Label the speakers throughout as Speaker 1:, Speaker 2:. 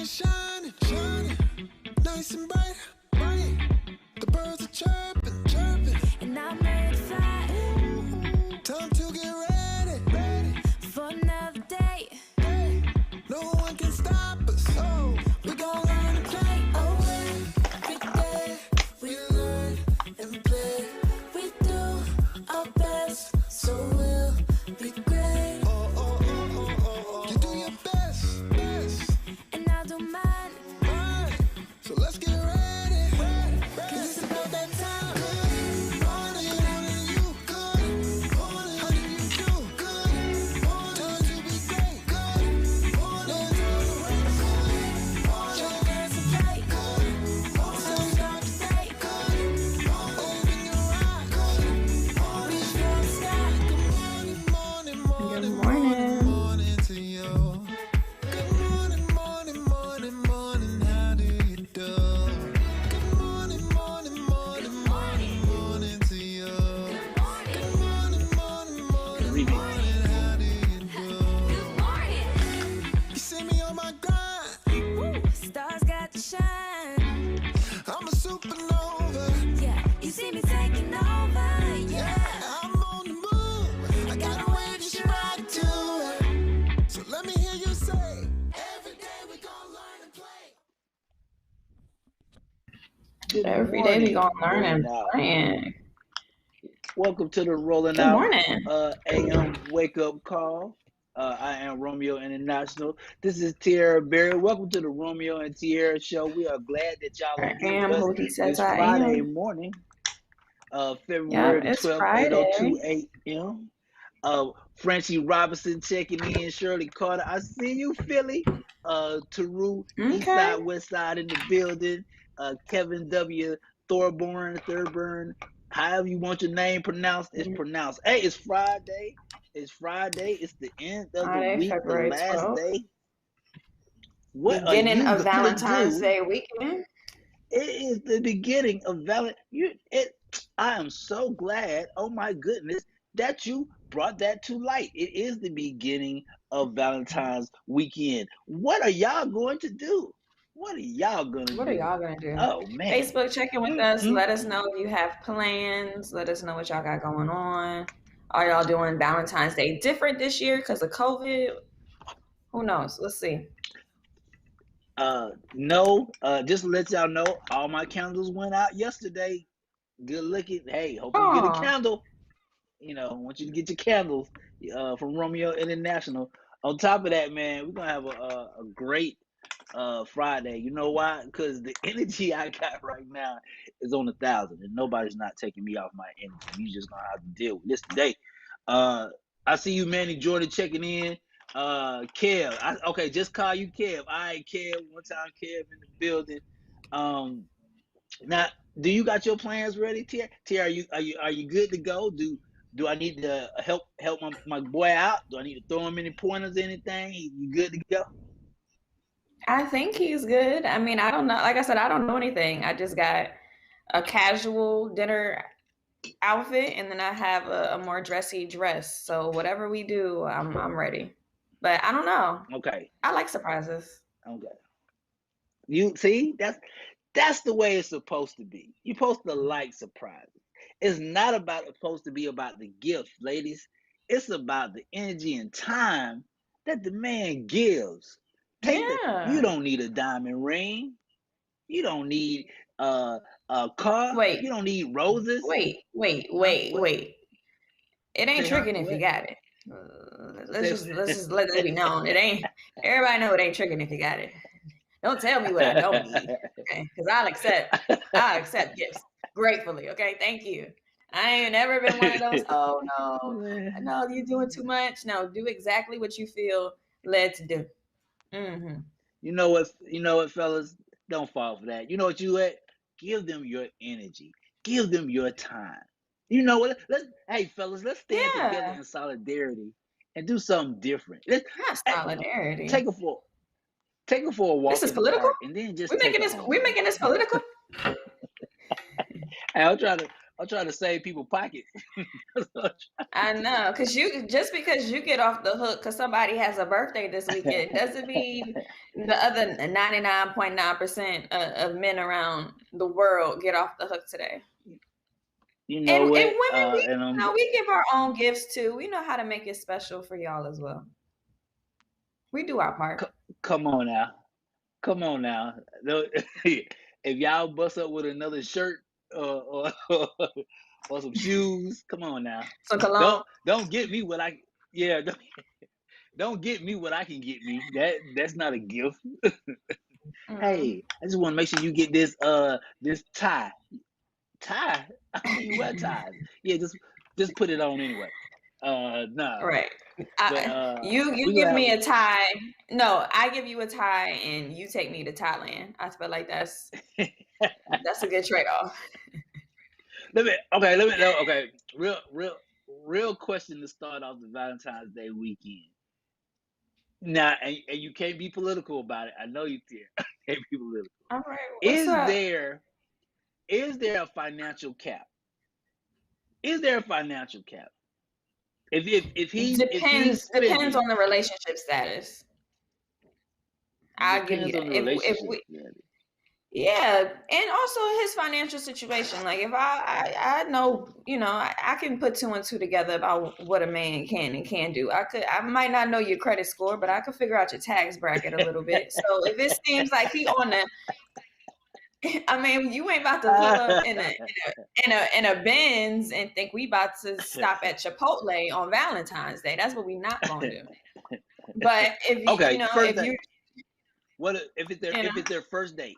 Speaker 1: shining, shining, nice and bright, bright. The birds are chirping, chirping, and I'm ready to fly. Time to get ready, ready for another day. No one can stop us. Oh, we gon' learn to play. Oh, every day we learn and play. We do our best, so we'll be great. You do your best, best, and I do mine, mine. So let's get ready, ready, ready. 'Cause it's about that time. Good morning, morning, you. Good morning, how do you do? Good morning, time to be great. Good morning, time to race. Good morning, your dance and play. Good morning, so start to day. Good morning, open your eyes. Good morning, reach for the sky. Good morning, morning, morning, morning to you. Good morning, morning, morning, morning, how do you do? Good morning, morning, morning, morning, morning to you. Good morning, morning, morning, morning, how do you do? Good morning. You see me on my grind. Stars got to shine. I'm a supernova. Yeah, you see me taking over. Yeah, I'm on the move. I got a way to stride to it. So let me hear you say, every day we gon' learn and play.
Speaker 2: Good
Speaker 3: Every day we
Speaker 2: morning,
Speaker 3: gonna learn
Speaker 2: Rolling
Speaker 3: and
Speaker 2: Out.
Speaker 3: plan.
Speaker 2: Welcome to the Rolling
Speaker 3: Good
Speaker 2: Out
Speaker 3: morning.
Speaker 2: AM wake up call. I am Romeo International. This is Tierra Berry. Welcome to the Romeo and Tierra show. We are glad that y'all
Speaker 3: I
Speaker 2: are here
Speaker 3: am
Speaker 2: with us
Speaker 3: who he says
Speaker 2: this
Speaker 3: I
Speaker 2: Friday
Speaker 3: am.
Speaker 2: morning,
Speaker 3: Yep,
Speaker 2: February the
Speaker 3: it's
Speaker 2: 12th, 8:02
Speaker 3: Friday.
Speaker 2: a.m. Frenchie Robinson checking in. Shirley Carter. I see you, Philly. Taru, East
Speaker 3: Okay.
Speaker 2: Side, West Side in the building. Kevin W. Thorburn, however you want your name pronounced, it's pronounced. Hey, it's Friday. It's Friday. It's the end of the
Speaker 3: Friday,
Speaker 2: week, the
Speaker 3: February
Speaker 2: last
Speaker 3: 12th.
Speaker 2: day. What are
Speaker 3: Beginning
Speaker 2: you
Speaker 3: of
Speaker 2: gonna
Speaker 3: Valentine's
Speaker 2: do?
Speaker 3: Day weekend.
Speaker 2: It is the beginning of I am so glad, oh my goodness, that you brought that to light. It is the beginning of Valentine's weekend. What are y'all going to do? What are y'all gonna
Speaker 3: What are
Speaker 2: do?
Speaker 3: y'all gonna do?
Speaker 2: Oh man.
Speaker 3: Facebook checking with us. Let us know if you have plans. Let us know what y'all got going on. Are y'all doing Valentine's Day different this year because of COVID? Who knows? Let's see.
Speaker 2: No, just to let y'all know, all my candles went out yesterday. Good looking. Hey, hope you get a
Speaker 3: Oh,
Speaker 2: candle. I want you to get your candles from Romeo International. On top of that, man, we're gonna have a great Friday. You know why? Because the energy I got right now is on 1,000, and nobody's not taking me off my energy. You just gonna have to deal with this today. I see you, Manny Jordan, checking in. Kev, okay, just call you Kev. All right, Kev. One time, Kev in the building. Um, now, do you got your plans ready, Tia? Tia, are you good to go? Do I need to help my boy out? Do I need to throw him any pointers, anything? You good to go?
Speaker 3: I think he's good. I mean, I don't know. Like I said, I don't know anything. I just got a casual dinner outfit, and then I have a more dressy dress. So whatever we do, I'm ready. But I don't know.
Speaker 2: Okay.
Speaker 3: I like surprises.
Speaker 2: Okay. You see, that's the way it's supposed to be. You're supposed to like surprises. It's not supposed to be about the gift, ladies. It's about the energy and time that the man gives. You
Speaker 3: Yeah.
Speaker 2: don't need a diamond ring. You don't need a car.
Speaker 3: Wait,
Speaker 2: You don't need roses. Huh? What?
Speaker 3: wait. It ain't
Speaker 2: Say huh?
Speaker 3: tricking if you
Speaker 2: What?
Speaker 3: got it. Let's
Speaker 2: Say,
Speaker 3: just let that be known. It ain't. Everybody know it ain't tricking if you got it. Don't tell me what I don't need, okay? Because I'll accept gifts gratefully, okay? Thank you. I ain't never been one of those. Oh no, you're doing too much. No, do exactly what you feel led to do. Mm-hmm.
Speaker 2: You know what? You know what, fellas? Don't fall for that. You know what you at? Give them your energy. Give them your time. You know what? Hey, fellas, let's stand together
Speaker 3: Yeah,
Speaker 2: in solidarity and do something different. Let's
Speaker 3: not
Speaker 2: hey,
Speaker 3: solidarity.
Speaker 2: take her for take her for a
Speaker 3: This
Speaker 2: walk
Speaker 3: is
Speaker 2: in the
Speaker 3: political.
Speaker 2: park and then just take her home.
Speaker 3: We making this political.
Speaker 2: Hey, I'm trying to I'm trying to save people pockets.
Speaker 3: I know, because because you get off the hook because somebody has a birthday this weekend doesn't mean the other 99.9% of men around the world get off the hook today.
Speaker 2: You know
Speaker 3: And
Speaker 2: what?
Speaker 3: women,
Speaker 2: And
Speaker 3: we give our own gifts too. We know how to make it special for y'all as well. We do our part.
Speaker 2: come on now. Come on now. If y'all bust up with another shirt or some shoes, come on now.
Speaker 3: So cologne.
Speaker 2: Don't get me what I yeah, don't get me what I can get me. That's not a gift. Hey, I just want to make sure you get this tie. Tie? I don't even wear ties. Yeah, just put it on anyway. No.
Speaker 3: Right.
Speaker 2: But
Speaker 3: You
Speaker 2: we
Speaker 3: give
Speaker 2: gonna have
Speaker 3: me a tie. No, I give you a tie and you take me to Thailand. I feel like that's a good trade-off.
Speaker 2: okay. Real question to start off the Valentine's Day weekend. Now, and you can't be political about it. I know you can't be political.
Speaker 3: All right, what's
Speaker 2: Is
Speaker 3: up?
Speaker 2: there a financial cap? Is there a financial cap? If he's
Speaker 3: Depends
Speaker 2: spending,
Speaker 3: on the relationship status. I'll give you
Speaker 2: depends on
Speaker 3: that.
Speaker 2: the
Speaker 3: If
Speaker 2: relationship.
Speaker 3: we Yeah, and also his financial situation. Like if I know, I can put two and two together about what a man can and can't do. I might not know your credit score, but I could figure out your tax bracket a little bit. So if it seems like he on the, I mean, you ain't about to pull up in a Benz and think we about to stop at Chipotle on Valentine's Day. That's what we not gonna do. But if
Speaker 2: Okay, first
Speaker 3: if you,
Speaker 2: date. What if it's
Speaker 3: you know,
Speaker 2: their first date?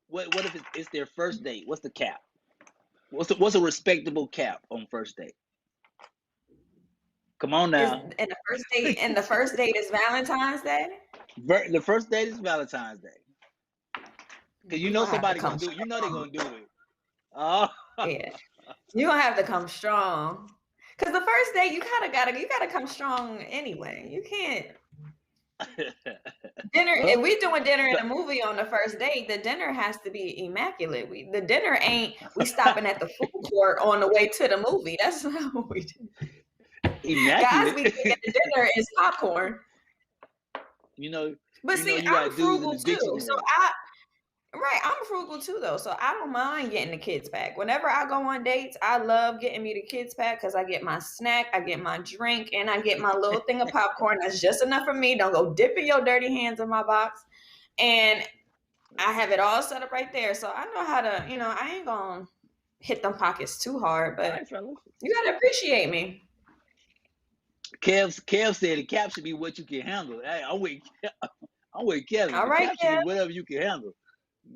Speaker 2: What if it's their first date? What's the cap? What's a respectable cap on first date? Come on
Speaker 3: is
Speaker 2: now.
Speaker 3: in the first date is Valentine's Day.
Speaker 2: The first date is Valentine's Day. Because you
Speaker 3: You're
Speaker 2: know
Speaker 3: gonna have to
Speaker 2: somebody
Speaker 3: come
Speaker 2: gonna do it. You know they're
Speaker 3: strong.
Speaker 2: gonna do it. Oh.
Speaker 3: Yeah, you're gonna have to come strong. Cause the first date you gotta come strong anyway. You can't dinner. If we doing dinner and a movie on the first date, the dinner has to be immaculate. The dinner ain't we stopping at the food court on the way to the movie. That's not what we do. Guys,
Speaker 2: Immaculate.
Speaker 3: we think the dinner is popcorn. But see,
Speaker 2: You
Speaker 3: I'm
Speaker 2: got dudes in
Speaker 3: frugal
Speaker 2: the
Speaker 3: too.
Speaker 2: dictionary.
Speaker 3: I'm frugal too though. So I don't mind getting the kids pack. Whenever I go on dates, I love getting me the kids pack because I get my snack, I get my drink, and I get my little thing of popcorn. That's just enough for me. Don't go dipping your dirty hands in my box. And I have it all set up right there. So I know how to, I ain't gonna hit them pockets too hard, but
Speaker 2: Right, fellas.
Speaker 3: you gotta appreciate me.
Speaker 2: Kev said the cap should be what you can handle. Hey, I'm with Kevin.
Speaker 3: All
Speaker 2: The
Speaker 3: right,
Speaker 2: cap should
Speaker 3: Kev.
Speaker 2: be whatever you can handle.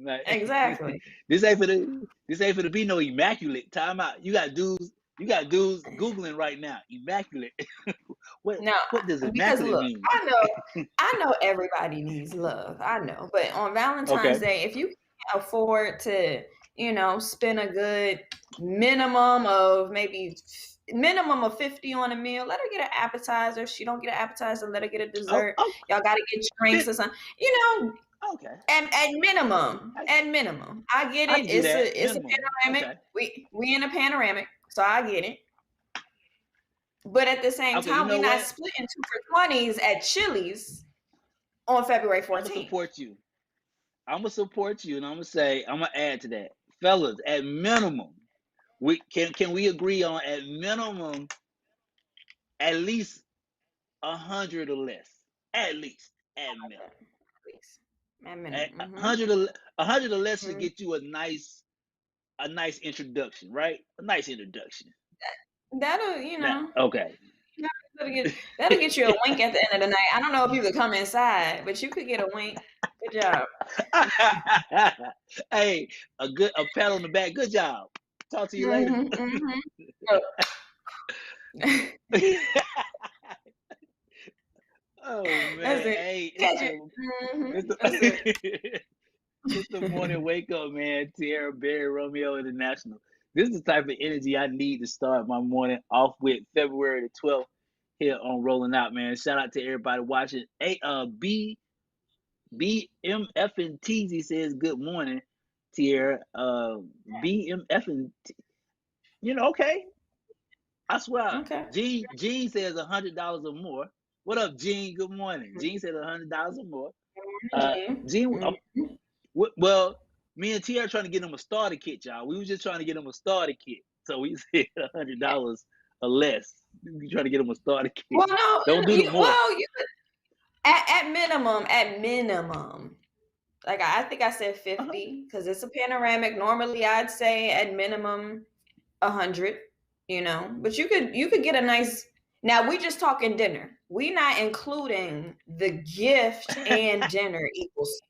Speaker 2: Like,
Speaker 3: Exactly.
Speaker 2: this ain't for the be no immaculate. Time out. You got dudes Googling right now. Immaculate. what
Speaker 3: No,
Speaker 2: does
Speaker 3: because
Speaker 2: immaculate
Speaker 3: look,
Speaker 2: mean?
Speaker 3: I know everybody needs love. I know. But on Valentine's
Speaker 2: Okay.
Speaker 3: Day, if you can't afford to, spend a good minimum of 50 on a meal, let her get an appetizer. If she don't get an appetizer, let her get a dessert.
Speaker 2: Oh,
Speaker 3: Y'all gotta get drinks or something.
Speaker 2: okay.
Speaker 3: At minimum. I get
Speaker 2: I
Speaker 3: it.
Speaker 2: can do that.
Speaker 3: It's a
Speaker 2: Minimum.
Speaker 3: panoramic.
Speaker 2: Okay.
Speaker 3: We in a panoramic, so I get it. But at the same
Speaker 2: Okay, you
Speaker 3: time,
Speaker 2: know
Speaker 3: we're not
Speaker 2: what?
Speaker 3: splitting 2 for 20s at Chili's on February
Speaker 2: I'm gonna
Speaker 3: 14th.
Speaker 2: support you. I'm gonna support you, and I'm gonna add to that, fellas. At minimum, we can we agree on at minimum at least 100 or less. At least at minimum.
Speaker 3: Please. At minimum.
Speaker 2: At
Speaker 3: Mm-hmm.
Speaker 2: 100 or less should
Speaker 3: Mm-hmm.
Speaker 2: get you a nice introduction, right? A nice introduction.
Speaker 3: That'll,
Speaker 2: Okay.
Speaker 3: that'll get you a wink at the end of the night. I don't know if you could come inside, but you could get a wink. Good job.
Speaker 2: Hey, a pat on the back. Good job. Talk to you later.
Speaker 3: Mm-hmm, mm-hmm.
Speaker 2: Oh man.
Speaker 3: That's it.
Speaker 2: Hey,
Speaker 3: Catch it. That's it.
Speaker 2: it's the morning wake up, man. Tierra Barry, Romeo International. This is the type of energy I need to start my morning off with. February the 12th here on Rolling Out, man. Shout out to everybody watching. Hey, BMF and TZ says good morning, Tierra. BMF and Okay. I swear,
Speaker 3: Okay.
Speaker 2: Gene says $100 or more. What up, Gene? Good morning. Gene says $100 or more. Gene,
Speaker 3: Mhm.
Speaker 2: well, me and T are trying to get him a starter kit, y'all. We was just trying to get him a starter kit, so we said $100 or less. We trying to get him a starter kit.
Speaker 3: Well, no,
Speaker 2: Don't do the more.
Speaker 3: well, you could, at minimum. Like I think I said 50 because it's a panoramic. Normally, I'd say at minimum 100. But you could get a nice. Now we just talking dinner. We not including the gift and dinner equals.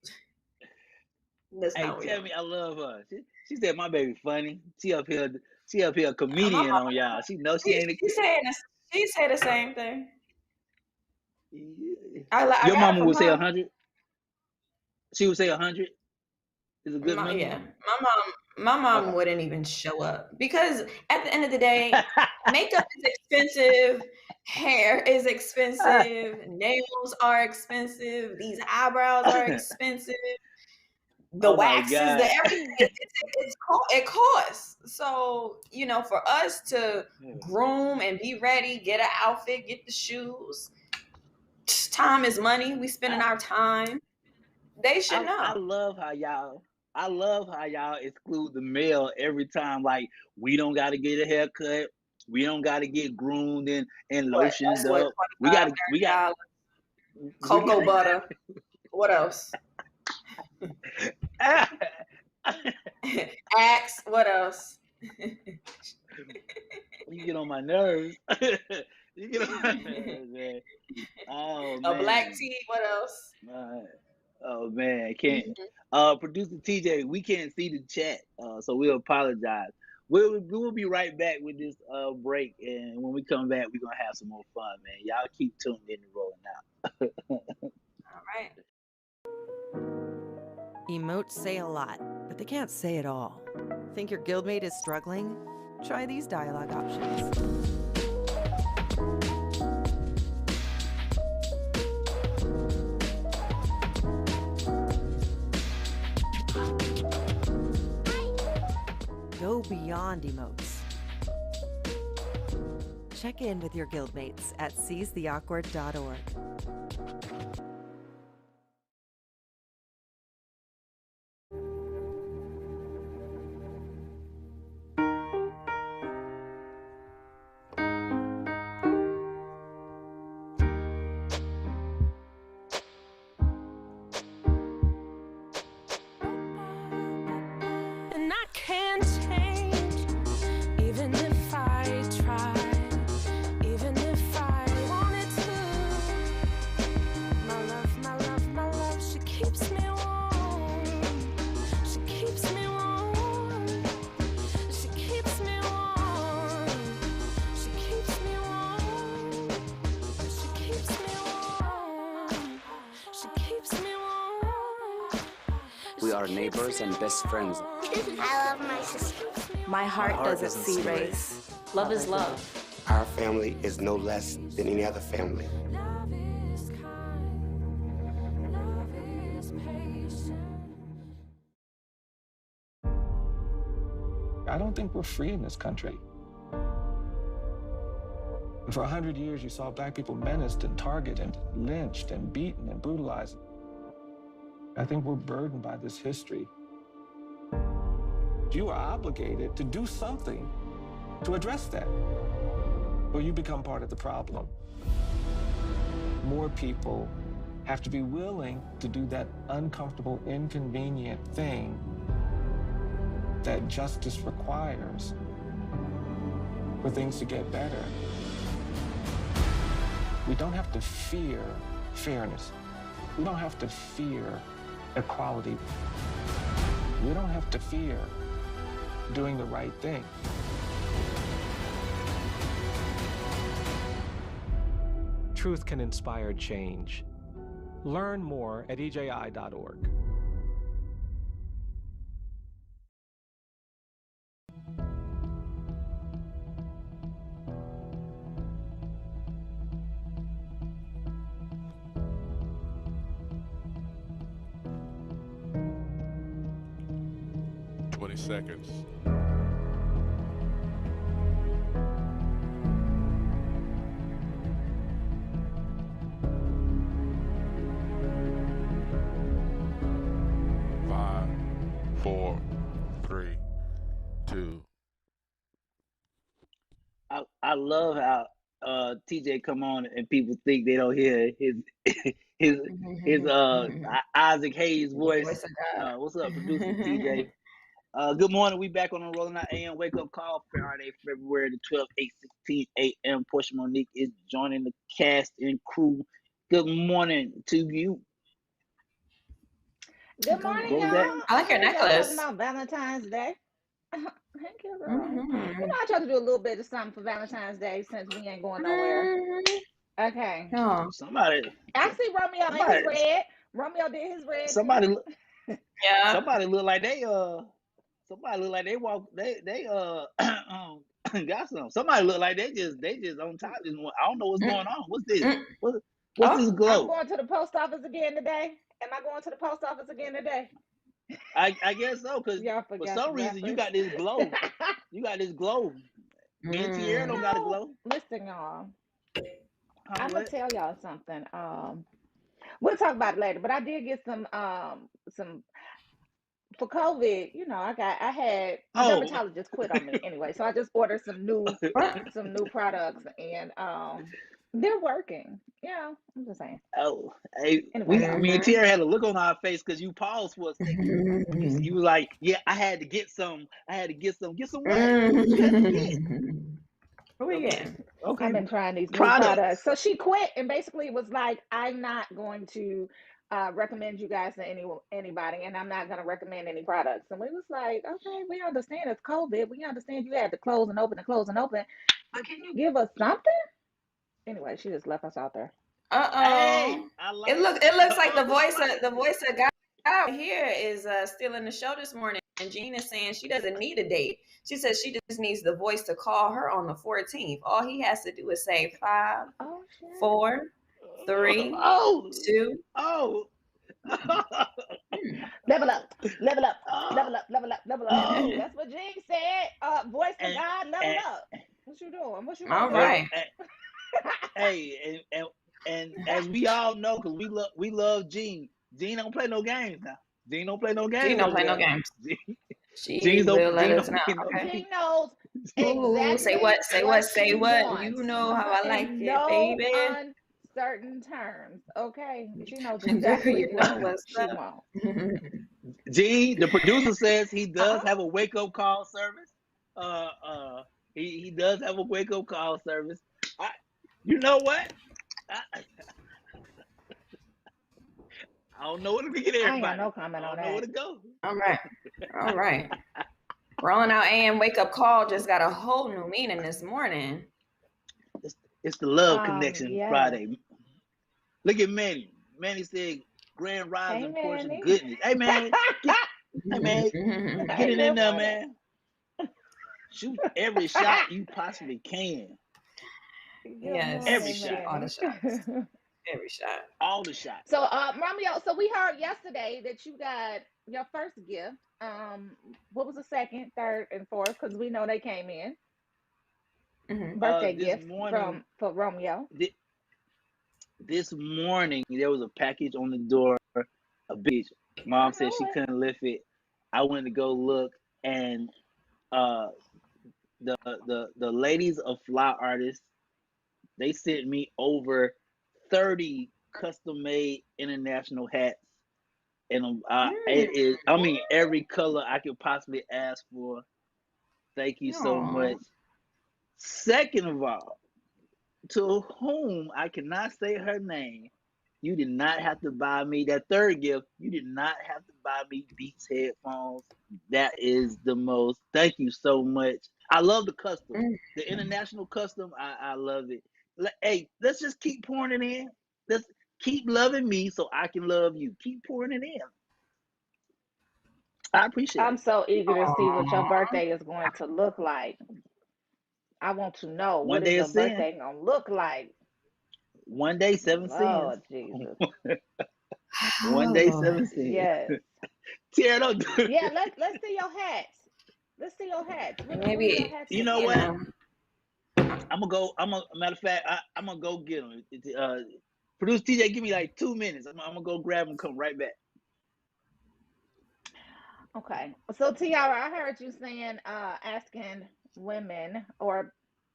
Speaker 3: That's
Speaker 2: Hey,
Speaker 3: not what we
Speaker 2: tell
Speaker 3: doing.
Speaker 2: me, I love her. She said my baby funny. She up here a
Speaker 3: My
Speaker 2: comedian
Speaker 3: mama,
Speaker 2: on y'all. She knows she ain't a
Speaker 3: she say the same thing.
Speaker 2: kid.
Speaker 3: I
Speaker 2: Your
Speaker 3: got it
Speaker 2: mama
Speaker 3: from
Speaker 2: would say
Speaker 3: her.
Speaker 2: 100. She would say 100 is a good number.
Speaker 3: Yeah, my mom
Speaker 2: Okay.
Speaker 3: wouldn't even show up because at the end of the day, makeup is expensive, hair is expensive, nails are expensive, these eyebrows are expensive, the
Speaker 2: Oh my
Speaker 3: waxes, the
Speaker 2: God.
Speaker 3: everything. It costs. So for us to groom and be ready, get an outfit, get the shoes, time is money. We spending our time. They should
Speaker 2: I
Speaker 3: know.
Speaker 2: love how y'all exclude the male every time. Like, we don't got to get a haircut. We don't got to get groomed and
Speaker 3: What?
Speaker 2: lotioned
Speaker 3: That's what,
Speaker 2: up. We
Speaker 3: 25,
Speaker 2: got
Speaker 3: $30.
Speaker 2: we got
Speaker 3: Cocoa butter. What else? Axe. What else?
Speaker 2: You get on my nerves. You get on my nerves, man. Oh
Speaker 3: A black
Speaker 2: man.
Speaker 3: tea. What else?
Speaker 2: Oh man, can't.
Speaker 3: Mhm.
Speaker 2: Producer TJ, we can't see the chat, so we apologize. We will be right back with this break, and when we come back, we're gonna have some more fun, man. Y'all keep tuned in and rolling out.
Speaker 3: All right.
Speaker 4: Emotes say a lot, but they can't say it all. Think your guildmate is struggling? Try these dialogue options. Go beyond emotes. Check in with your guildmates at seizetheawkward.org.
Speaker 1: And I can't change, even if I try, even if I wanted to. My love, she keeps me warm. She keeps me warm. She keeps me warm. She keeps me warm. She keeps me warm. She keeps me warm.
Speaker 5: We are neighbors and best friends.
Speaker 6: I love my sister.
Speaker 4: My heart doesn't see race.
Speaker 3: Love is love.
Speaker 7: Our family is no less than any other family.
Speaker 1: Love is kind. Love is patient.
Speaker 8: I don't think we're free in this country. For 100 years, you saw black people menaced and targeted and lynched and beaten and brutalized. I think we're burdened by this history. You are obligated to do something to address that, or you become part of the problem. More people have to be willing to do that uncomfortable, inconvenient thing that justice requires for things to get better. We don't have to fear fairness. We don't have to fear equality. We don't have to fear doing the right thing. Truth can inspire change. Learn more at eji.org.
Speaker 9: Seconds. to.
Speaker 2: I love how TJ come on and people think they don't hear his Isaac Hayes
Speaker 3: The
Speaker 2: voice.
Speaker 3: voice of God.
Speaker 2: What's up, producer TJ? Good morning. We back on the Rolling Out AM Wake Up Call Friday, February the 12th, 8:16 a.m. Portia Monique is joining the cast and crew. Good morning to you.
Speaker 10: Good morning,
Speaker 2: What was
Speaker 10: y'all.
Speaker 2: that?
Speaker 3: I like your
Speaker 10: Y'all talking
Speaker 3: necklace.
Speaker 10: about Valentine's Day. Thank you, girl.
Speaker 3: Mm-hmm.
Speaker 10: You know, I try to do a little bit of something for Valentine's Day since we ain't going nowhere. Okay.
Speaker 3: Oh,
Speaker 2: Somebody,
Speaker 10: I see Romeo in his
Speaker 2: somebody,
Speaker 10: red. Romeo did his red
Speaker 2: somebody,
Speaker 10: too.
Speaker 3: yeah.
Speaker 2: somebody look like they walk they got some. Somebody look like they just on top. Just I don't know what's going on. What's this? What's
Speaker 3: Oh,
Speaker 2: this
Speaker 10: I'm
Speaker 2: glow?
Speaker 10: going to the post office again today. Am I going to the post office again today?
Speaker 2: I guess so, because
Speaker 10: Y'all
Speaker 2: for
Speaker 10: forgot
Speaker 2: some
Speaker 10: the
Speaker 2: reason you
Speaker 10: reference.
Speaker 2: got this glow. You got this glow. Me and Tierra don't got a glow.
Speaker 10: Listen, y'all. I'm gonna
Speaker 2: What?
Speaker 10: tell y'all something. We'll talk about it later. But I did get some for COVID. You know, I had my
Speaker 2: Oh,
Speaker 10: dermatologist quit on me anyway, so I just ordered some new products, and they're working. Yeah, I'm just saying.
Speaker 2: oh. Hey,
Speaker 10: Anyway,
Speaker 2: me and Tierra had a look on our face because you paused for a second. You was like, yeah, I had to get some. I had to get some. Get some what? What you had to get?
Speaker 3: What we getting?
Speaker 2: Okay.
Speaker 10: I've been trying these new
Speaker 2: Products.
Speaker 10: products. So she quit and basically was like, I'm not going to recommend you guys to anybody, and I'm not going to recommend any products. And we was like, okay, we understand it's COVID. We understand you had to close and open and close and open, but can you give us something? Anyway, she just left us out there.
Speaker 2: Hey, I like
Speaker 3: It looks like the voice of God out here is still in the show this morning. And Jean is saying she doesn't need a date. She says she just needs the voice to call her on the 14th. All he has to do is say 5, 4, 3, 2.
Speaker 10: Level up, level up,
Speaker 2: Oh.
Speaker 10: level up, level up, level up.
Speaker 2: Oh.
Speaker 10: That's what Jean said. Voice of God, level up. What you doing? What you gonna
Speaker 3: All
Speaker 10: do?
Speaker 3: right.
Speaker 2: Hey, and as we all know, because we love Jean. Jean don't play no games now. Jean don't play no games.
Speaker 3: Jean don't
Speaker 2: over
Speaker 3: play no
Speaker 2: there.
Speaker 3: games. She
Speaker 2: Jean
Speaker 3: will let
Speaker 2: Jean
Speaker 3: us know.
Speaker 2: play no
Speaker 3: Okay.
Speaker 10: She knows
Speaker 3: Ooh,
Speaker 10: exactly
Speaker 3: say what? Say what? Say
Speaker 10: she
Speaker 3: what?
Speaker 10: wants
Speaker 3: You know how I like
Speaker 10: in
Speaker 3: it,
Speaker 10: no
Speaker 3: baby.
Speaker 10: uncertain terms. Okay, she knows
Speaker 3: Girl,
Speaker 10: exactly
Speaker 3: you know
Speaker 10: what
Speaker 3: what's
Speaker 10: she
Speaker 3: up.
Speaker 10: wants.
Speaker 2: Jean, the producer says he does have a wake up call service. He does have a wake up call service. You know what? I don't know where to begin.
Speaker 10: I ain't got
Speaker 2: Everybody,
Speaker 10: no comment
Speaker 2: I
Speaker 10: on
Speaker 2: don't know where
Speaker 10: that.
Speaker 2: to go.
Speaker 3: All right. All right. Rolling Out AM Wake Up Call just got a whole new meaning this morning.
Speaker 2: It's the Love Connection
Speaker 10: Yes.
Speaker 2: Friday. Look at Manny. Manny said, "Grand Rising,
Speaker 10: Hey,
Speaker 2: Portia
Speaker 10: Manny.
Speaker 2: goodness." Hey man, get it in there, man. Shoot every shot you possibly can.
Speaker 3: Yes.
Speaker 2: Every shot.
Speaker 3: All the shots. Every shot.
Speaker 2: All the shots.
Speaker 10: So, Romeo, so we heard yesterday that you got your first gift. What was the second, third, and fourth? Because we know they came in. Birthday gifts for Romeo.
Speaker 2: This morning there was a package on the door. A bitch. Mom said she couldn't lift it. I went to go look, and the ladies of Fly Artists, they sent me over 30 custom made international hats, and it is, I mean, every color I could possibly ask for. Thank you so much. Second of all, to whom I cannot say her name, you did not have to buy me that third gift. You did not have to buy me Beats headphones. That is the most. Thank you so much. I love the custom, the international custom. I love it. Hey, let's just keep pouring it in. Let's keep loving me so I can love you. Keep pouring it in. I appreciate it.
Speaker 10: I'm so eager to see what your birthday is going to look like. I want to know what is your birthday going to look like.
Speaker 2: One day, 7 sins.
Speaker 10: Lord Jesus.
Speaker 2: One day, 7 sins.
Speaker 10: Yes.
Speaker 2: Tierra, don't do it.
Speaker 10: Yeah, let's see your hats. Let's see your hats.
Speaker 3: Maybe
Speaker 10: your hats
Speaker 2: you know what? I'm gonna go. Matter of fact, I'm gonna go get them. Producer TJ, give me like 2 minutes. I'm gonna go grab them and come right back.
Speaker 10: Okay. So Tiara, I heard you saying asking women or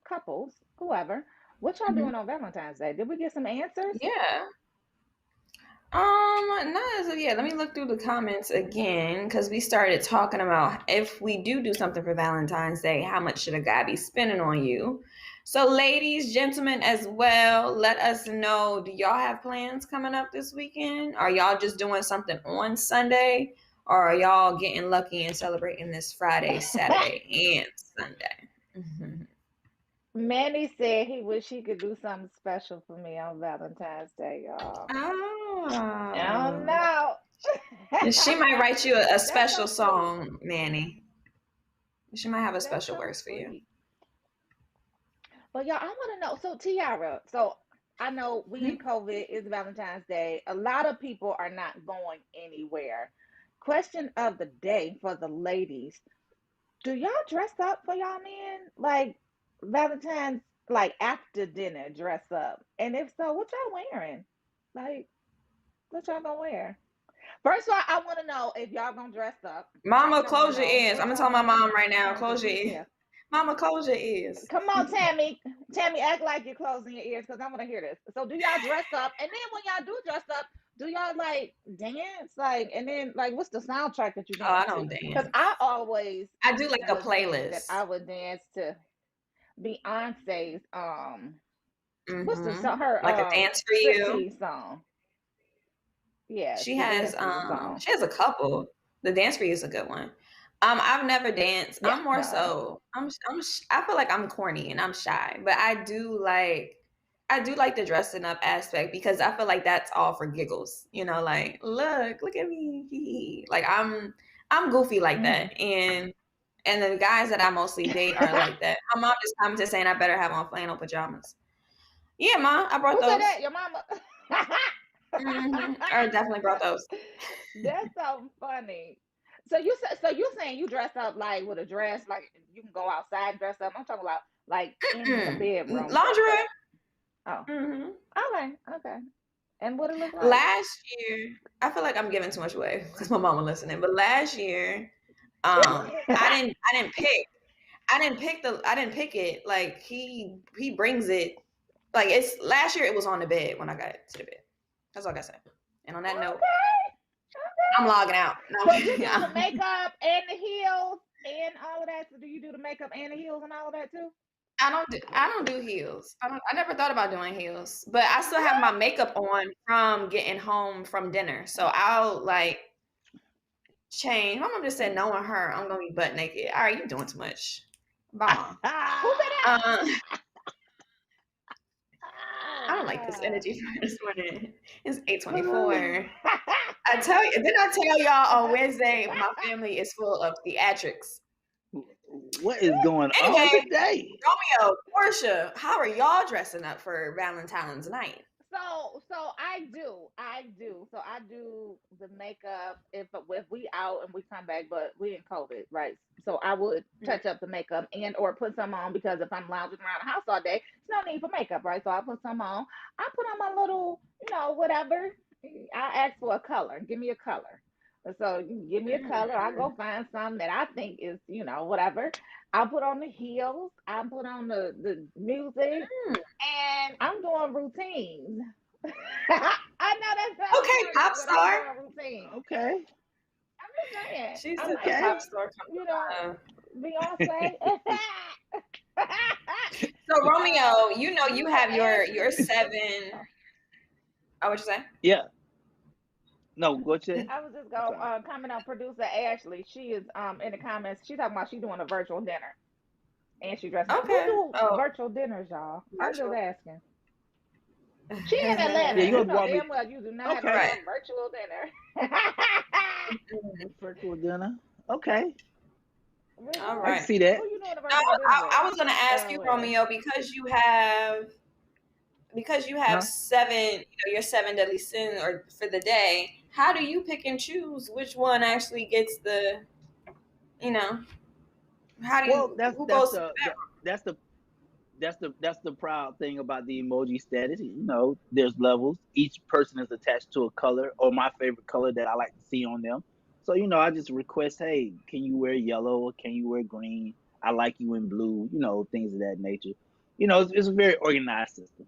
Speaker 10: couples, whoever, what y'all
Speaker 3: Mhm.
Speaker 10: doing on Valentine's Day? Did we get some answers?
Speaker 3: Yeah. Not as of yet. Let me look through the comments again because we started talking about if we do something for Valentine's Day, how much should a guy be spending on you? So, ladies, gentlemen, as well, let us know. Do y'all have plans coming up this weekend? Are y'all just doing something on Sunday, or are y'all getting lucky and celebrating this Friday, Saturday, and Sunday? Mhm.
Speaker 10: Manny said he wish he could do something special for me on Valentine's Day, y'all. I don't
Speaker 3: Oh,
Speaker 10: know.
Speaker 3: she might write you a
Speaker 10: That's
Speaker 3: special
Speaker 10: so sweet.
Speaker 3: song, Manny. She might have a
Speaker 10: That's
Speaker 3: special
Speaker 10: so
Speaker 3: verse for you.
Speaker 10: sweet. But y'all, I want to know. So Tiara, so I know we in COVID, it's Valentine's Day. A lot of people are not going anywhere. Question of the day for the ladies: do y'all dress up for y'all men? Like Valentine's, like after dinner, dress up? And if so, what y'all wearing? Like, what y'all gonna wear? First of all, I want to know if y'all gonna dress up.
Speaker 3: Mama,
Speaker 10: Second, I want to
Speaker 3: close your
Speaker 10: know
Speaker 3: ears.
Speaker 10: what
Speaker 3: I'm gonna
Speaker 10: y'all
Speaker 3: tell my
Speaker 10: gonna
Speaker 3: mom
Speaker 10: wear
Speaker 3: right
Speaker 10: in
Speaker 3: now.
Speaker 10: terms of
Speaker 3: Close your ears.
Speaker 10: detail.
Speaker 3: Mama, close your ears.
Speaker 10: Come on, Tammy. Tammy, act like you're closing your ears because I want to hear this. So, do y'all dress up? And then when y'all do dress up, do y'all like dance? Like, and then like, what's the soundtrack that you
Speaker 3: Oh, I
Speaker 10: dance to?
Speaker 3: don't
Speaker 10: Because
Speaker 3: dance.
Speaker 10: I always
Speaker 3: I do like a
Speaker 10: would think that
Speaker 3: playlist.
Speaker 10: I would dance to Beyonce's what's the
Speaker 3: Mm-hmm.
Speaker 10: song? Her
Speaker 3: Like a dance for you.
Speaker 10: striptease song. Yes,
Speaker 3: She
Speaker 10: the
Speaker 3: has
Speaker 10: dancing song.
Speaker 3: she has a couple. The dance for you is a good one. I've never danced.
Speaker 10: Yeah.
Speaker 3: I'm more so I feel like I'm corny and I'm shy, but I do like the dressing up aspect because I feel like that's all for giggles. You know, like look at me. Hee hee. Like I'm goofy like
Speaker 10: Hmm.
Speaker 3: that. And the guys that I mostly date are like that. My mom just commented saying I better have on flannel pajamas. Yeah, ma, I brought
Speaker 10: Who said that?
Speaker 3: those.
Speaker 10: Your mama.
Speaker 3: I definitely brought those.
Speaker 10: That's so funny. So you saying you dress up like with a dress, like you can go outside and dress up. I'm talking about like in the bedroom dress
Speaker 3: Lingerie.
Speaker 10: up. Oh,
Speaker 3: hmm
Speaker 10: okay, okay. And what it look like?
Speaker 3: Last year, I feel like I'm giving too much away because my mama listening. But last year, I didn't pick it. Like he brings it. Like it's last year. It was on the bed when I got to the bed. That's all I gotta say. And on that note,
Speaker 10: Okay.
Speaker 3: I'm logging out. No, I'm
Speaker 10: So you
Speaker 3: kidding.
Speaker 10: do the makeup and the heels and all of that. So do you do the makeup and the heels and all of that too?
Speaker 3: I don't do heels. I never thought about doing heels, but I still have my
Speaker 10: What?
Speaker 3: makeup on from getting home from dinner. So I'll like change. My mom just said, knowing her, I'm gonna be butt naked. All right, you doing too much. Bye, mom.
Speaker 10: Who said that?
Speaker 3: Uh, I don't like this
Speaker 10: Ah.
Speaker 3: energy for this morning. It's
Speaker 10: Oh.
Speaker 3: 8:24. Didn't I tell y'all on Wednesday my family is full of theatrics.
Speaker 2: What is going on
Speaker 3: Anyway,
Speaker 2: today?
Speaker 3: Romeo, Portia, how are y'all dressing up for Valentine's night?
Speaker 10: So I do. So I do the makeup if we out and we come back, but we in COVID, right? So I would
Speaker 3: Mm,
Speaker 10: touch up the makeup and or put some on because if I'm lounging around the house all day, there's no need for makeup, right? So I put some on. I put on my little, whatever. I ask for a color. Give me a color. So you give me a color. I go find something that I think is, whatever. I put on the heels. I put on the music
Speaker 3: mm.
Speaker 10: and I'm doing routines. I know that sounds
Speaker 3: Okay,
Speaker 10: corny,
Speaker 3: pop
Speaker 10: but I'm
Speaker 3: star.
Speaker 10: doing routines.
Speaker 2: Okay,
Speaker 10: I'm just saying.
Speaker 3: She
Speaker 10: I
Speaker 3: said the pop
Speaker 10: might,
Speaker 3: star
Speaker 10: you know,
Speaker 3: comes.
Speaker 10: Beyonce.
Speaker 3: So Romeo, you
Speaker 10: You
Speaker 3: have
Speaker 10: and
Speaker 3: your
Speaker 10: Ashley.
Speaker 3: seven. Oh, what you say?
Speaker 2: yeah. No, go ahead.
Speaker 10: I was just
Speaker 2: I'm
Speaker 10: gonna
Speaker 2: sorry.
Speaker 10: comment on producer Ashley. She is in the comments. She talking about she doing a virtual dinner and she dressing up. Who
Speaker 3: Okay.
Speaker 10: do
Speaker 3: Oh,
Speaker 10: virtual dinners, y'all? I'm just
Speaker 3: virtual.
Speaker 10: asking. She in Atlanta.
Speaker 2: Yeah, you
Speaker 10: You
Speaker 2: have to
Speaker 10: know
Speaker 2: walk me.
Speaker 10: damn well you do not have to
Speaker 2: Okay,
Speaker 10: do a
Speaker 3: Right.
Speaker 10: virtual dinner.
Speaker 3: Mhm.
Speaker 2: virtual dinner. Okay,
Speaker 3: All
Speaker 2: I can
Speaker 3: right.
Speaker 2: see that.
Speaker 10: Who you doing a
Speaker 3: Now,
Speaker 10: virtual dinner with?
Speaker 3: I was gonna ask you,
Speaker 10: With?
Speaker 3: Romeo, because you have
Speaker 2: Huh?
Speaker 3: seven, your seven deadly sin or for the day. How do you pick and choose which one actually gets the, you know,
Speaker 2: Well,
Speaker 3: who goes to
Speaker 2: that's the that's the proud thing about the emoji status. There's levels. Each person is attached to a color or my favorite color that I like to see on them. So I just request, hey, can you wear yellow or can you wear green? I like you in blue, things of that nature. It's a very organized system.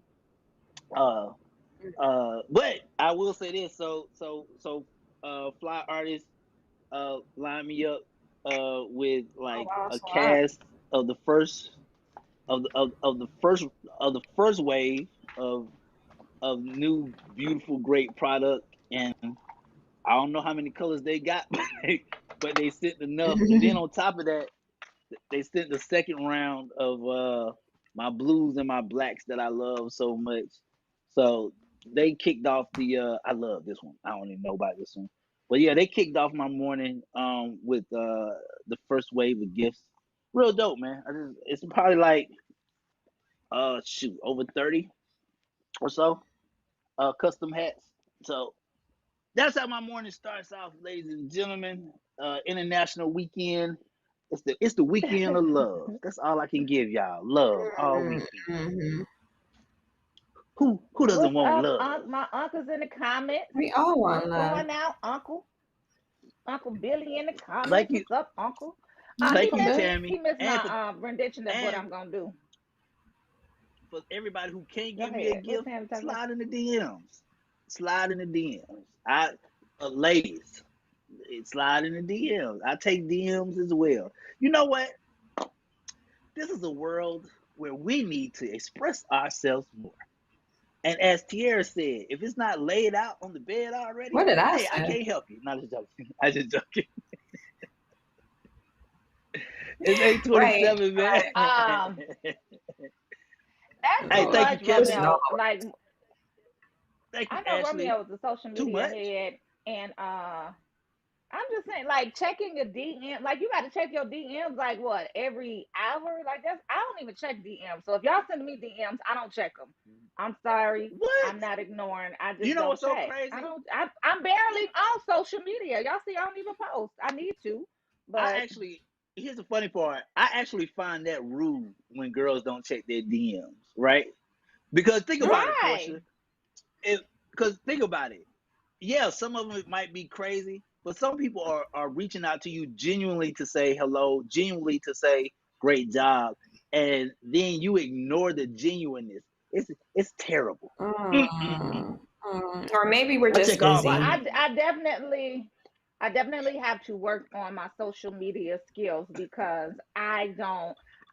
Speaker 2: Uh, but I will say this. Fly artists, line me up, with
Speaker 3: Oh
Speaker 2: like
Speaker 3: wow,
Speaker 2: a
Speaker 3: so I,
Speaker 2: cast of the first of the first wave of new beautiful great product, and I don't know how many colors they got, but they sent enough. And then on top of that, they sent the second round of my blues and my blacks that I love so much. So they kicked off the I love this one. I don't even know about this one. But yeah, they kicked off my morning with the first wave of gifts. Real dope, man. It's probably like shoot, over 30 or so custom hats. So that's how my morning starts off, ladies and gentlemen. International weekend. It's the weekend of love. That's all I can give y'all. Love all weekend.
Speaker 3: mm-hmm.
Speaker 2: Who doesn't
Speaker 10: What's
Speaker 2: want
Speaker 10: up,
Speaker 2: love?
Speaker 10: My uncle's in the comments.
Speaker 3: We all want
Speaker 10: What's
Speaker 3: love.
Speaker 10: going out, Uncle? Uncle Billy in the
Speaker 2: Thank
Speaker 10: comments.
Speaker 2: you,
Speaker 10: What's up, Uncle?
Speaker 2: thank
Speaker 3: Uncle
Speaker 2: you,
Speaker 3: Bill.
Speaker 10: He
Speaker 2: Tammy,
Speaker 10: missed my rendition of what
Speaker 2: and
Speaker 10: I'm gonna do.
Speaker 2: for everybody who can't
Speaker 10: Go
Speaker 2: give me a
Speaker 10: ahead. What's
Speaker 2: gift,
Speaker 10: Tammy talking about?
Speaker 2: slide in the DMs. Slide in the DMs. Ladies, slide in the DMs. I take DMs as well. You know what? This is a world where we need to express ourselves more. And as Tierra said, if it's not laid out on the bed already,
Speaker 3: What did I
Speaker 2: hey, I
Speaker 3: say?
Speaker 2: can't help you. Not just joking. I just joking. It's 8:27, man.
Speaker 3: Right.
Speaker 10: Um, that's
Speaker 2: Hey,
Speaker 10: too
Speaker 2: thank
Speaker 3: Lord,
Speaker 2: you,
Speaker 10: much,
Speaker 3: just
Speaker 2: Kevin.
Speaker 3: know.
Speaker 10: Romeo. Like
Speaker 2: Thank you,
Speaker 10: I know
Speaker 2: Ashley.
Speaker 10: Romeo is a social
Speaker 2: Too
Speaker 10: media
Speaker 2: much?
Speaker 10: head, and I'm just saying, like checking your DM, like you got to check your DMs, like what every hour, like that's I don't even check DMs. So if y'all send me DMs, I don't check them. I'm sorry,
Speaker 2: What?
Speaker 10: I'm not ignoring. I
Speaker 2: You
Speaker 10: just
Speaker 2: know
Speaker 10: don't
Speaker 2: what's so
Speaker 10: check. I
Speaker 2: crazy?
Speaker 10: don't. I'm barely on social media. Y'all see, I don't even post. I need to,
Speaker 2: I
Speaker 10: but
Speaker 2: actually, here's the funny part. I actually find that rude when girls don't check their DMs, right? Because think about it,
Speaker 10: why?
Speaker 2: Portia. Because think about it. Yeah, some of them might be crazy, but some people are reaching out to you genuinely to say hello, genuinely to say great job, and then you ignore the genuineness. It's terrible. Mm-mm-mm.
Speaker 3: Or maybe we're
Speaker 2: I
Speaker 3: just
Speaker 2: check all
Speaker 10: Well,
Speaker 2: my
Speaker 3: busy.
Speaker 2: DMs.
Speaker 10: I definitely have to work on my social media skills because I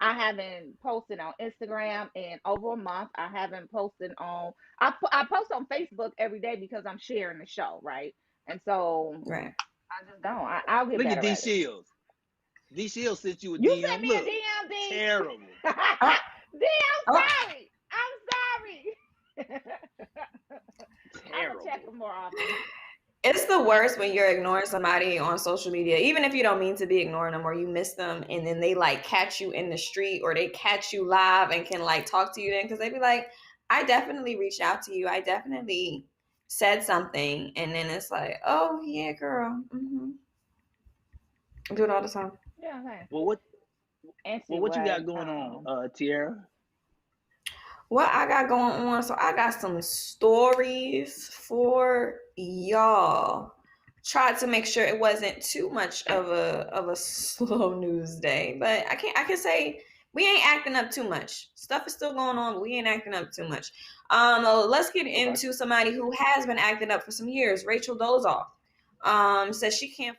Speaker 10: haven't posted on Instagram in over a month. I haven't posted on, I post on Facebook every day because I'm sharing the show, right? And so
Speaker 3: Right.
Speaker 10: I just don't. I'll get
Speaker 2: Look at
Speaker 10: better
Speaker 2: D
Speaker 10: at it.
Speaker 2: Shields. D Shields sent you a
Speaker 10: You sent
Speaker 2: DM.
Speaker 10: me a
Speaker 2: Look,
Speaker 10: DM, D.
Speaker 2: terrible,
Speaker 3: Oh,
Speaker 10: D,
Speaker 3: oh.
Speaker 10: I'm sorry. I'm sorry. I'm gonna check
Speaker 2: terrible.
Speaker 10: them more often.
Speaker 3: It's the worst when you're ignoring somebody on social media, even if you don't mean to be ignoring them or you miss them, and then they like catch you in the street or they catch you live and can like talk to you then because they be like, I definitely reached out to you. I definitely said something. And then it's like, oh, yeah, girl. I do it all the time.
Speaker 10: Yeah, okay.
Speaker 2: Well, what you got
Speaker 10: Anyway,
Speaker 2: going on, Tierra?
Speaker 3: What I got going on, so I got some stories for y'all. Tried to make sure it wasn't too much of a slow news day, but I can say we ain't acting up too much. Stuff is still going on, but we ain't acting up too much. Let's get
Speaker 2: Okay.
Speaker 3: into somebody who has been acting up for some years. Rachel Dolezal says she can't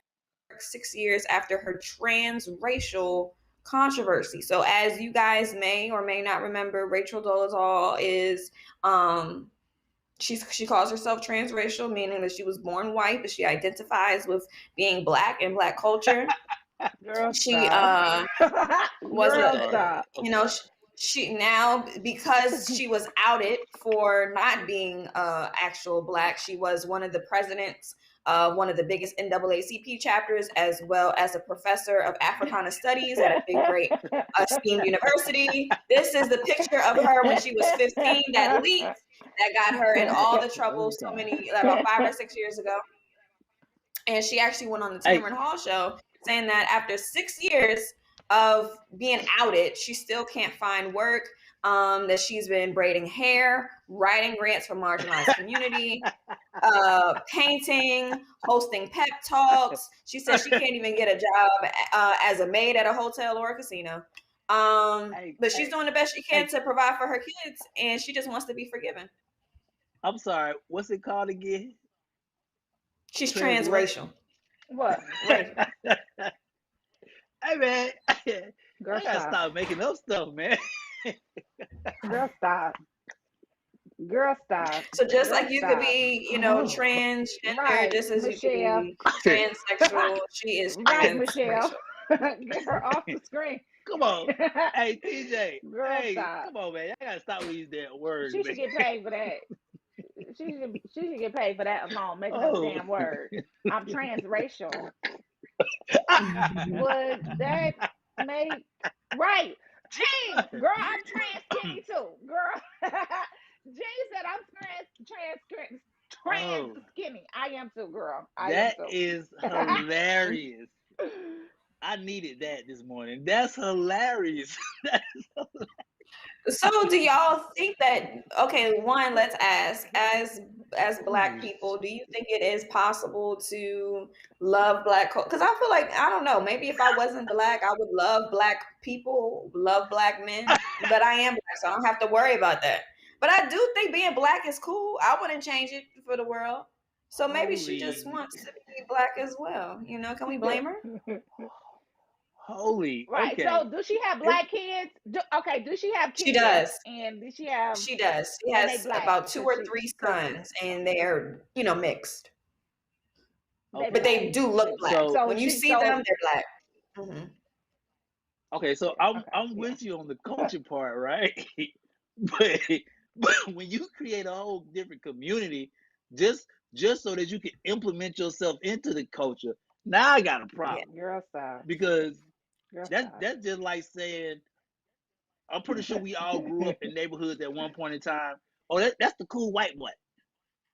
Speaker 3: work 6 years after her transracial controversy. So as you guys may or may not remember, Rachel Dolezal is she calls herself transracial, meaning that she was born white, but she identifies with being black and black culture.
Speaker 10: girl,
Speaker 3: She
Speaker 10: stop.
Speaker 3: was
Speaker 10: Girl,
Speaker 2: All
Speaker 3: a
Speaker 2: right.
Speaker 10: stop.
Speaker 3: you know she now, because she was outed for not being actual black, she was one of the presidents of one of the biggest NAACP chapters, as well as a professor of Africana Studies at a big, great, esteemed university. This is the picture of her when she was 15 that leaked, that got her in all the trouble
Speaker 2: Every time.
Speaker 3: about 5 or 6 years ago. And she actually went on the
Speaker 2: Hey,
Speaker 3: Tamron Hall show saying that after 6 years of being outed, she still can't find work. that she's been braiding hair, writing grants for marginalized community, painting, hosting pep talks. She says she can't even get a job as a maid at a hotel or a casino. But she's doing the best she can to provide for her kids, and she just wants to be forgiven.
Speaker 2: I'm sorry. What's it called again?
Speaker 3: She's transracial.
Speaker 10: What?
Speaker 3: Right.
Speaker 2: Hey man,
Speaker 10: Girl,
Speaker 2: I gotta
Speaker 10: stop.
Speaker 2: stop making up stuff, man.
Speaker 10: Girl, stop. Girl, stop.
Speaker 3: So just
Speaker 10: Girl,
Speaker 3: like you
Speaker 10: stop.
Speaker 3: could be, transgender,
Speaker 10: Right,
Speaker 3: just as
Speaker 10: Michelle.
Speaker 3: you could be transsexual, she is
Speaker 10: Right, Michelle.
Speaker 3: transracial.
Speaker 10: Get her off the screen.
Speaker 2: Come on. Hey, TJ.
Speaker 10: Girl,
Speaker 2: Hey,
Speaker 10: stop.
Speaker 2: come on, man. I gotta stop with these damn words,
Speaker 10: She
Speaker 2: man.
Speaker 10: should get paid for that. She should get paid for that alone, making up a damn word. I'm transracial. Would that make right? Jean, girl, I'm trans skinny too, girl. Jean said I'm trans skinny. I am too, girl.
Speaker 2: That is hilarious. I needed that this morning. That's hilarious.
Speaker 3: So do y'all think that, okay, one, let's ask, as Black people, do you think it is possible to love Black culture? Because I feel like, I don't know, maybe if I wasn't Black, I would love Black people, love Black men, but I am Black, so I don't have to worry about that. But I do think being Black is cool. I wouldn't change it for the world. So maybe she just wants to be Black as well. Can we blame her?
Speaker 2: Holy.
Speaker 10: Right.
Speaker 2: Okay.
Speaker 10: So, do she have Black kids? Do she have kids?
Speaker 3: She does.
Speaker 10: And does she have?
Speaker 3: She does. She has about 2 or 3 sons, and they're mixed.
Speaker 2: Okay.
Speaker 3: But they do look Black. So when you see them, they're Black. Mm-hmm.
Speaker 2: Okay, so I'm with you on the culture part, right? but when you create a whole different community, just so that you can implement yourself into the culture, now I got a problem.
Speaker 10: Yeah, girl, stop.
Speaker 2: Because that's just like saying, I'm pretty sure we all grew up in neighborhoods at one point in time. Oh, that's the cool white boy.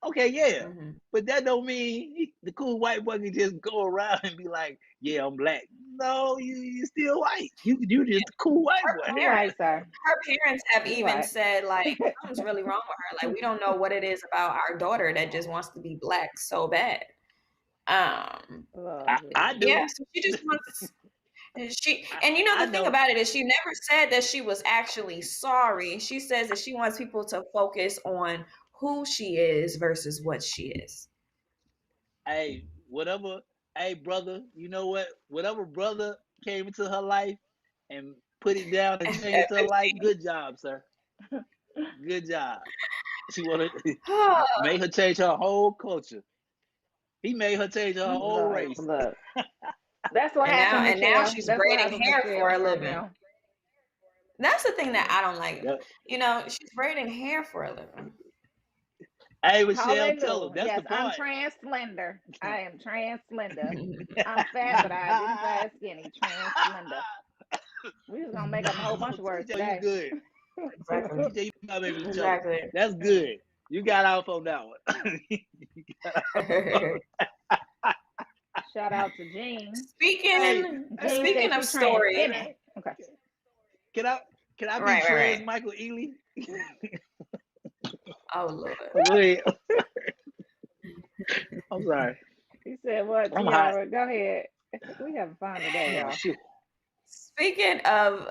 Speaker 2: Okay, yeah.
Speaker 3: Mm-hmm.
Speaker 2: But that don't mean the cool white boy can just go around and be like, yeah, I'm Black. No, you still white. You just a cool white boy.
Speaker 10: Right, sir.
Speaker 3: Her parents have even said, like, something's really wrong with her. Like, we don't know what it is about our daughter that just wants to be Black so bad.
Speaker 2: I do.
Speaker 3: Yeah, so she just wants. The thing about it is she never said that she was actually sorry. She says that she wants people to focus on who she is versus what she is.
Speaker 2: Hey, whatever. Hey, brother, you know what? Whatever brother came into her life and put it down and changed her life, good job, sir. Good job. She made her change her whole culture. He made her change her whole race.
Speaker 10: Look. That's what happened.
Speaker 3: And now she's braiding hair for a living. That's the thing that I don't like. Yep. She's braiding hair for a living.
Speaker 2: Hey, Michelle, tell them. That's the part.
Speaker 10: I'm trans slender. I am trans slender. I'm fat, but I didn't fat skinny. Trans slender. We was gonna make up a whole bunch of words today.
Speaker 2: You good.
Speaker 3: Exactly.
Speaker 2: That's good. You got off on that one.
Speaker 10: Shout out to Jean.
Speaker 3: Speaking of stories.
Speaker 10: Okay.
Speaker 2: Can I be trans Michael Ealy?
Speaker 3: Oh Lord.
Speaker 2: I'm sorry.
Speaker 10: He said what?
Speaker 2: I'm hot.
Speaker 10: Go ahead. We having fun today, y'all.
Speaker 3: Speaking of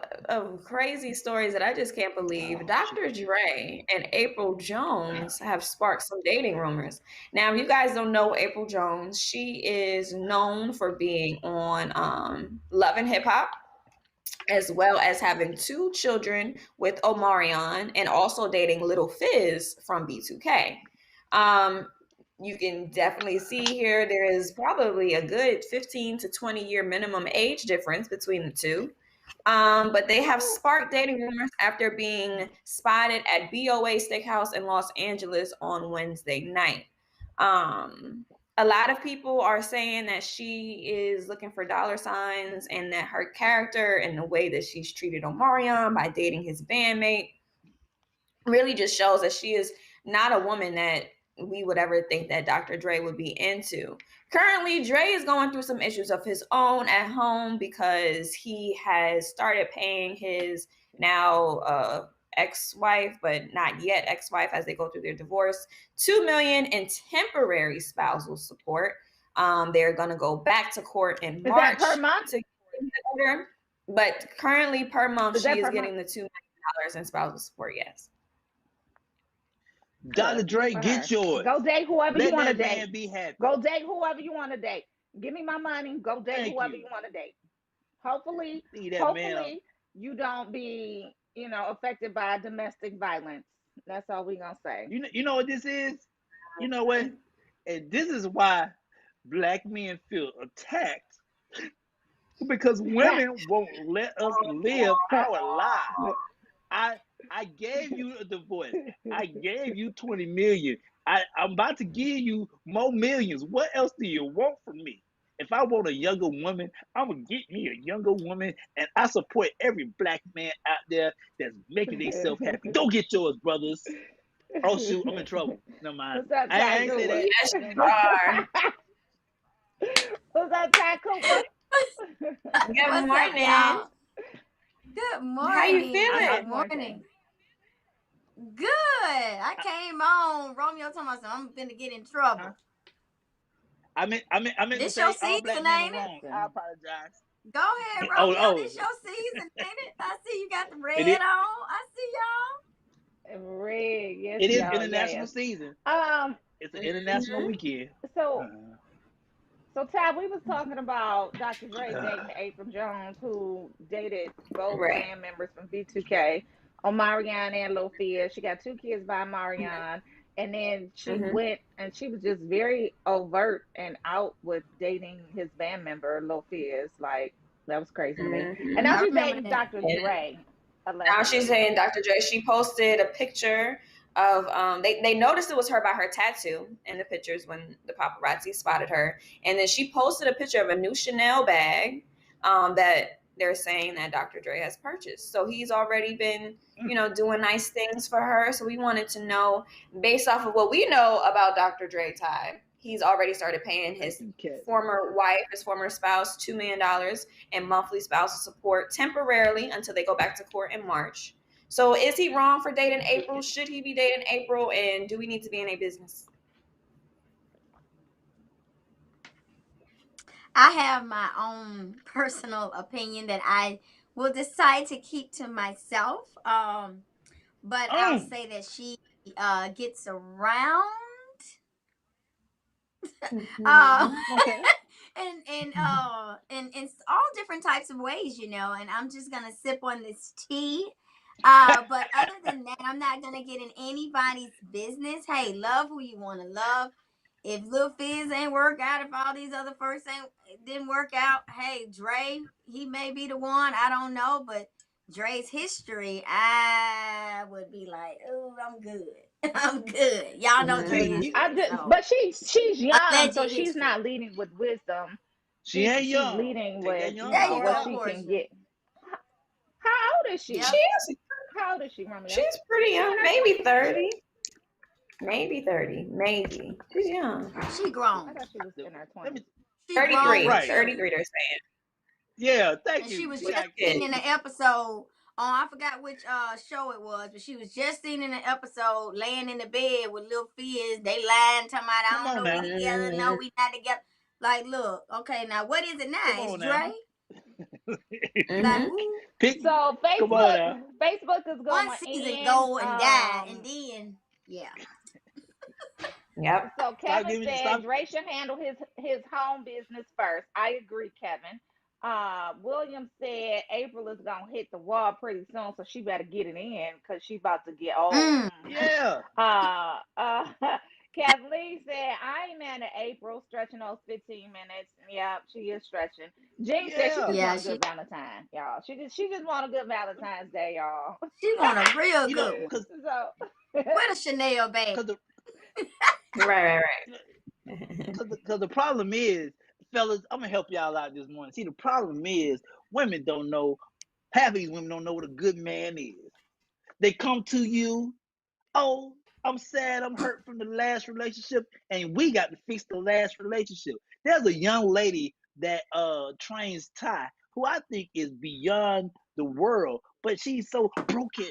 Speaker 3: crazy stories that I just can't believe, Dr. Dre and April Jones have sparked some dating rumors. Now, if you guys don't know April Jones, she is known for being on Love and Hip Hop, as well as having 2 children with Omarion and also dating Little Fizz from B2K. You can definitely see here there is probably a good 15 to 20 year minimum age difference between the 2. But they have sparked dating rumors after being spotted at BOA Steakhouse in Los Angeles on Wednesday night. A lot of people are saying that she is looking for dollar signs and that her character and the way that she's treated Omarion by dating his bandmate really just shows that she is not a woman that we would ever think that Dr. Dre would be into. Currently, Dre is going through some issues of his own at home because he has started paying his now ex-wife, but not yet ex-wife as they go through their divorce. $2 million in temporary spousal support. They're going to go back to court in March.
Speaker 10: Is that per month?
Speaker 3: To get the order, but currently per month she is getting
Speaker 10: month?
Speaker 3: the $2 million in spousal support. Yes.
Speaker 2: Dr. Dre, get yours.
Speaker 10: Go date whoever you want to
Speaker 2: Let that
Speaker 10: date.
Speaker 2: man be happy.
Speaker 10: Go date whoever you want to date. Give me my money. Go date whoever you want to date. Hopefully, you don't be, affected by domestic violence. That's all we gonna say.
Speaker 2: You know what this is? You know what? And this is why black men feel attacked, because women won't let us live our lives. I gave you a divorce. I gave you 20 million. I'm about to give you more millions. What else do you want from me? If I want a younger woman, I'm going to get me a younger woman, and I support every black man out there that's making themselves happy. Go get yours, brothers. Oh, shoot, I'm in trouble. Never mind.
Speaker 10: What's up,
Speaker 2: I ain't say that.
Speaker 3: Yes, you are.
Speaker 10: Who's up, Ty Cooper?
Speaker 3: Good morning.
Speaker 9: Up, good morning.
Speaker 3: How you feeling?
Speaker 9: Good morning. Good. I came on. Romeo talking about something. I'm finna get in trouble.
Speaker 2: I meant
Speaker 9: this
Speaker 2: to
Speaker 9: your
Speaker 2: say all black
Speaker 9: season,
Speaker 2: men
Speaker 9: ain't
Speaker 2: are wrong.
Speaker 9: it?
Speaker 2: I apologize.
Speaker 9: Go ahead, Romeo. This your season, ain't it? I see you got the red on. I see y'all.
Speaker 10: Red, yes.
Speaker 2: It is international season. It's an international weekend.
Speaker 10: So Ty, we was talking about Dr. Dre dating April Jones, who dated both band members from B2K, Omarion and Lil Fizz. She got 2 kids by Omarion. And then she went, and she was just very overt and out with dating his band member, Lil Fizz. Like, that was crazy to me. And now she's dating Dr. Dre.
Speaker 3: Now she's saying Dr. Dre. She posted a picture of, they noticed it was her by her tattoo in the pictures when the paparazzi spotted her. And then she posted a picture of a new Chanel bag that they're saying that Dr. Dre has purchased. So he's already been, doing nice things for her. So we wanted to know, based off of what we know about Dr. Dre, Ty, he's already started paying his former wife, his former spouse, $2 million in monthly spousal support temporarily until they go back to court in March. So is he wrong for dating April? Should he be dating April? And do we need to be in a business?
Speaker 9: I have my own personal opinion that I will decide to keep to myself. But I'll say that she gets around
Speaker 2: Okay.
Speaker 9: and all different types of ways, and I'm just gonna sip on this tea. But other than that, I'm not gonna get in anybody's business. Hey, love who you want to love. If Lil Fizz ain't work out, if all these other firsts didn't work out, hey, Dre, he may be the one. I don't know, but Dre's history, I would be like, oh, I'm good. I'm good. Y'all know Dre history.
Speaker 10: But she's young, so she's not leading with wisdom.
Speaker 2: She ain't young.
Speaker 10: She's leading with
Speaker 9: what
Speaker 10: she can get. How old is she?
Speaker 3: Yeah.
Speaker 10: How old is she, Romeo?
Speaker 3: She's pretty young, maybe 30. Maybe 30. Maybe. She's young.
Speaker 9: She grown.
Speaker 10: I thought she was in her 20s.
Speaker 3: 33.
Speaker 2: Right.
Speaker 3: 33, they're saying.
Speaker 2: Yeah, thank
Speaker 9: and
Speaker 2: you.
Speaker 9: She was just seen in an episode on, I forgot which show it was, but she was just seen in an episode laying in the bed with Lil Fizz. They lying, talking about, I don't know, we together, no, we not together. Like, look, okay, now what is it now? It's Dre?
Speaker 10: So Facebook is going
Speaker 9: one season go and die, and then
Speaker 3: Yep.
Speaker 10: So Kevin said Dre should handle his home business first. I agree, Kevin. William said April is gonna hit the wall pretty soon, so she better get it in because she's about to get old.
Speaker 2: Yeah.
Speaker 10: Kathleen said I ain't mad at April stretching those 15 minutes. Yeah, she is stretching. Jean said she just want a good Valentine, y'all. She just want a good Valentine's Day, y'all.
Speaker 9: She want a real good one.
Speaker 10: So
Speaker 9: what a Chanel bag.
Speaker 3: Right.
Speaker 2: Because the problem is, fellas, I'm gonna help y'all out this morning. See, the problem is women don't know. Half of these women don't know what a good man is. They come to you, oh, I'm sad, I'm hurt from the last relationship, and we got to fix the last relationship. There's a young lady that trains Ty, who I think is beyond the world, but she's so broken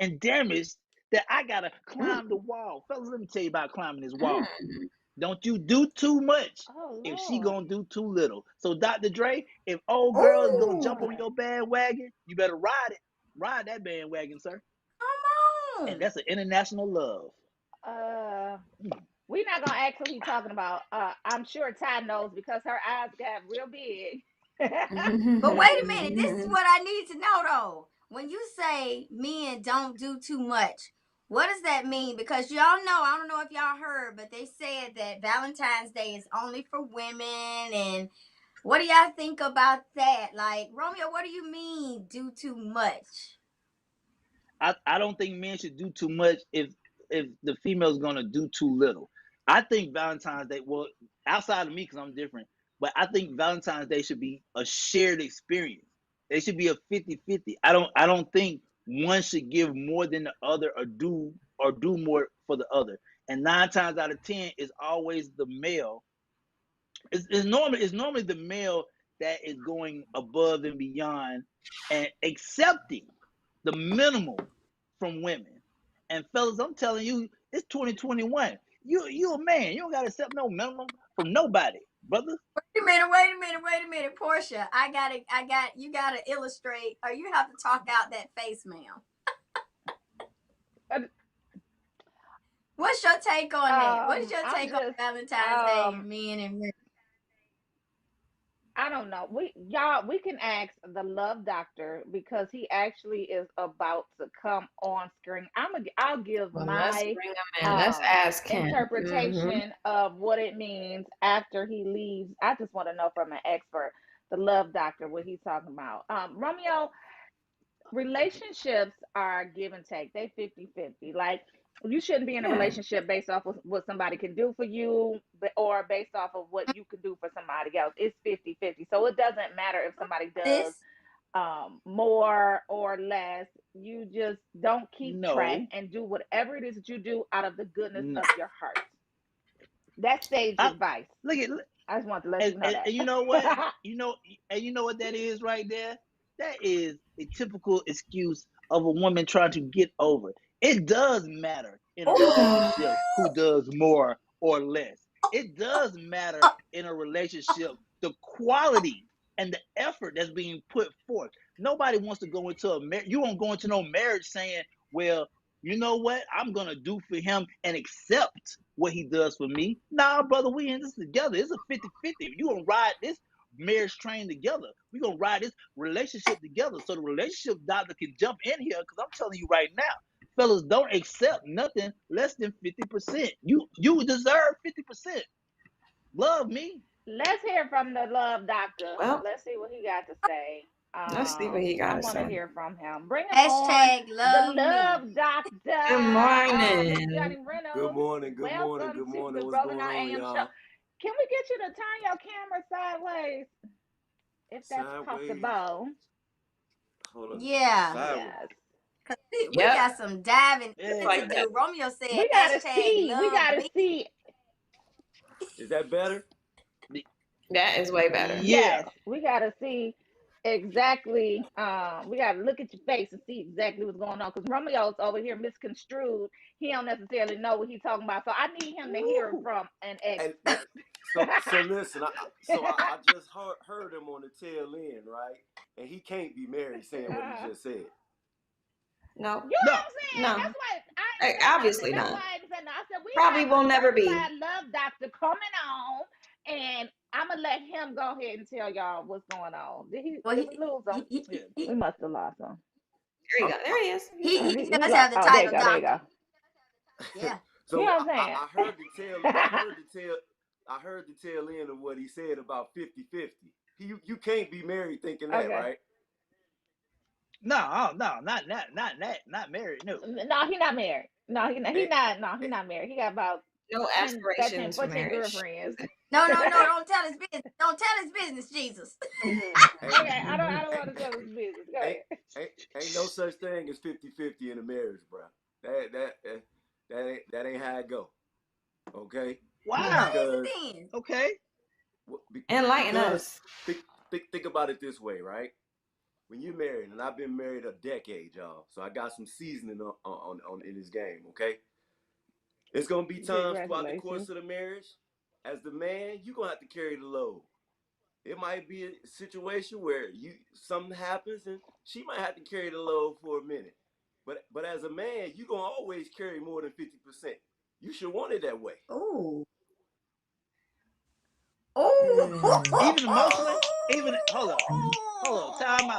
Speaker 2: and damaged that I gotta climb the wall. Fellas, let me tell you about climbing this wall. Don't you do too much
Speaker 10: Oh
Speaker 2: if she
Speaker 10: Lord.
Speaker 2: gonna do too little. So Dr. Dre, if old girl is gonna jump on
Speaker 9: Ooh,
Speaker 2: your bandwagon, you better ride it. Ride that bandwagon, sir.
Speaker 9: come
Speaker 2: And
Speaker 9: on.
Speaker 2: that's an international love.
Speaker 10: Uh, we're not gonna ask who he talking about. I'm sure Ty knows because her eyes got real big.
Speaker 9: But wait a minute. This is what I need to know though. When you say men don't do too much, what does that mean? Because y'all know, I don't know if y'all heard, but they said that Valentine's Day is only for women. And what do y'all think about that? Like, Romeo, what do you mean do too much?
Speaker 2: I don't think men should do too much if the female's gonna do too little. I think Valentine's Day, well, outside of me because I'm different, but I think Valentine's Day should be a shared experience. It should be a 50-50. I don't think one should give more than the other or do more for the other. And 9 times out of 10 is always the male. It's normally the male that is going above and beyond and accepting the minimum from women. And fellas, I'm telling you, it's 2021. You a man. You don't gotta accept no minimum from nobody, brother.
Speaker 9: Wait a minute, Portia. You gotta illustrate, or you have to talk out that face, ma'am.
Speaker 10: Uh,
Speaker 9: What's your take on that? What is your
Speaker 10: I'm
Speaker 9: take on
Speaker 10: just
Speaker 9: Valentine's Day and men and women?
Speaker 10: I don't know. We can ask the love doctor because he actually is about to come on screen. I'll give
Speaker 3: Well, let's
Speaker 10: my
Speaker 3: bring him in. Let's ask him.
Speaker 10: interpretation of what it means after he leaves. I just want to know from an expert, the love doctor, what he's talking about. Romeo, relationships are give and take. They 50-50. Like you shouldn't be in a
Speaker 3: Yeah.
Speaker 10: relationship based off of what somebody can do for you or based off of what you can do for somebody else. It's 50-50. So it doesn't matter if somebody does
Speaker 9: This
Speaker 10: more or less. You just don't keep track
Speaker 2: No,
Speaker 10: and do whatever it is that you do out of the goodness
Speaker 2: no.
Speaker 10: of your heart. That's sage
Speaker 2: I
Speaker 10: advice.
Speaker 2: look at
Speaker 10: I just want to let
Speaker 2: and,
Speaker 10: you know
Speaker 2: and, and you know what?
Speaker 10: that.
Speaker 2: You know what that is right there? That is a typical excuse of a woman trying to get over. It does matter in a relationship who does more or less. It does matter in a relationship the quality and the effort that's being put forth. Nobody wants to go into a marriage. You won't go into no marriage saying, well, you know what? I'm gonna do for him and accept what he does for me. Nah, brother, we in this together. It's a 50-50. You gonna ride this marriage train together. We gonna ride this relationship together. So the relationship doctor can jump in here because I'm telling you right now, fellas, don't accept nothing less than 50%. You deserve 50%. Love me.
Speaker 10: Let's hear from the love doctor.
Speaker 3: Well,
Speaker 10: Let's see what he got to say.
Speaker 3: let's see what he got
Speaker 10: I
Speaker 3: to
Speaker 10: want to
Speaker 3: say.
Speaker 10: hear from him. Bring him on.
Speaker 9: hashtag
Speaker 10: The
Speaker 9: love me.
Speaker 10: love doctor.
Speaker 3: Good
Speaker 10: Miss Johnny
Speaker 3: morning.
Speaker 11: Good
Speaker 10: Reynolds.
Speaker 11: morning, good morning,
Speaker 10: Welcome
Speaker 11: good
Speaker 10: to
Speaker 11: morning.
Speaker 10: the
Speaker 11: What's
Speaker 10: Brother
Speaker 11: going
Speaker 10: Not
Speaker 11: on,
Speaker 10: AM show.
Speaker 11: y'all?
Speaker 10: Can we get you to turn your camera sideways? If that's
Speaker 11: Sideways.
Speaker 10: possible.
Speaker 11: Hold on.
Speaker 9: Yeah.
Speaker 11: Sideways.
Speaker 10: Yes.
Speaker 9: We
Speaker 3: Yep.
Speaker 9: got some diving
Speaker 2: Yeah.
Speaker 9: to
Speaker 3: Like that.
Speaker 9: do. Romeo said
Speaker 10: We gotta
Speaker 9: hashtag
Speaker 10: see. We
Speaker 9: love
Speaker 10: gotta
Speaker 9: me.
Speaker 10: see.
Speaker 11: Is that better?
Speaker 3: That is way better.
Speaker 2: Yeah.
Speaker 10: Yes, we gotta see exactly. We gotta look at your face and see exactly what's going on. Because Romeo's over here misconstrued. He don't necessarily know what he's talking about. So I need him to hear it
Speaker 2: Woo.
Speaker 10: from an
Speaker 11: And
Speaker 10: expert.
Speaker 11: so listen. I just heard him on the tail end, right? And he can't be married saying what he just said.
Speaker 3: No.
Speaker 10: You know
Speaker 2: No.
Speaker 10: what I'm saying?
Speaker 3: No.
Speaker 10: That's why I ain't say
Speaker 3: Obviously
Speaker 10: nothing. That's
Speaker 3: not.
Speaker 10: why I ain't say nothing. I said we
Speaker 3: Probably
Speaker 10: have
Speaker 3: will
Speaker 10: a
Speaker 3: never be.
Speaker 10: certified love doctor coming on, and I'm gonna let him go ahead and tell y'all what's going on.
Speaker 9: Well,
Speaker 10: Did we lose him?
Speaker 2: Yeah.
Speaker 10: We must have lost him.
Speaker 3: There you go. There he is.
Speaker 9: he
Speaker 10: He
Speaker 9: does
Speaker 10: lost.
Speaker 9: have the
Speaker 10: Oh, there you
Speaker 9: title
Speaker 10: go. There you
Speaker 9: doctor.
Speaker 10: go.
Speaker 9: Yeah.
Speaker 10: You
Speaker 11: So
Speaker 10: know what I'm saying?
Speaker 11: I heard the tail. I heard the tail end of what he said about 50-50. You can't be married thinking that,
Speaker 10: Okay.
Speaker 11: right?
Speaker 2: No, not married. No.
Speaker 10: No, he not married. No, he not. He
Speaker 11: Ain't,
Speaker 10: not. No, he not married. He got about
Speaker 3: No
Speaker 10: 10, 13,
Speaker 3: aspirations for
Speaker 10: 14
Speaker 3: marriage.
Speaker 10: girlfriends.
Speaker 9: No, don't tell his business. Don't tell his business, Jesus.
Speaker 11: ain't,
Speaker 10: Okay, I don't want to tell his business. Go
Speaker 11: ain't,
Speaker 10: ahead.
Speaker 11: ain't no such thing as 50-50 in a marriage, bro. That ain't how it go. Okay?
Speaker 9: Well, what
Speaker 2: Wow.
Speaker 9: is
Speaker 11: Because
Speaker 9: it then?
Speaker 2: Okay.
Speaker 3: Enlighten
Speaker 11: because
Speaker 3: us.
Speaker 11: think about it this way, right? when you're married, and I've been married a decade, y'all, so I got some seasoning on in this game, okay? It's gonna be times throughout the course of the marriage, as the man, you're gonna have to carry the load. It might be a situation where something happens and she might have to carry the load for a minute. But as a man, you're gonna always carry more than 50%. You should want it that way.
Speaker 9: Oh. Oh.
Speaker 2: Even emotionally, even hold on, time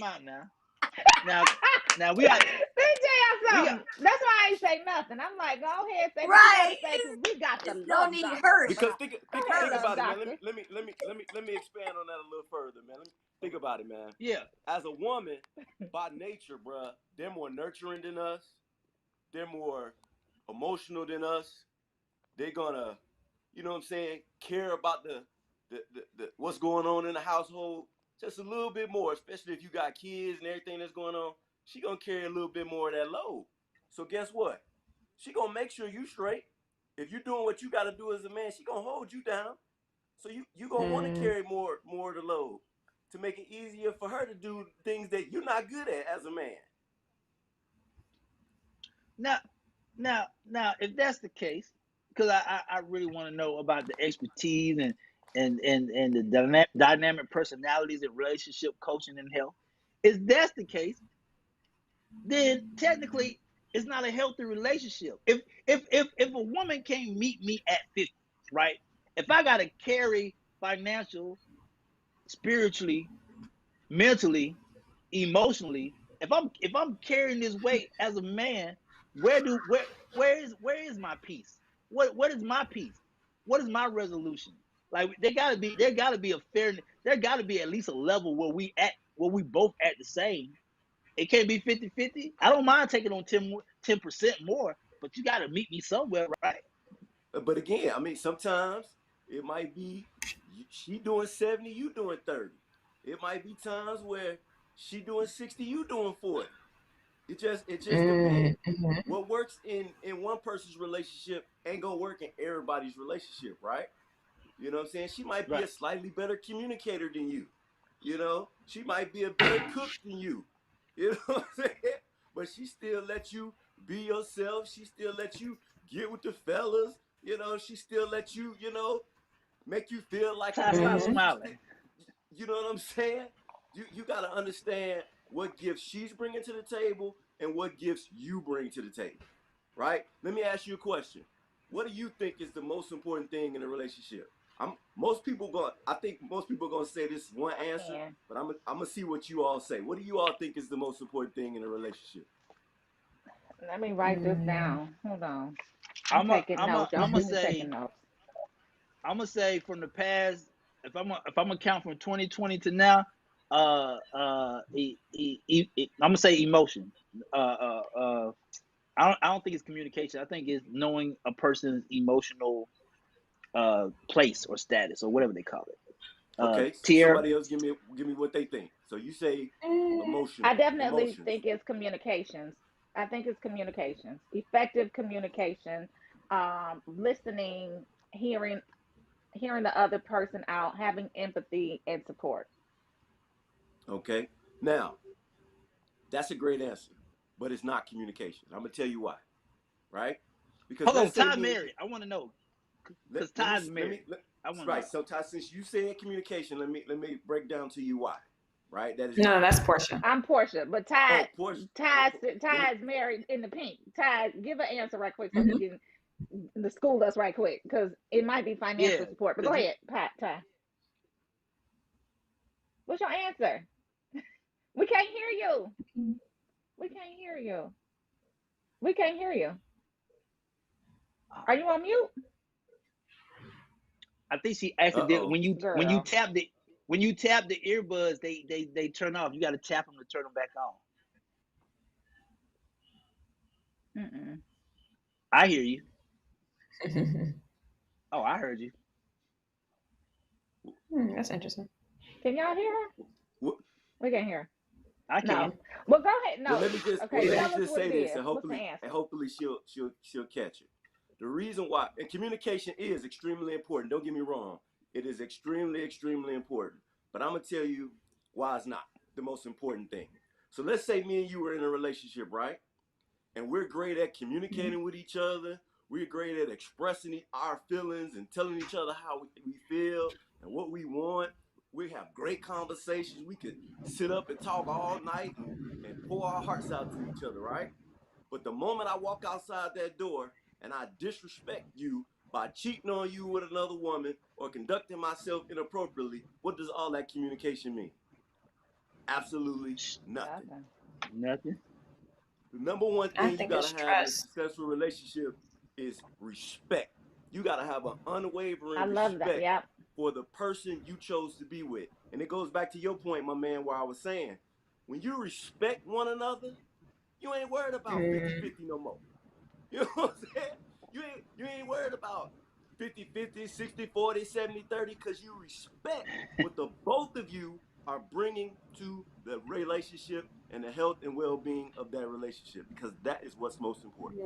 Speaker 2: out now. Now we got.
Speaker 10: Let me tell y'all something. That's why I ain't say nothing. I'm like, go ahead, say what you gotta say, because we got the
Speaker 9: no
Speaker 10: love
Speaker 9: need
Speaker 10: doctor.
Speaker 9: hurt.
Speaker 11: Because think about it, man.
Speaker 10: Doctor.
Speaker 11: Let me expand on that a little further, man. Think about it, man.
Speaker 2: Yeah.
Speaker 11: As a woman, by nature, bruh, they're more nurturing than us. They're more emotional than us. They're gonna, you know what I'm saying, care about the what's going on in the household just a little bit more, especially if you got kids and everything that's going on. She gonna carry a little bit more of that load. So guess what? She gonna make sure you straight. If you're doing what you gotta do as a man, she gonna hold you down. So you gonna want to carry more of the load to make it easier for her to do things that you're not good at as a man.
Speaker 2: Now, if that's the case, because I really want to know about the expertise and the dynamic personalities and relationship coaching and health. If that's the case, then technically it's not a healthy relationship. If a woman can't meet me at 50, right? If I gotta carry financial, spiritually, mentally, emotionally, if I'm carrying this weight as a man, where is my peace? What is my peace? What is my resolution? Like there gotta be a fair, there gotta be at least a level where we both at the same. It can't be 50-50. I don't mind taking on 10% more, but you gotta meet me somewhere, right?
Speaker 11: But again, I mean, sometimes it might be she doing 70, you doing 30. It might be times where she doing 60, you doing 40. It just depends. What works in one person's relationship ain't gonna work in everybody's relationship, right? You know what I'm saying? She might be a slightly better communicator than you. You know, she might be a better cook than you. You know what I'm saying? But she still let you be yourself. She still let you get with the fellas. You know, she still let you, make you feel like a man.
Speaker 2: Stop smiling.
Speaker 11: You know what I'm saying? You got to understand what gifts she's bringing to the table and what gifts you bring to the table, right? Let me ask you a question. What do you think is the most important thing in a relationship? I think most people are gonna say this one answer, but I'm gonna see what you all say. What do you all think is the most important thing in a relationship?
Speaker 10: Let me write this down. Hold on.
Speaker 2: I'm
Speaker 10: taking notes. Y'all
Speaker 2: gonna
Speaker 10: keep taking notes.
Speaker 2: I'm gonna say from the past, if I'm gonna count from 2020 to now, I'm gonna say emotion. I don't think it's communication. I think it's knowing a person's emotional place or status or whatever they call it.
Speaker 11: Okay, somebody else give me what they think. So you say emotional.
Speaker 10: I definitely
Speaker 11: emotions.
Speaker 10: think it's communications. I think it's communications. Effective communication, listening, hearing the other person out, having empathy and support.
Speaker 11: Okay. Now, that's a great answer, but it's not communication. I'm gonna tell you why. Right? Because
Speaker 2: hold on,
Speaker 11: let's say
Speaker 2: Todd married. I want to know. Because Todd's married.
Speaker 11: Right. So Todd, since you said communication, let me break down to you why. Right? That is
Speaker 3: that's Portia.
Speaker 10: I'm Portia, but Todd,
Speaker 11: Portia.
Speaker 10: Todd's married in the pink. Todd, give an answer right quick so he can the school us right quick because it might be financial support. But go ahead, Todd. What's your answer? We can't hear you. We can't hear you. We can't hear you. Are you on mute?
Speaker 2: I think she accidentally when you tap the earbuds, they turn off. You got to tap them to turn them back on. I hear you. Oh, I heard you.
Speaker 3: That's interesting.
Speaker 10: Can y'all hear her? We can't hear her.
Speaker 2: I can.
Speaker 10: No. Well, go ahead. No.
Speaker 11: Well, let me just say this, and hopefully she'll catch it. The reason why, and communication is extremely important. Don't get me wrong. It is extremely, extremely important. But I'm gonna tell you why it's not. the most important thing. So let's say me and you were in a relationship, right? And we're great at communicating with each other. We're great at expressing our feelings and telling each other how we feel and what we want. We have great conversations. We could sit up and talk all night and pour our hearts out to each other, right? But the moment I walk outside that door and I disrespect you by cheating on you with another woman or conducting myself inappropriately, what does all that communication mean? Absolutely nothing.
Speaker 2: Nothing.
Speaker 11: The number one
Speaker 3: I
Speaker 11: thing you
Speaker 3: think
Speaker 11: gotta
Speaker 3: it's
Speaker 11: have in a
Speaker 3: trust.
Speaker 11: successful relationship is respect. You gotta have an
Speaker 10: I
Speaker 11: unwavering
Speaker 10: love that.
Speaker 11: respect
Speaker 10: Yep.
Speaker 11: for the person you chose to be with. And it goes back to your point, my man, where I was saying, when you respect one another, you ain't worried about 50-50 no more. You know what I'm saying? You ain't worried about 50-50, 60-40, 70-30, because you respect what the both of you are bringing to the relationship and the health and well-being of that relationship, because that is what's most important.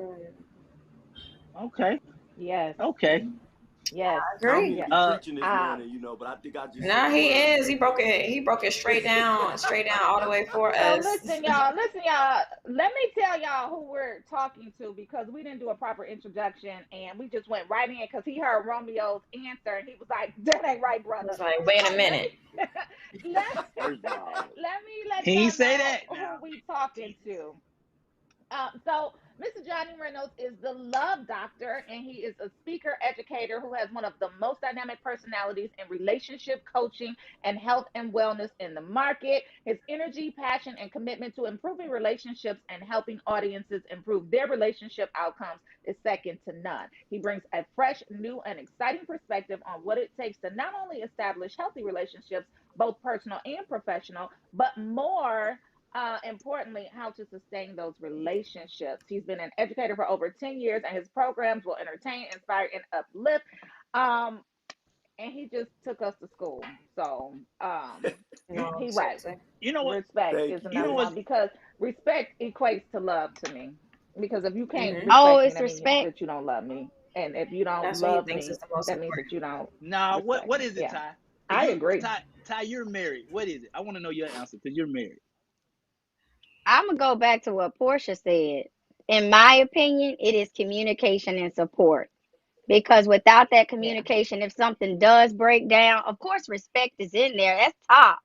Speaker 2: Okay.
Speaker 10: Yes.
Speaker 2: Okay.
Speaker 10: Yes.
Speaker 11: I don't
Speaker 3: Agree.
Speaker 11: mean to
Speaker 10: Yeah.
Speaker 11: be preaching this
Speaker 10: Uh,
Speaker 11: morning, but I think I just said
Speaker 3: Nah,
Speaker 11: the
Speaker 3: he
Speaker 11: word
Speaker 3: is. He
Speaker 11: respect.
Speaker 3: broke it. He broke it straight down, all the way for
Speaker 10: So
Speaker 3: us.
Speaker 10: listen, y'all. Listen, y'all. Let me tell y'all who we're talking to, because we didn't do a proper introduction and we just went right in because he heard Romeo's answer and he was like, "That ain't right,
Speaker 3: I
Speaker 10: brother."
Speaker 3: was like, wait a
Speaker 10: So let
Speaker 3: minute.
Speaker 10: me let
Speaker 11: First of all,
Speaker 10: let me let
Speaker 2: He ain't
Speaker 10: y'all
Speaker 2: say
Speaker 10: know
Speaker 2: that
Speaker 10: who
Speaker 2: now.
Speaker 10: we talking
Speaker 2: Jesus.
Speaker 10: to. So Mr. Johnny Reynolds is the love doctor, and he is a speaker educator who has one of the most dynamic personalities in relationship coaching and health and wellness in the market. His energy, passion, and commitment to improving relationships and helping audiences improve their relationship outcomes is second to none. He brings a fresh, new, and exciting perspective on what it takes to not only establish healthy relationships, both personal and professional, but more importantly, how to sustain those relationships. He's been an educator for over 10 years, and his programs will entertain, inspire, and uplift. Um, and he just took us to school. So
Speaker 2: You
Speaker 3: No,
Speaker 10: he right.
Speaker 3: seriously.
Speaker 2: you know what?
Speaker 10: Respect
Speaker 11: thank
Speaker 10: is
Speaker 11: you,
Speaker 10: the
Speaker 2: You know
Speaker 10: number
Speaker 11: thank
Speaker 2: what?
Speaker 10: one,
Speaker 11: you.
Speaker 10: because respect equates to love to me. Because if you can't
Speaker 6: Oh,
Speaker 10: respect me,
Speaker 6: it's
Speaker 10: that means
Speaker 6: respect.
Speaker 10: that you don't love me. And if you don't
Speaker 3: That's what he
Speaker 10: love
Speaker 3: thinks is
Speaker 10: me,
Speaker 3: the most
Speaker 10: that means
Speaker 3: important.
Speaker 10: that you don't
Speaker 2: Nah,
Speaker 10: respect
Speaker 2: what
Speaker 10: me.
Speaker 2: is it,
Speaker 10: Yeah,
Speaker 2: Ty? Cause
Speaker 10: I
Speaker 2: you
Speaker 10: agree.
Speaker 2: Ty, you're married. What is it? I want to know your answer because you're married.
Speaker 6: I'm gonna go back to what Portia said. In my opinion, it is communication and support. Because without that
Speaker 10: Yeah,
Speaker 6: communication, if something does break down, of course, respect is in there. That's top.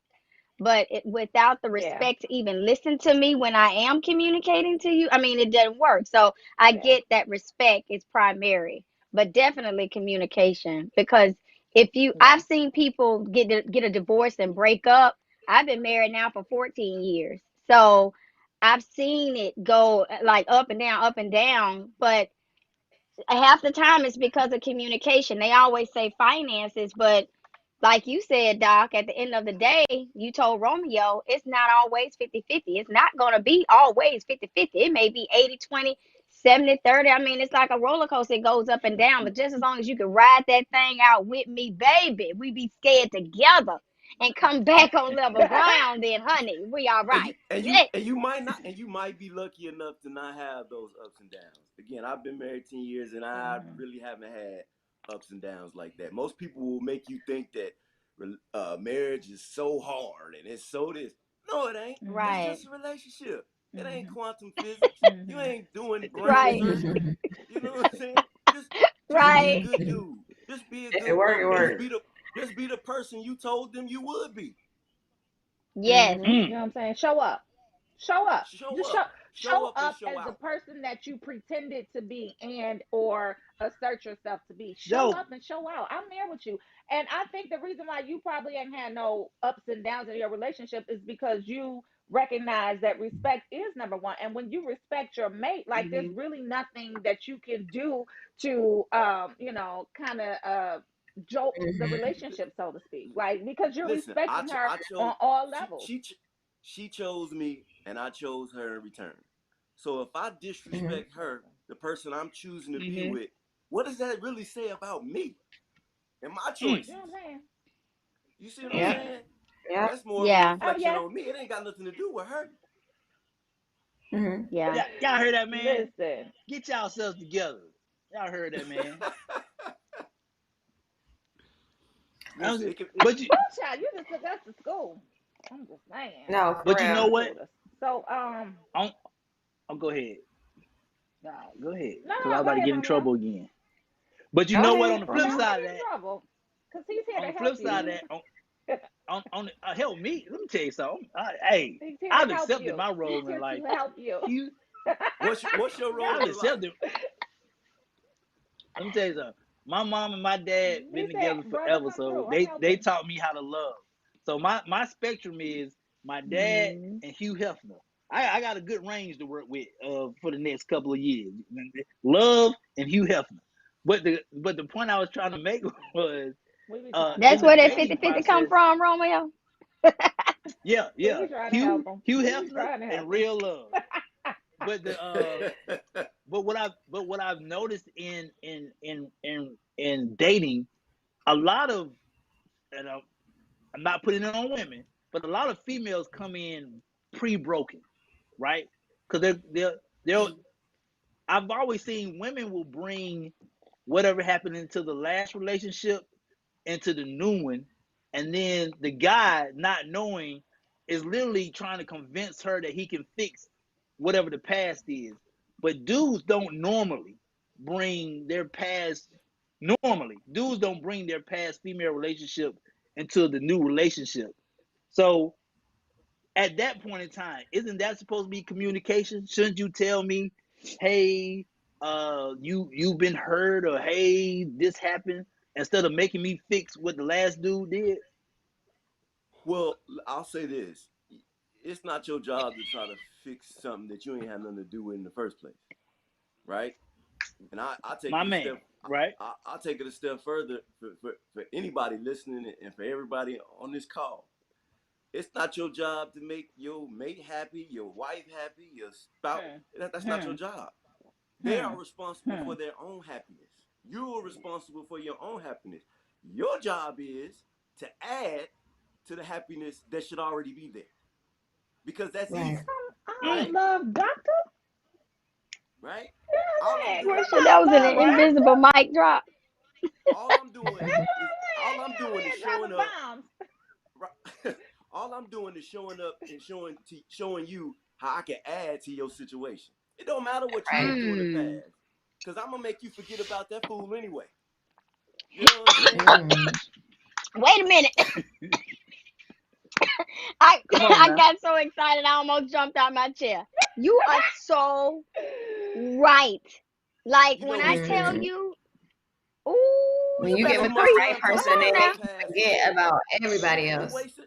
Speaker 6: But without the
Speaker 10: yeah,
Speaker 6: respect to even listen to me when I am communicating to you, I mean, it doesn't work. So I
Speaker 10: yeah,
Speaker 6: get that respect is primary, but definitely communication. Because I've
Speaker 10: yes.
Speaker 6: seen people get a divorce and break up. I've been married now for 14 years, so I've seen it go like up and down. But half the time it's because of communication. They always say finances, but like you said, Doc, at the end of the day, you told Romeo it's not always 50-50. It's not going to be always 50-50. It may be 80-20, 70-30. I mean, it's like a roller coaster. It goes up and down. But just as long as you can ride that thing out with me, baby, we be scared together and come back on level ground, then, honey, we all
Speaker 11: And you
Speaker 6: right.
Speaker 11: and you
Speaker 6: Yeah.
Speaker 11: and you might not, and you might be lucky enough to not have those ups and downs. Again, I've been married 10 years and I
Speaker 10: Mhm.
Speaker 11: really haven't had ups and downs like that. Most people will make you think that marriage is so hard and it's so this. No, it ain't.
Speaker 10: Mhm.
Speaker 11: It's
Speaker 6: Right.
Speaker 11: just a relationship. It ain't
Speaker 10: Mhm.
Speaker 11: quantum physics. You
Speaker 10: Mhm.
Speaker 11: ain't doing ground
Speaker 6: Right.
Speaker 11: surgery. You know what I'm saying? Just just be a
Speaker 6: Right.
Speaker 11: good dude. Just be a
Speaker 3: If it
Speaker 11: good
Speaker 3: work, it
Speaker 11: woman.
Speaker 3: work.
Speaker 11: Just be the person you told them you would be.
Speaker 6: Yes.
Speaker 3: Mm-hmm.
Speaker 10: You
Speaker 2: Mm.
Speaker 10: know what I'm saying? Show up. Show up.
Speaker 11: Show
Speaker 10: Just show
Speaker 11: up. Show
Speaker 10: show
Speaker 11: up and
Speaker 10: up
Speaker 11: show
Speaker 10: as the
Speaker 11: out.
Speaker 10: person that you pretended to be and or assert yourself to be. Show
Speaker 2: Yo,
Speaker 10: up and show out. I'm there with you. And I think the reason why you probably ain't had no ups and downs in your relationship is because you recognize that respect is number one. And when you respect your mate, like there's
Speaker 3: Mm-hmm.
Speaker 10: really nothing that you can do to kind of jolt the
Speaker 3: Mm-hmm.
Speaker 10: relationship, so to speak. Like because you're
Speaker 11: Listen,
Speaker 10: respecting her
Speaker 11: I chose
Speaker 10: on all
Speaker 11: she
Speaker 10: levels.
Speaker 11: she she chose me and I chose her in return. So if I
Speaker 3: Mm-hmm.
Speaker 11: disrespect her,
Speaker 10: Exactly.
Speaker 11: the person I'm choosing to be
Speaker 2: mm-hmm.
Speaker 11: with, what does that really say about me and my
Speaker 2: Mm.
Speaker 10: You know
Speaker 11: choices?
Speaker 10: what I'm saying?
Speaker 11: You see what I'm
Speaker 3: Yeah.
Speaker 10: Yeah.
Speaker 11: saying?
Speaker 3: Yeah.
Speaker 11: That's more of a
Speaker 6: Yeah.
Speaker 10: Oh
Speaker 11: reflection
Speaker 10: yeah.
Speaker 11: on me. It ain't got nothing to do with her.
Speaker 3: Mm-hmm.
Speaker 6: Yeah.
Speaker 2: Y'all heard that, man?
Speaker 10: Listen.
Speaker 2: Get yourselves together. Y'all heard that, man. I was,
Speaker 11: Listen, it can
Speaker 2: but you,
Speaker 10: Woo child, you just took us to school. I'm just saying.
Speaker 3: No, for
Speaker 2: But you know
Speaker 3: real.
Speaker 2: what?
Speaker 10: So
Speaker 2: I'll go ahead. Nah, go ahead,
Speaker 10: no,
Speaker 2: cause I'm
Speaker 10: go
Speaker 2: about to
Speaker 10: ahead,
Speaker 2: get in
Speaker 10: Romeo.
Speaker 2: trouble again. But you
Speaker 3: Go
Speaker 2: know what? On
Speaker 3: ahead,
Speaker 2: the
Speaker 10: No,
Speaker 2: flip
Speaker 3: Romeo.
Speaker 10: don't
Speaker 2: side of
Speaker 10: get in
Speaker 2: that,
Speaker 10: trouble. Cause he's here
Speaker 2: on
Speaker 10: to
Speaker 2: the
Speaker 10: help
Speaker 2: flip side of
Speaker 10: you.
Speaker 2: that, help me. Let me tell you something. Hey,
Speaker 10: He's here to
Speaker 2: I've
Speaker 10: help
Speaker 2: accepted
Speaker 10: you.
Speaker 2: my
Speaker 10: He's
Speaker 2: role in
Speaker 10: here
Speaker 2: life.
Speaker 10: to help you.
Speaker 2: You,
Speaker 11: What's your
Speaker 10: Go
Speaker 11: role
Speaker 2: I've
Speaker 11: in life?
Speaker 2: accepted. Let me tell you something. My mom and my dad
Speaker 10: He
Speaker 2: been
Speaker 10: said,
Speaker 2: together
Speaker 10: brother,
Speaker 2: forever,
Speaker 10: come
Speaker 2: so
Speaker 10: through. I'm
Speaker 2: they
Speaker 10: helping.
Speaker 2: taught me how to love. So my spectrum is my dad
Speaker 6: Mm.
Speaker 2: and Hugh Hefner. I got a good range to work with for the next couple of years. Love and Hugh Hefner. But the point I was trying to make was
Speaker 10: We be trying to
Speaker 2: in
Speaker 6: That's
Speaker 2: the
Speaker 6: where
Speaker 10: help
Speaker 6: that
Speaker 10: him.
Speaker 2: dating
Speaker 6: 50-50 come
Speaker 2: process,
Speaker 6: from, Romeo.
Speaker 2: yeah,
Speaker 10: We
Speaker 2: yeah.
Speaker 10: be trying to
Speaker 2: Hugh
Speaker 10: help him.
Speaker 2: Hugh
Speaker 10: We be
Speaker 2: Hefner
Speaker 10: trying to
Speaker 2: and
Speaker 10: help him.
Speaker 2: real love. But the what I've noticed in dating, a lot of, and I'm not putting it on women, but a lot of females come in pre-broken, right? Because they're I've always seen women will bring whatever happened into the last relationship into the new one, and then the guy, not knowing, is literally trying to convince her that he can fix whatever the past is. But dudes don't normally bring their past. Normally, dudes don't bring their past female relationship into the new relationship. So at that point in time, isn't that supposed to be communication? Shouldn't you tell me, hey, you've been hurt, or hey, this happened, instead of making me fix what the last dude did?
Speaker 11: Well, I'll say this: it's not your job to try to fix something that you ain't had nothing to do with in the first place, right? And I take
Speaker 2: My
Speaker 11: it a
Speaker 2: man,
Speaker 11: step.
Speaker 2: right?
Speaker 11: I take it a step further for anybody listening and for everybody on this call. It's not your job to make your mate happy, your wife happy, your spouse.
Speaker 10: Hmm.
Speaker 11: That's not your
Speaker 10: Hmm.
Speaker 11: job. They
Speaker 10: Hmm.
Speaker 11: are responsible
Speaker 10: Hmm.
Speaker 11: for their own happiness. You are responsible for your own happiness. Your job is to add to the happiness that should already be there, because that's
Speaker 3: Right.
Speaker 11: easy, right?
Speaker 10: Love doctor.
Speaker 11: Right? All I'm
Speaker 10: Hey,
Speaker 11: doing,
Speaker 6: Portia,
Speaker 10: come
Speaker 6: that
Speaker 10: on,
Speaker 6: was an
Speaker 10: love
Speaker 11: all
Speaker 6: invisible
Speaker 10: doctor.
Speaker 6: mic drop.
Speaker 11: all I'm doing is
Speaker 10: Go ahead,
Speaker 11: showing
Speaker 10: dropping
Speaker 11: up.
Speaker 10: bombs.
Speaker 11: Right? All I'm doing is showing up and showing you how I can add to your situation. It don't matter what you
Speaker 3: Right.
Speaker 11: went through in the
Speaker 6: Mm.
Speaker 11: past, because I'm gonna make you forget about that fool anyway. You know what I'm saying?
Speaker 3: Mm.
Speaker 6: Wait a minute. I
Speaker 2: Come on
Speaker 6: I
Speaker 2: now.
Speaker 6: got so excited I almost jumped out my chair. You are so right. Like
Speaker 11: You
Speaker 6: when
Speaker 11: know
Speaker 6: I
Speaker 11: what's
Speaker 6: tell
Speaker 3: Mm-hmm.
Speaker 11: crazy?
Speaker 6: you, ooh,
Speaker 11: We
Speaker 3: When
Speaker 6: you
Speaker 3: you get
Speaker 11: spend
Speaker 6: better
Speaker 11: too
Speaker 3: with the
Speaker 11: much
Speaker 6: preach.
Speaker 3: right
Speaker 11: time
Speaker 6: Come
Speaker 11: talking
Speaker 3: person,
Speaker 6: on
Speaker 3: they
Speaker 11: about
Speaker 3: make
Speaker 11: our
Speaker 6: now.
Speaker 3: you
Speaker 11: past,
Speaker 3: forget
Speaker 11: Romeo.
Speaker 3: about everybody
Speaker 11: You
Speaker 3: else.
Speaker 11: wasted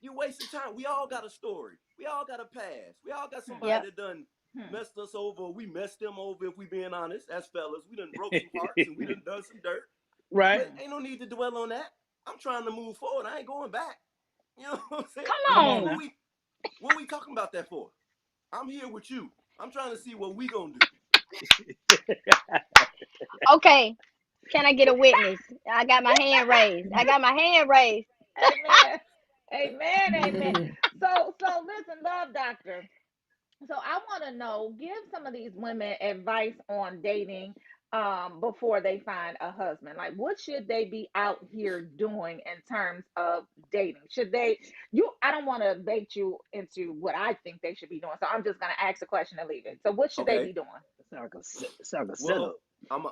Speaker 11: you wasting time. We all got a story. We all got a past. We all got
Speaker 10: Hmm.
Speaker 11: somebody
Speaker 6: Yep.
Speaker 11: that done
Speaker 10: Hmm.
Speaker 11: messed us over. We messed them over, if we being honest, as fellas. We done broke some hearts and we done some dirt.
Speaker 2: Right?
Speaker 11: But
Speaker 10: Hmm.
Speaker 11: ain't no need to dwell on that. I'm trying to move forward. I ain't going back. You know what I'm saying?
Speaker 6: Come
Speaker 2: Come on
Speaker 6: on.
Speaker 2: now.
Speaker 11: What we talking about that for? I'm here with you. I'm trying to see what we gonna do.
Speaker 6: Okay. Can I get a witness? I got my hand raised. I got my hand raised.
Speaker 10: Amen. Amen. Amen.
Speaker 3: Mm-hmm.
Speaker 10: So listen, love doctor. So I want to know, give some of these women advice on dating before they find a husband. Like, what should they be out here doing in terms of dating? Should they, I don't want to bait you into what I think they should be doing. So I'm just going to ask the question and leave it. So what should they
Speaker 11: Okay.
Speaker 10: be doing?
Speaker 2: It's like a setup.
Speaker 11: Well, I'm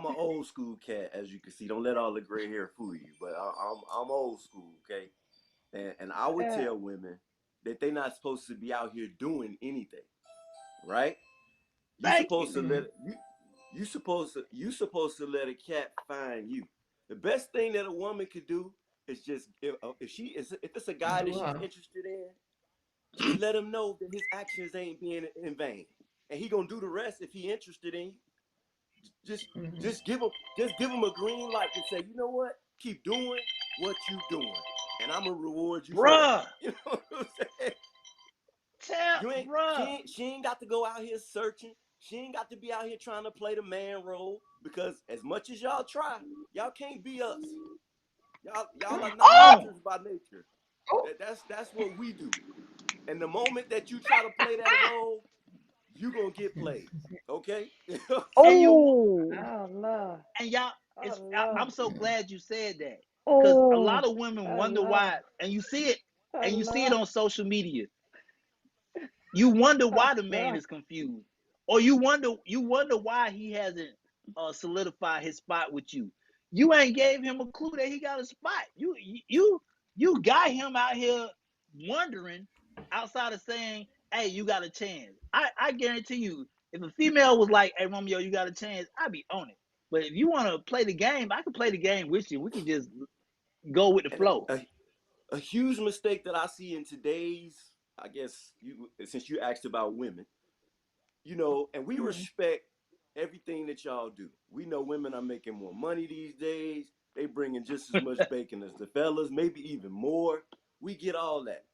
Speaker 11: a old school cat, as you can see. Don't let all the gray hair fool you. But I'm old school, okay? And I would
Speaker 10: Yeah.
Speaker 11: tell women that they're not supposed to be out here doing anything, right? You
Speaker 2: Thank
Speaker 11: supposed
Speaker 2: you.
Speaker 11: to let you supposed to let a cat find you. The best thing that a woman could do is just, if it's a guy that
Speaker 3: Do
Speaker 11: she's
Speaker 3: her.
Speaker 11: interested in, just let him know that his actions ain't being in vain, and he gonna do the rest if he interested in you. Just
Speaker 3: Mm-hmm.
Speaker 11: just give him a green light and say, you know what, keep doing what you doing, and I'm gonna reward you for that.
Speaker 2: Bruh.
Speaker 11: You know what I'm saying?
Speaker 2: Tell
Speaker 11: You ain't
Speaker 2: bruh.
Speaker 11: she ain't got to go out here searching. She ain't got to be out here trying to play the man role, because as much as y'all try, y'all can't be us. Y'all are not
Speaker 2: Come on.
Speaker 11: hunters by nature.
Speaker 3: Oh.
Speaker 11: That's what we do. And the moment that you try to play that role, you gonna get played. Okay? You know what I'm
Speaker 2: And
Speaker 11: saying?
Speaker 2: you
Speaker 6: Oh.
Speaker 10: Oh, Lord.
Speaker 2: and y'all,
Speaker 10: Oh, Lord.
Speaker 2: I'm so glad you said that, because a
Speaker 6: Oh.
Speaker 2: lot of women
Speaker 10: Oh,
Speaker 2: wonder
Speaker 10: Lord.
Speaker 2: why, and you see it.
Speaker 10: Oh,
Speaker 2: and you see it
Speaker 10: Lord.
Speaker 2: on social media, you wonder
Speaker 10: Oh,
Speaker 2: why the man
Speaker 10: God.
Speaker 2: is confused, or you wonder why he hasn't solidified his spot with you. You ain't gave him a clue that he got a spot. You got him out here wondering, outside of saying, "Hey, you got a chance." I guarantee you, if a female was like, "Hey, Romeo, you got a chance," I'd be on it. But if you want to play the game, I can play the game with you. We can just go with the
Speaker 11: And
Speaker 2: flow.
Speaker 11: a huge mistake that I see in today's, I guess, since you asked about women, and we
Speaker 10: Mm.
Speaker 11: respect everything that y'all do. We know women are making more money these days. They bringing just as much bacon as the fellas, maybe even more. We get all that.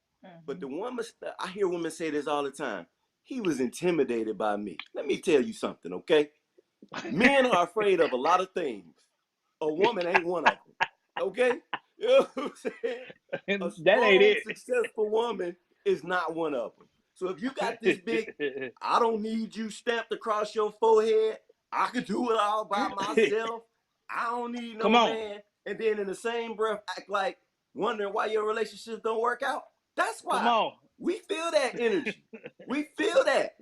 Speaker 11: But the one mistake, I hear women say this all the time. He was intimidated by me. Let me tell you something, okay? Men are afraid of a lot of things. A woman ain't one of them, okay? You know what I'm saying? A
Speaker 2: That ain't
Speaker 11: strong,
Speaker 2: it.
Speaker 11: successful woman is not one of them. So if you got this big, I don't need you stamped across your forehead, I could do it all by myself, I don't need
Speaker 2: Come
Speaker 11: no
Speaker 2: on.
Speaker 11: man, and then in the same breath act like wondering why your relationships don't work out, that's
Speaker 2: Come
Speaker 11: why.
Speaker 2: on.
Speaker 11: We feel that energy. We feel that.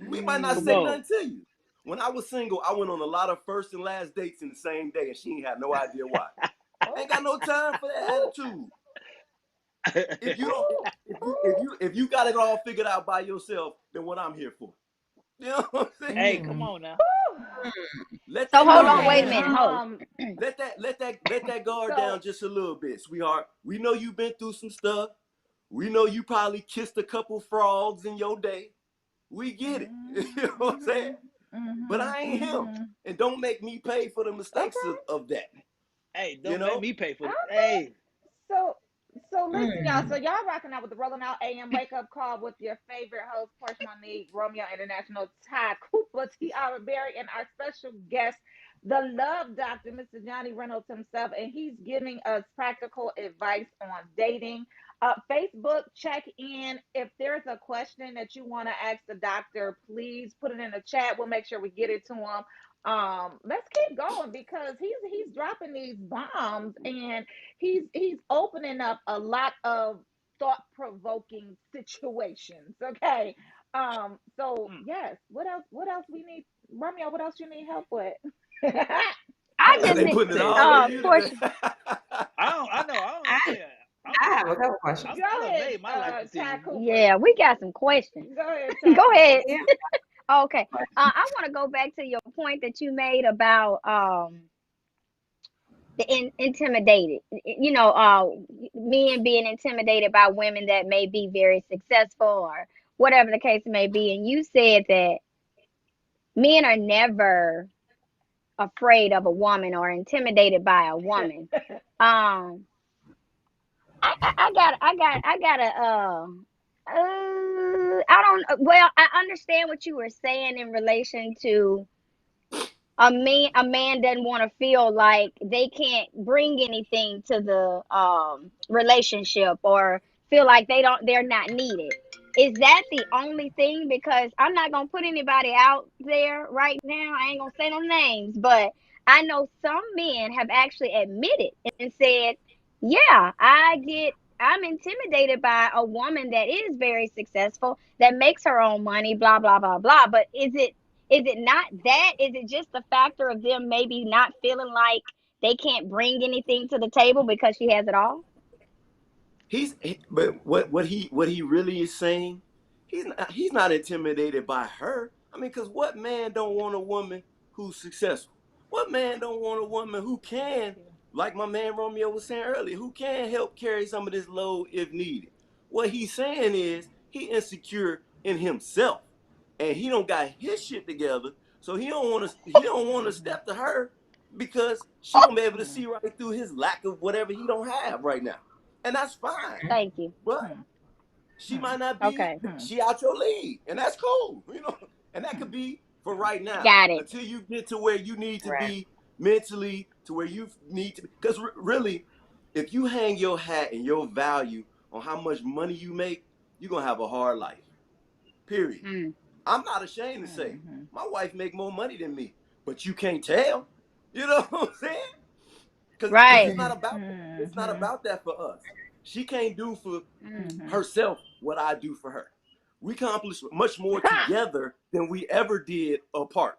Speaker 11: We might not
Speaker 2: Come
Speaker 11: say
Speaker 10: Mm.
Speaker 2: on.
Speaker 11: nothing to you. When I was single, I went on a lot of first and last dates in the same day, and she ain't had no idea why. I
Speaker 10: Oh,
Speaker 11: ain't got no time for that
Speaker 10: oh,
Speaker 11: attitude. If you don't,
Speaker 10: oh,
Speaker 11: if you got it all figured out by yourself, then what I'm here for? You know what I'm saying?
Speaker 2: Hey, come on now.
Speaker 10: oh.
Speaker 11: Let
Speaker 6: So
Speaker 11: that
Speaker 6: hold
Speaker 11: guard
Speaker 6: on, wait a
Speaker 10: Okay.
Speaker 11: down.
Speaker 6: minute. Hold.
Speaker 11: Let that guard
Speaker 10: So
Speaker 11: down just a little bit, sweetheart. We know you've been through some stuff. We know you probably kissed a couple frogs in your day. We get it. You know what I'm saying? But I ain't him. And don't make me pay for the mistakes
Speaker 10: Okay.
Speaker 11: of that.
Speaker 2: Hey,
Speaker 11: You
Speaker 2: don't make
Speaker 11: know?
Speaker 2: me pay for it.
Speaker 10: Okay.
Speaker 2: Hey,
Speaker 10: So so listen, y'all. So
Speaker 3: Mm.
Speaker 10: y'all rocking out with the Rolling Out AM wake up call with your favorite host, Portia Monique, Romeo International, Ty Cooper, Tiara Berry, and our special guest, the Love Doctor, Mr. Johnny Reynolds himself, and he's giving us practical advice on dating. Facebook, check in. If there's a question that you want to ask the doctor, please put it in the chat. We'll make sure we get it to him. Let's keep going because he's dropping these bombs and he's opening up a lot of thought-provoking situations. Okay. So
Speaker 2: mm,
Speaker 10: yes, what else we need, Romeo, what else you need help with?
Speaker 6: I
Speaker 2: hold
Speaker 6: just
Speaker 11: They
Speaker 2: on.
Speaker 6: need,
Speaker 11: putting it
Speaker 2: Say,
Speaker 11: all on you today.
Speaker 6: Portia.
Speaker 2: I know. I don't.
Speaker 3: I,
Speaker 2: Hey,
Speaker 3: I have a couple questions.
Speaker 10: Go
Speaker 2: I done
Speaker 10: ahead,
Speaker 2: made my life
Speaker 10: Ty
Speaker 2: decision.
Speaker 10: Cooper.
Speaker 6: Yeah, we got some questions.
Speaker 10: Go ahead, Ty
Speaker 6: Go
Speaker 10: Cooper.
Speaker 6: ahead.
Speaker 3: Yeah.
Speaker 6: Okay. I want to go back to your point that you made about the intimidated. Men being intimidated by women that may be very successful or whatever the case may be. And you said that men are never afraid of a woman or intimidated by a woman. Um, I got a I don't, well, I understand what you were saying in relation to a man doesn't want to feel like they can't bring anything to the relationship or feel like they're not needed. Is that the only thing? Because I'm not gonna put anybody out there right now. I ain't gonna say no names, but I know some men have actually admitted and said, yeah, I'm intimidated by a woman that is very successful, that makes her own money, blah blah blah blah. But is it not that? Is it just the factor of them maybe not feeling like they can't bring anything to the table because she has it all?
Speaker 11: But what he really is saying, he's not intimidated by her. I mean, because what man don't want a woman who's successful? What man don't want a woman who can, like my man Romeo was saying earlier, who can help carry some of this load if needed? What he's saying is he insecure in himself, and he don't got his shit together, so he don't want to step to her because she gonna be able to see right through his lack of whatever he don't have right now, and that's fine.
Speaker 6: Thank you.
Speaker 11: But she might not be,
Speaker 6: Okay.
Speaker 11: she out your league, and that's cool, and that could be for right now
Speaker 6: Got it.
Speaker 11: until you get to where you need to
Speaker 3: Right.
Speaker 11: be mentally, to where you need to be. Because really, if you hang your hat and your value on how much money you make, you're gonna have a hard life. Period.
Speaker 6: Mm.
Speaker 11: I'm not ashamed to say my wife make more money than me, but you can't tell. You know what I'm saying? Because it's
Speaker 6: Right.
Speaker 11: not about that. It's not about that for us. She can't do for
Speaker 10: Mm-hmm.
Speaker 11: herself what I do for her. We accomplish much more together than we ever did apart.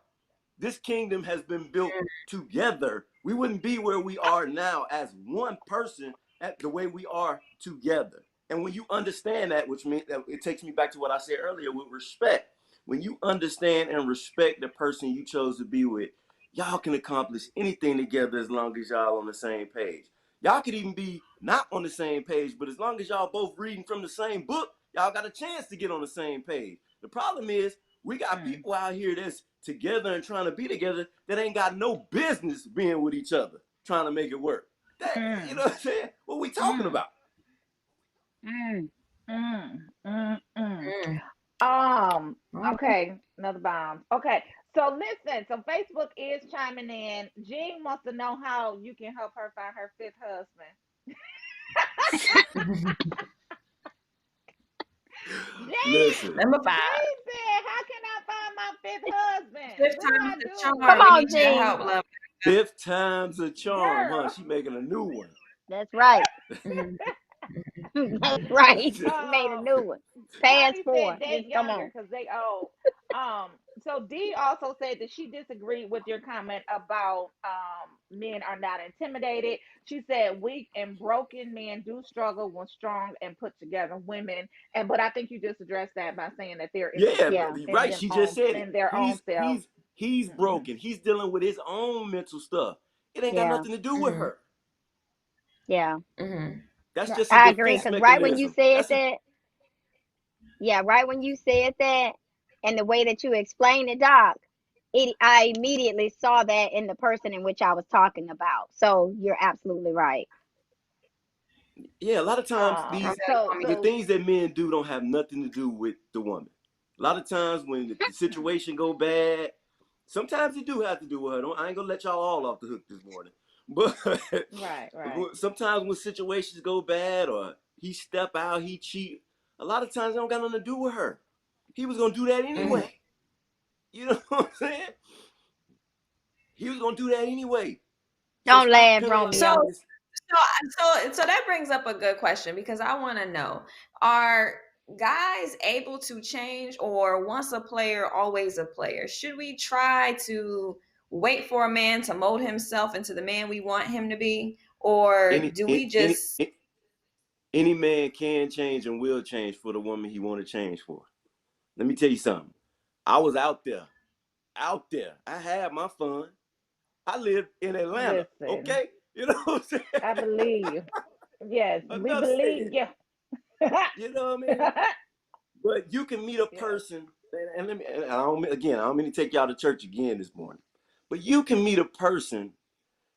Speaker 11: This kingdom has been built together. We wouldn't be where we are now as one person at the way we are together. And when you understand that, which means that it takes me back to what I said earlier with respect. When you understand and respect the person you chose to be with, y'all can accomplish anything together as long as y'all on the same page. Y'all could even be not on the same page, but as long as y'all both reading from the same book, y'all got a chance to get on the same page. The problem is we got people out here that's together and trying to be together that ain't got no business being with each other, trying to make it work. That, you know what I'm saying? What we talking about?
Speaker 10: Okay, another bomb. Okay, so listen. So Facebook is chiming in. Jean wants to know how you can help her find her fifth husband. Jean,
Speaker 11: Listen,
Speaker 3: Number 5.
Speaker 10: Jean said, "How can I find my fifth husband?
Speaker 3: Fifth
Speaker 10: What do I
Speaker 3: time's the
Speaker 10: do?"
Speaker 6: Come
Speaker 3: charm. We
Speaker 6: on,
Speaker 3: need your
Speaker 6: Jean.
Speaker 3: help, love.
Speaker 11: 5th time's a charm, huh?
Speaker 10: Girl.
Speaker 11: She making a new one.
Speaker 6: That's right.
Speaker 3: Mhm.
Speaker 6: That's right. Made a
Speaker 10: Um,
Speaker 6: new one. Fast
Speaker 10: Connie said
Speaker 6: forward.
Speaker 10: date
Speaker 6: Just come
Speaker 10: younger
Speaker 6: on.
Speaker 10: because they old. So Dee also said that she disagreed with your comment about men are not intimidated. She said weak and broken men do struggle when strong and put together women. But I think you just addressed that by saying that they're
Speaker 11: Yeah,
Speaker 10: insecure
Speaker 6: Yeah.
Speaker 10: in
Speaker 11: right.
Speaker 10: them
Speaker 11: She just
Speaker 10: own
Speaker 11: said it.
Speaker 10: in their own self.
Speaker 11: He's
Speaker 10: Hmm.
Speaker 11: broken. He's dealing with his own mental stuff. It ain't got
Speaker 6: Yeah.
Speaker 11: nothing to do with
Speaker 3: Mhm.
Speaker 11: her.
Speaker 6: Yeah.
Speaker 3: Mhm.
Speaker 11: That's
Speaker 10: Right.
Speaker 11: just a
Speaker 6: I agree.
Speaker 11: defense
Speaker 6: Because right when you
Speaker 11: mechanism.
Speaker 6: said
Speaker 11: That's a
Speaker 6: that, yeah, right when you said that, and the way that you explained it, Doc, I immediately saw that in the person in which I was talking about. So you're absolutely right.
Speaker 11: yeah. A lot of times these
Speaker 3: Okay,
Speaker 10: So
Speaker 3: mommy.
Speaker 11: the
Speaker 10: so
Speaker 11: things that men do don't have nothing to do with the woman. A lot of times when the situation go bad, sometimes it do have to do with her. I ain't gonna let y'all all off the hook this morning, but
Speaker 10: right.
Speaker 11: sometimes when situations go bad or he step out, he cheat. A lot of times it don't got nothing to do with her. He was gonna do that
Speaker 3: Mhm.
Speaker 11: anyway. You know what I'm saying? He was gonna do that anyway. So
Speaker 6: Don't
Speaker 11: stop
Speaker 6: laugh,
Speaker 3: So,
Speaker 6: Romeo.
Speaker 11: penalizing this.
Speaker 3: so that brings up a good question because I want to know: are guys able to change, or once a player, always a player? Should we try to wait for a man to mold himself into the man we want him to be, or
Speaker 11: Any
Speaker 3: do we
Speaker 11: any any
Speaker 3: just?
Speaker 11: any man can change and will change for the woman he want to change for. Let me tell you something. I was out there. I had my fun. I lived in Atlanta.
Speaker 10: Listen,
Speaker 11: Okay, you know what I'm saying?
Speaker 10: I believe you. Yes, we
Speaker 11: Enough said.
Speaker 10: believe you.
Speaker 11: You know what I mean? But you can meet a
Speaker 10: Yes.
Speaker 11: person, and let me. And I don't mean to take y'all to church again this morning, but you can meet a person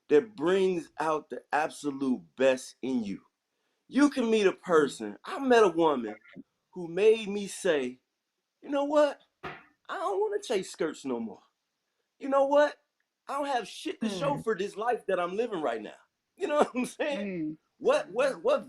Speaker 11: that brings out the absolute best in you. You can meet a person. I met a woman who made me say, you know what? I don't want to chase skirts no more. You know what? I don't have shit to show
Speaker 3: Hmm.
Speaker 11: for this life that I'm living right now. You know what I'm saying?
Speaker 6: Mm.
Speaker 11: What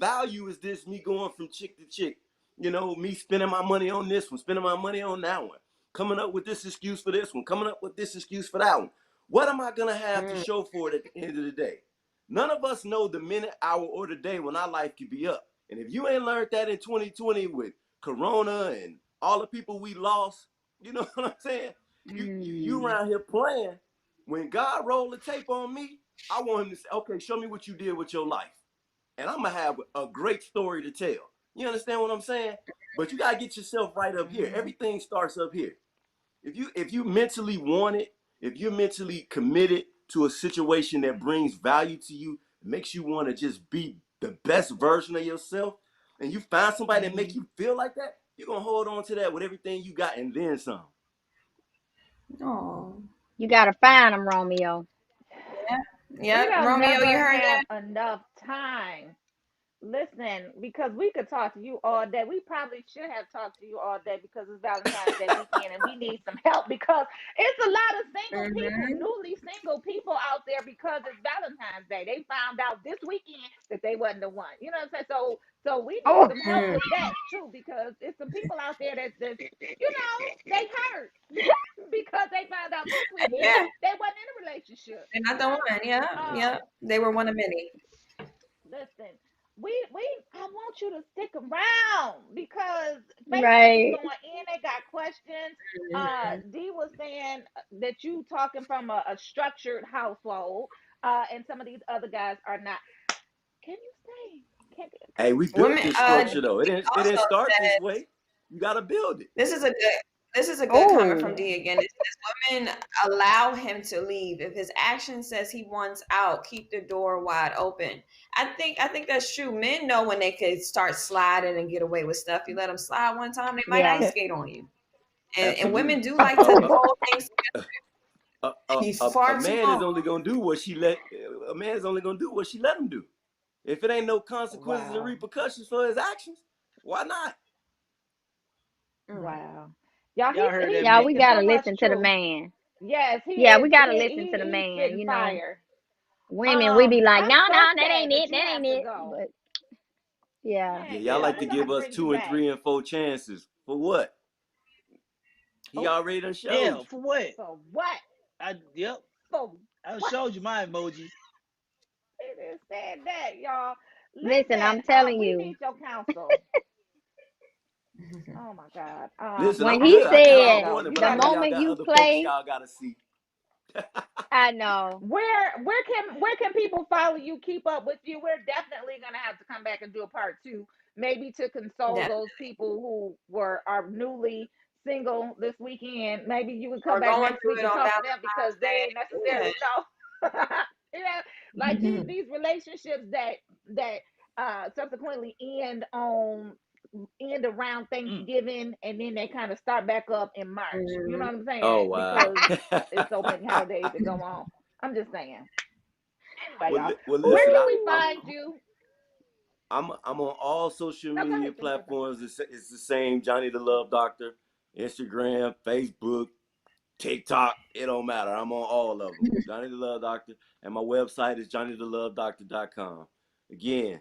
Speaker 11: value is this me going from chick to chick? You know, me spending my money on this one, spending my money on that one, coming up with this excuse for this one, coming up with this excuse for that one. What am I gonna have to
Speaker 3: Hmm.
Speaker 11: show for it at the end of the day? None of us know the minute, hour, or the day when our life could be up. And if you ain't learned that in 2020 with Corona and all the people we lost, you know what I'm saying? You
Speaker 6: Mm.
Speaker 11: around here playing. When God rolled the tape on me, I want him to say, okay, show me what you did with your life. And I'm gonna have a great story to tell. You understand what I'm saying? But you gotta get yourself right up here.
Speaker 10: Mhm.
Speaker 11: Everything starts up here. If you mentally want it, if you're mentally committed to a situation that brings value to you, makes you want to just be the best version of yourself, and you find somebody that make
Speaker 10: Mhm.
Speaker 11: you feel like that, you're gonna hold on to that with everything you got and then some.
Speaker 3: Oh,
Speaker 6: You gotta find them, Romeo.
Speaker 3: yeah,
Speaker 10: We
Speaker 3: yeah.
Speaker 10: don't
Speaker 3: Romeo, you
Speaker 10: never
Speaker 3: heard
Speaker 10: have
Speaker 3: that?
Speaker 10: enough time. Listen, because we could talk to you all day. We probably should have talked to you all day because it's Valentine's Day weekend and we need some help because it's a lot of single people,
Speaker 3: Mm-hmm.
Speaker 10: newly single people out there because it's Valentine's Day. They found out this weekend that they wasn't the one. You know what I'm saying? So we need
Speaker 6: Oh,
Speaker 10: some help with that too because it's some people out there that they hurt because they found out this weekend
Speaker 3: Yeah,
Speaker 10: they wasn't in a relationship.
Speaker 3: they're not the one. Yeah, yeah.
Speaker 10: Um
Speaker 3: They were one of many.
Speaker 10: Listen, I around because Facebook is
Speaker 6: Right.
Speaker 10: going in. They got questions.
Speaker 3: Mhm.
Speaker 10: D was saying that you talking from a structured household, and some of these other guys are not. Can you stay? Can,
Speaker 11: Hey, we built
Speaker 3: Women,
Speaker 11: this structure though.
Speaker 3: D
Speaker 11: It didn't
Speaker 3: also
Speaker 11: start this
Speaker 3: said,
Speaker 11: way. You gotta build it.
Speaker 3: this is a good comment from
Speaker 6: Oh,
Speaker 3: D again. It says women allow him to leave. If his action says he wants out, keep the door wide open. I think that's true. Men know when they could start sliding and get away with stuff. You let them slide one time, they might
Speaker 6: yeah.
Speaker 3: ice skate on you. And women
Speaker 11: Absolutely.
Speaker 3: do like to hold things. He's
Speaker 11: A
Speaker 3: far too
Speaker 11: man is
Speaker 3: long.
Speaker 11: only gonna do what she let. A man is only gonna do what she let him do. If it ain't no consequences and
Speaker 10: wow,
Speaker 11: repercussions for his actions, why not?
Speaker 3: Mm.
Speaker 10: wow, y'all.
Speaker 2: Y'all heard
Speaker 10: He's
Speaker 2: that
Speaker 6: Yeah,
Speaker 2: man?
Speaker 6: we
Speaker 10: speaking
Speaker 6: gotta
Speaker 10: so much
Speaker 6: listen to the
Speaker 10: truth.
Speaker 6: man.
Speaker 10: Yes, he
Speaker 6: Yeah,
Speaker 10: is.
Speaker 6: we gotta listen to the
Speaker 10: He's
Speaker 6: man.
Speaker 10: spitting
Speaker 6: You know,
Speaker 10: fire.
Speaker 6: women, we be like,
Speaker 10: I'm
Speaker 6: no,
Speaker 10: so
Speaker 6: no, that
Speaker 10: sad
Speaker 6: ain't
Speaker 10: that
Speaker 6: it.
Speaker 10: you
Speaker 6: That ain't
Speaker 10: have to
Speaker 6: it.
Speaker 10: go.
Speaker 6: But yeah,
Speaker 11: Yeah,
Speaker 10: Man,
Speaker 11: y'all
Speaker 10: yeah,
Speaker 11: like
Speaker 10: we're
Speaker 11: to
Speaker 10: gonna have
Speaker 11: give
Speaker 10: to
Speaker 11: us
Speaker 10: bring you
Speaker 11: 2 and
Speaker 10: back.
Speaker 11: 3 and 4 chances for what? He
Speaker 10: Oh,
Speaker 11: already done showed
Speaker 2: Yeah,
Speaker 11: you.
Speaker 2: for what?
Speaker 10: for what?
Speaker 2: Yep.
Speaker 10: For
Speaker 2: I
Speaker 10: what?
Speaker 2: showed you my emojis.
Speaker 10: It is said that, y'all.
Speaker 6: listen,
Speaker 10: Listen,
Speaker 6: I'm telling
Speaker 10: we
Speaker 6: you,
Speaker 10: need your counsel. Oh my God.
Speaker 11: Listen,
Speaker 6: when
Speaker 11: I'm
Speaker 10: I'm
Speaker 6: he
Speaker 11: good.
Speaker 10: just
Speaker 11: I
Speaker 10: gonna
Speaker 11: got
Speaker 10: let it
Speaker 11: all
Speaker 6: said
Speaker 10: go.
Speaker 11: morning,
Speaker 10: You
Speaker 11: but I
Speaker 6: the
Speaker 11: know
Speaker 10: gotta.
Speaker 11: y'all
Speaker 6: moment
Speaker 11: got
Speaker 6: you
Speaker 11: other folks
Speaker 6: play,
Speaker 11: y'all gotta see.
Speaker 6: I know.
Speaker 10: Where can people follow you, keep up with you? We're definitely gonna have to come back and do a part two, maybe to console
Speaker 3: Yeah.
Speaker 10: those people who are newly single this weekend. Maybe you would come
Speaker 3: Or
Speaker 10: back
Speaker 3: going
Speaker 10: next
Speaker 3: through
Speaker 10: week
Speaker 3: it
Speaker 10: and
Speaker 3: on
Speaker 10: talk to them because
Speaker 3: Valentine's
Speaker 10: they ain't
Speaker 3: Day.
Speaker 10: necessarily know. Yeah, like
Speaker 3: Yeah.
Speaker 10: these relationships that subsequently end around
Speaker 2: Mm.
Speaker 10: Thanksgiving, and then they kind of start back up in March. You know
Speaker 3: Mhm.
Speaker 10: what I'm
Speaker 11: Oh
Speaker 10: saying?
Speaker 11: wow.
Speaker 10: Because it's so many holidays that go on. I'm just saying. Anyway, y'all,
Speaker 11: Well,
Speaker 10: where
Speaker 11: listen,
Speaker 10: can we find you?
Speaker 11: I'm on all social
Speaker 10: No, go
Speaker 11: media
Speaker 10: ahead, finish your thought.
Speaker 11: platforms. It's the same, Johnny the Love Doctor, Instagram, Facebook, TikTok. It don't matter. I'm on all of them. Johnny the Love Doctor, and my website is johnnythelovedoctor.com. Again,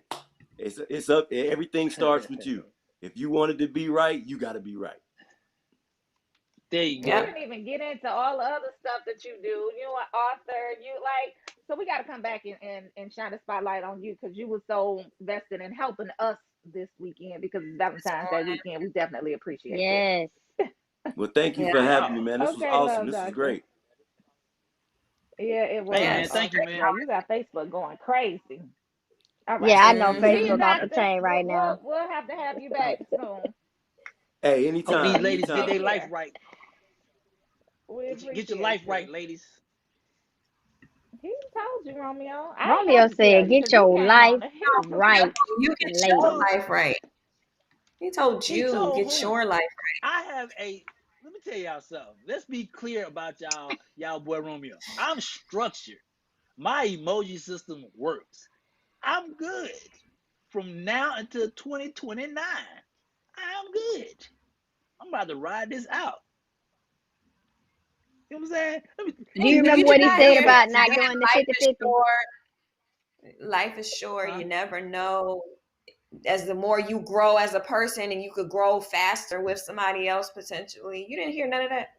Speaker 11: it's up. Everything starts with you. If you want it to be right, you got to be right.
Speaker 2: There you
Speaker 10: We
Speaker 2: go.
Speaker 3: Yep.
Speaker 10: didn't even get into all the other stuff that you do. You an author. You like. So we got to come back and shine a spotlight on you because you were so vested in helping us this weekend because it's
Speaker 3: This
Speaker 10: Valentine's Day
Speaker 3: morning.
Speaker 10: weekend. We definitely appreciate you.
Speaker 6: Yes.
Speaker 11: Well, thank you
Speaker 3: Yeah.
Speaker 11: for having me,
Speaker 2: No.
Speaker 11: man. This was
Speaker 10: Okay,
Speaker 11: awesome.
Speaker 10: love
Speaker 11: This was
Speaker 10: doctor.
Speaker 11: great.
Speaker 10: Yeah, it
Speaker 2: Hey
Speaker 10: was
Speaker 2: man,
Speaker 3: Yes.
Speaker 2: thank you,
Speaker 10: awesome,
Speaker 2: man.
Speaker 10: girl. You got Facebook going crazy. All
Speaker 6: Yeah,
Speaker 10: right.
Speaker 6: I know
Speaker 10: See you,
Speaker 6: Facebook off
Speaker 3: Mhm.
Speaker 6: the
Speaker 10: doctor.
Speaker 6: chain right now.
Speaker 10: We'll have to have you back soon.
Speaker 11: Hey,
Speaker 2: Hope
Speaker 11: anytime,
Speaker 2: these
Speaker 10: You
Speaker 2: ladies get
Speaker 11: anytime.
Speaker 10: take
Speaker 2: their life
Speaker 10: care.
Speaker 2: right.
Speaker 10: We
Speaker 2: Get your
Speaker 10: appreciate
Speaker 2: life right,
Speaker 10: you.
Speaker 2: ladies.
Speaker 10: He told you, Romeo. I ain't
Speaker 6: Romeo
Speaker 10: have to tell
Speaker 6: said,
Speaker 10: you
Speaker 6: get
Speaker 10: because you
Speaker 6: your
Speaker 10: came
Speaker 6: life
Speaker 10: on the
Speaker 3: No,
Speaker 6: right,
Speaker 3: you get your
Speaker 6: lady.
Speaker 3: life right. He told
Speaker 2: He
Speaker 3: you
Speaker 2: told
Speaker 3: get
Speaker 2: who?
Speaker 3: your life
Speaker 2: I have a. Let me tell y'all something. Let's be clear about y'all boy Romeo. I'm structured. My emoji system works. I'm good from now until 2029. I'm good. I'm about to ride this out. You know what I'm saying?
Speaker 6: Do you
Speaker 3: right.
Speaker 6: remember
Speaker 3: You
Speaker 6: what
Speaker 3: did
Speaker 6: he
Speaker 3: not
Speaker 6: said
Speaker 3: hear
Speaker 6: about
Speaker 3: this
Speaker 6: not
Speaker 3: again.
Speaker 6: doing the
Speaker 3: Life is
Speaker 6: 50-50?
Speaker 3: short. Life is short.
Speaker 2: Huh?
Speaker 3: You never know. As the more you grow as a person, and you could grow faster with somebody else potentially. You didn't hear none of that.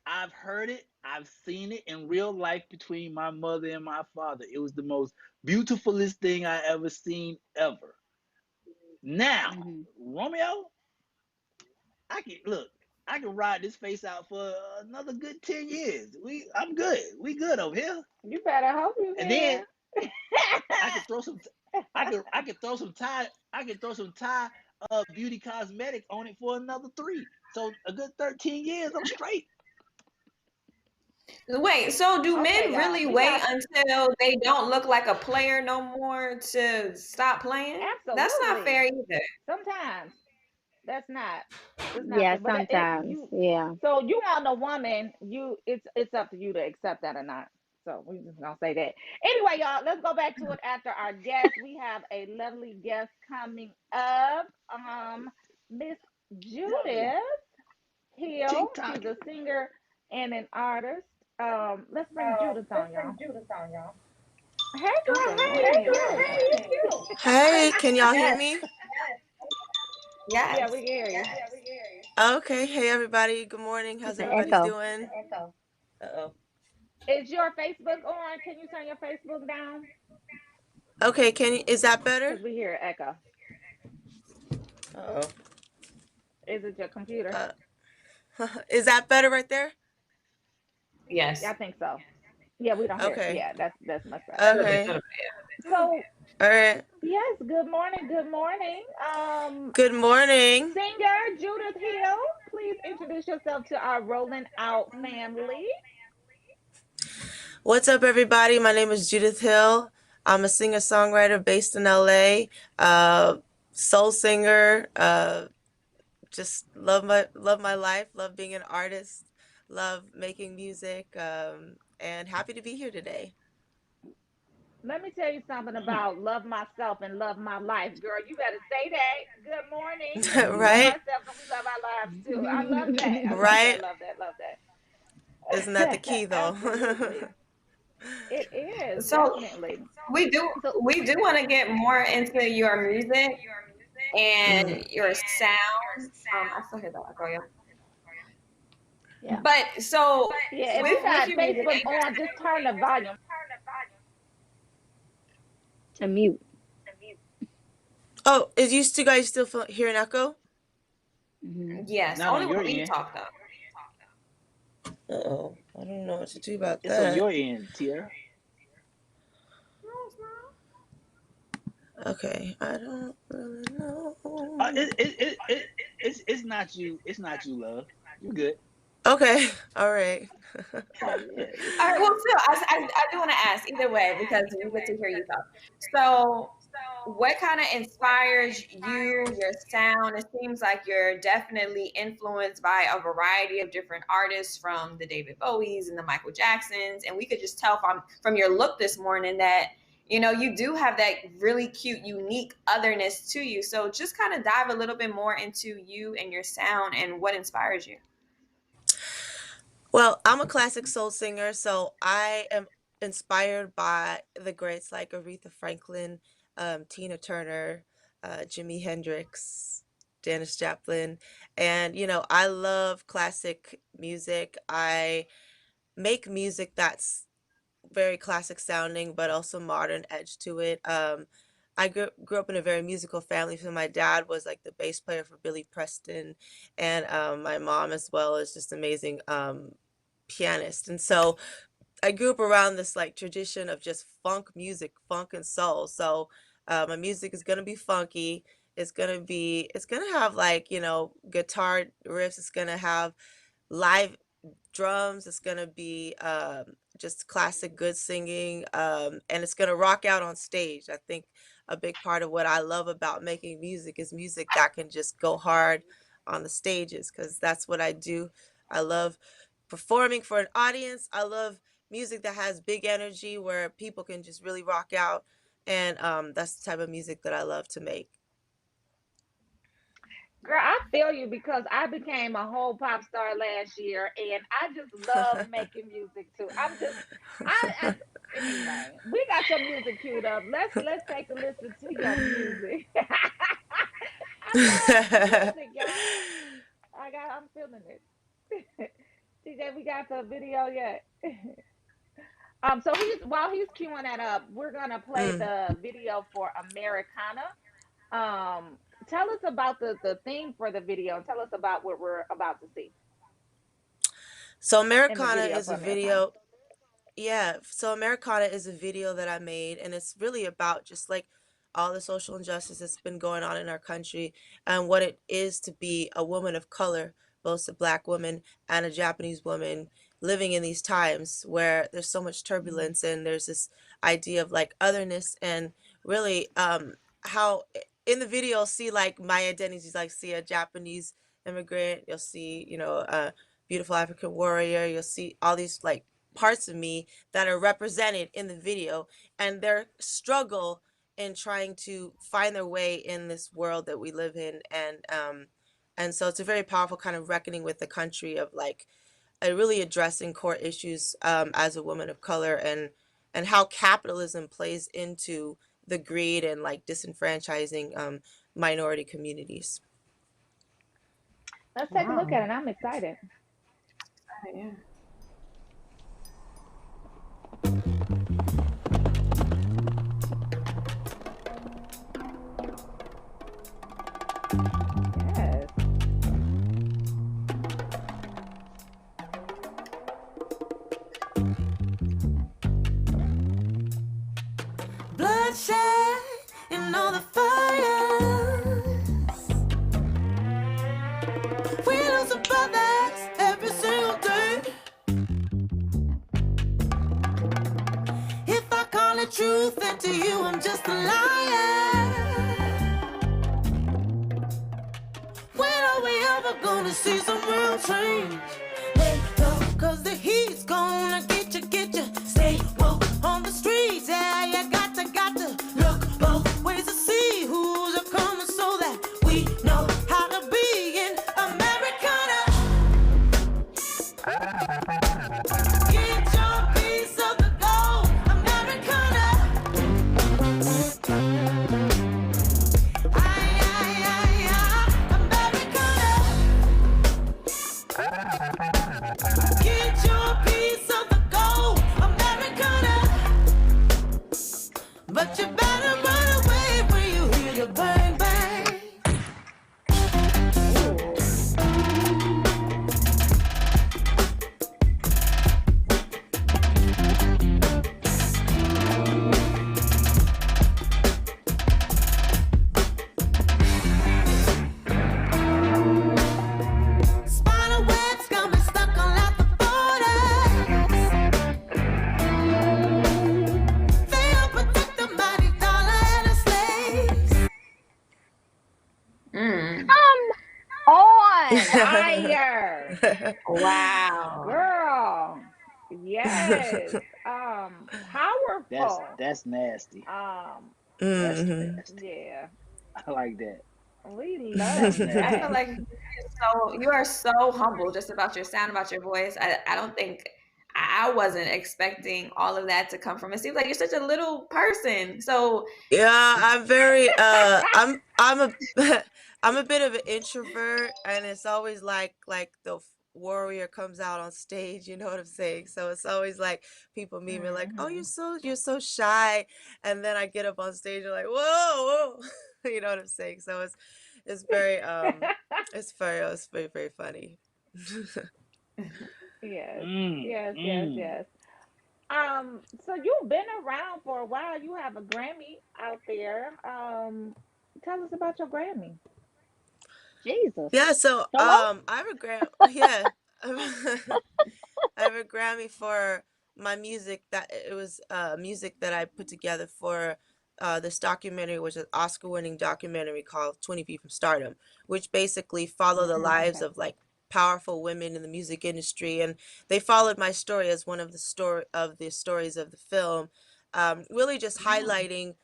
Speaker 2: I've heard it. I've seen it in real life between my mother and my father. It was the most beautifulest thing I ever seen ever. Now,
Speaker 6: Hmm.
Speaker 2: Romeo, I can look. I can ride this face out for another good 10 years. I'm good. We good over here.
Speaker 10: You better hope you
Speaker 2: And then
Speaker 10: can.
Speaker 2: I could throw some. I could throw some Thai. I could throw some Thai beauty cosmetic on it for another three. So a good 13 years. I'm straight.
Speaker 3: Wait, so do
Speaker 10: Okay,
Speaker 3: men
Speaker 10: y'all.
Speaker 3: really
Speaker 10: We
Speaker 3: wait
Speaker 10: got
Speaker 3: until they don't look like a player no more to stop playing? That's not fair
Speaker 10: absolutely.
Speaker 3: either.
Speaker 10: Sometimes that's not. It's not
Speaker 6: Yeah,
Speaker 10: fair. But it
Speaker 6: sometimes.
Speaker 10: you.
Speaker 6: Yeah.
Speaker 10: So you want a woman? It's up to you to accept that or not. So we just gonna say that. Anyway, y'all, let's go back to it after our guest. We have a lovely guest coming up. Miss
Speaker 2: Lovely.
Speaker 10: Judith Hill. She's
Speaker 2: TikToking.
Speaker 10: a singer and an artist. Let's bring Judith on, y'all. Hey girl,
Speaker 3: Okay,
Speaker 10: how are you?
Speaker 12: Hey, can y'all hear
Speaker 3: yes,
Speaker 12: me?
Speaker 10: Yeah, we
Speaker 3: yes.
Speaker 10: can hear you.
Speaker 12: Okay, hey everybody. Good morning.
Speaker 6: It's
Speaker 12: How's
Speaker 6: an
Speaker 12: everybody's
Speaker 6: echo.
Speaker 12: doing? Uh-oh.
Speaker 10: Is your Facebook on? Can you turn your Facebook down?
Speaker 12: Okay, is that better?
Speaker 10: Because we hear an echo.
Speaker 12: Oh.
Speaker 10: Is it your computer?
Speaker 12: Is that better right there?
Speaker 3: Yes.
Speaker 10: Yeah, I think so. Yeah, we don't hear.
Speaker 12: Okay.
Speaker 10: Yeah, that's much better.
Speaker 12: Okay.
Speaker 10: So
Speaker 12: All right.
Speaker 10: yes, good morning. Good morning.
Speaker 12: Good morning.
Speaker 10: Singer Judith Hill, please introduce yourself to our Rolling Out family.
Speaker 12: What's up, everybody? My name is Judith Hill. I'm a singer-songwriter based in LA. Soul singer. Just love my life. Love being an artist. Love making music. And happy to be here today.
Speaker 10: Let me tell you something about love myself and love my life, girl. You better say that. Good morning, because we love
Speaker 12: Right?
Speaker 10: ourselves and we love our lives too. I love that. I love
Speaker 12: Right?
Speaker 10: that. Love that. Love
Speaker 12: Isn't that the key,
Speaker 10: that.
Speaker 12: though?
Speaker 10: Absolutely, it is
Speaker 3: So
Speaker 10: definitely.
Speaker 3: we do
Speaker 10: So
Speaker 3: we do want to get more into your music and your sound. I still hear that echo, yeah.
Speaker 10: yeah,
Speaker 3: But so
Speaker 10: yeah. If you
Speaker 3: with
Speaker 10: got
Speaker 3: your music,
Speaker 10: Facebook on, just turn the volume
Speaker 6: To mute.
Speaker 12: Oh, is you two guys still hear an echo?
Speaker 3: yes,
Speaker 2: Not
Speaker 3: only
Speaker 2: on your
Speaker 3: when we
Speaker 2: end.
Speaker 3: talk though.
Speaker 12: Uh-oh. I don't know what to do about
Speaker 2: It's on
Speaker 12: that.
Speaker 2: your end, Tierra.
Speaker 12: Okay, I don't really know.
Speaker 2: It's not you. It's not you, love. You're good.
Speaker 12: Okay, all right.
Speaker 2: Yeah.
Speaker 3: All right, well, still, I do want to ask either way because we get to hear you talk. So, what kind of inspires you, your sound? It seems like you're definitely influenced by a variety of different artists, from the David Bowies and the Michael Jacksons, and we could just tell from your look this morning that you do have that really cute, unique otherness to you. So, just kind of dive a little bit more into you and your sound and what inspires you.
Speaker 12: Well, I'm a classic soul singer, so I am inspired by the greats like Aretha Franklin, Tina Turner, Jimi Hendrix, Janis Joplin, and I love classic music. I make music that's very classic sounding, but also modern edge to it. I grew up in a very musical family. So my dad was like the bass player for Billy Preston, and my mom as well is just amazing pianist. And so I grew up around this like tradition of just funk music, funk and soul. So my music is gonna be funky. It's gonna have like guitar riffs. It's gonna have live drums. It's gonna be just classic good singing, and it's gonna rock out on stage. I think a big part of what I love about making music is music that can just go hard on the stages, because that's what I do. I love performing for an audience. I love music that has big energy where people can just really rock out, and that's the type of music that I love to make.
Speaker 10: girl, I feel you because I became a whole pop star last year, and I just love making music too. I anyway. We got your music queued up. Let's take a listen to your music. I love music, y'all. I'm feeling it. TJ, we got the video yet? So while he's queuing that up, we're gonna play
Speaker 12: Mm.
Speaker 10: the video for Americana. Tell us about the theme for the video, and tell us about what we're about to see
Speaker 12: So
Speaker 10: in the
Speaker 12: Americana
Speaker 10: video
Speaker 12: is
Speaker 10: for
Speaker 12: a
Speaker 10: Americana.
Speaker 12: video. Yeah, so Americana is a video that I made, and it's really about just like all the social injustice that's been going on in our country and what it is to be a woman of color, both a black woman and a Japanese woman, living in these times where there's so much turbulence and there's this idea of like otherness, and really how in the video you'll see like my identities, like see a Japanese immigrant, you'll see a beautiful African warrior, you'll see all these like parts of me that are represented in the video, and their struggle in trying to find their way in this world that we live in. And so it's a very powerful kind of reckoning with the country of like really addressing core issues as a woman of color, and how capitalism plays into the greed and like disenfranchising minority communities.
Speaker 10: Let's take a look
Speaker 3: Wow.
Speaker 10: at it. I'm excited.
Speaker 3: Yeah.
Speaker 1: bloodshed and all the fire. We lose our brothers every single day. If I call it truth, then to you I'm just a liar. When are we ever gonna see some real change? Wake up, cause the heat's gonna get you. Stay woke on the streets, yeah, you got to look both ways to see who's a coming so that we know how to be in Americana. Get your piece of the gold, Americana. Americana. Get your piece of the gold, Americana. But you better run away when you hear the bang bang. Spider webs got me stuck on at the borders. They all protect the mighty dollar and the slaves.
Speaker 6: Come on.
Speaker 10: Fire.
Speaker 3: Wow.
Speaker 10: Girl. Yes. Powerful.
Speaker 2: That's nasty. That's
Speaker 12: Mhm.
Speaker 2: nasty.
Speaker 10: Yeah.
Speaker 2: I like that.
Speaker 10: We
Speaker 2: That's
Speaker 10: love
Speaker 3: I
Speaker 2: nasty.
Speaker 3: feel
Speaker 10: that.
Speaker 3: like you are so humble just about your sound, about your voice. I don't think I wasn't expecting all of that to come from. It seems like you're such a little person. So
Speaker 12: Yeah, I'm very I'm a I'm a bit of an introvert, and it's always like the warrior comes out on stage, you know what I'm saying? So it's always like people meet me like, "Oh, you're so shy." And then I get up on stage and like, "Whoa, whoa." You know what I'm saying? So it's very it's very very funny.
Speaker 10: Yes.
Speaker 2: Mm,
Speaker 10: Yes, yes,
Speaker 2: mm.
Speaker 10: yes. So you've been around for a while. You have a Grammy out there. Tell us about your Grammy.
Speaker 6: Jesus.
Speaker 12: Yeah, so
Speaker 6: Hello?
Speaker 12: I have a yeah. I have a Grammy for my music that it was music that I put together for this documentary, which is an Oscar-winning documentary called 20 Feet from Stardom, which basically follow the lives
Speaker 10: Okay.
Speaker 12: of like powerful women in the music industry, and they followed my story as one of the stories of the film, really just
Speaker 10: Yeah.
Speaker 12: highlighting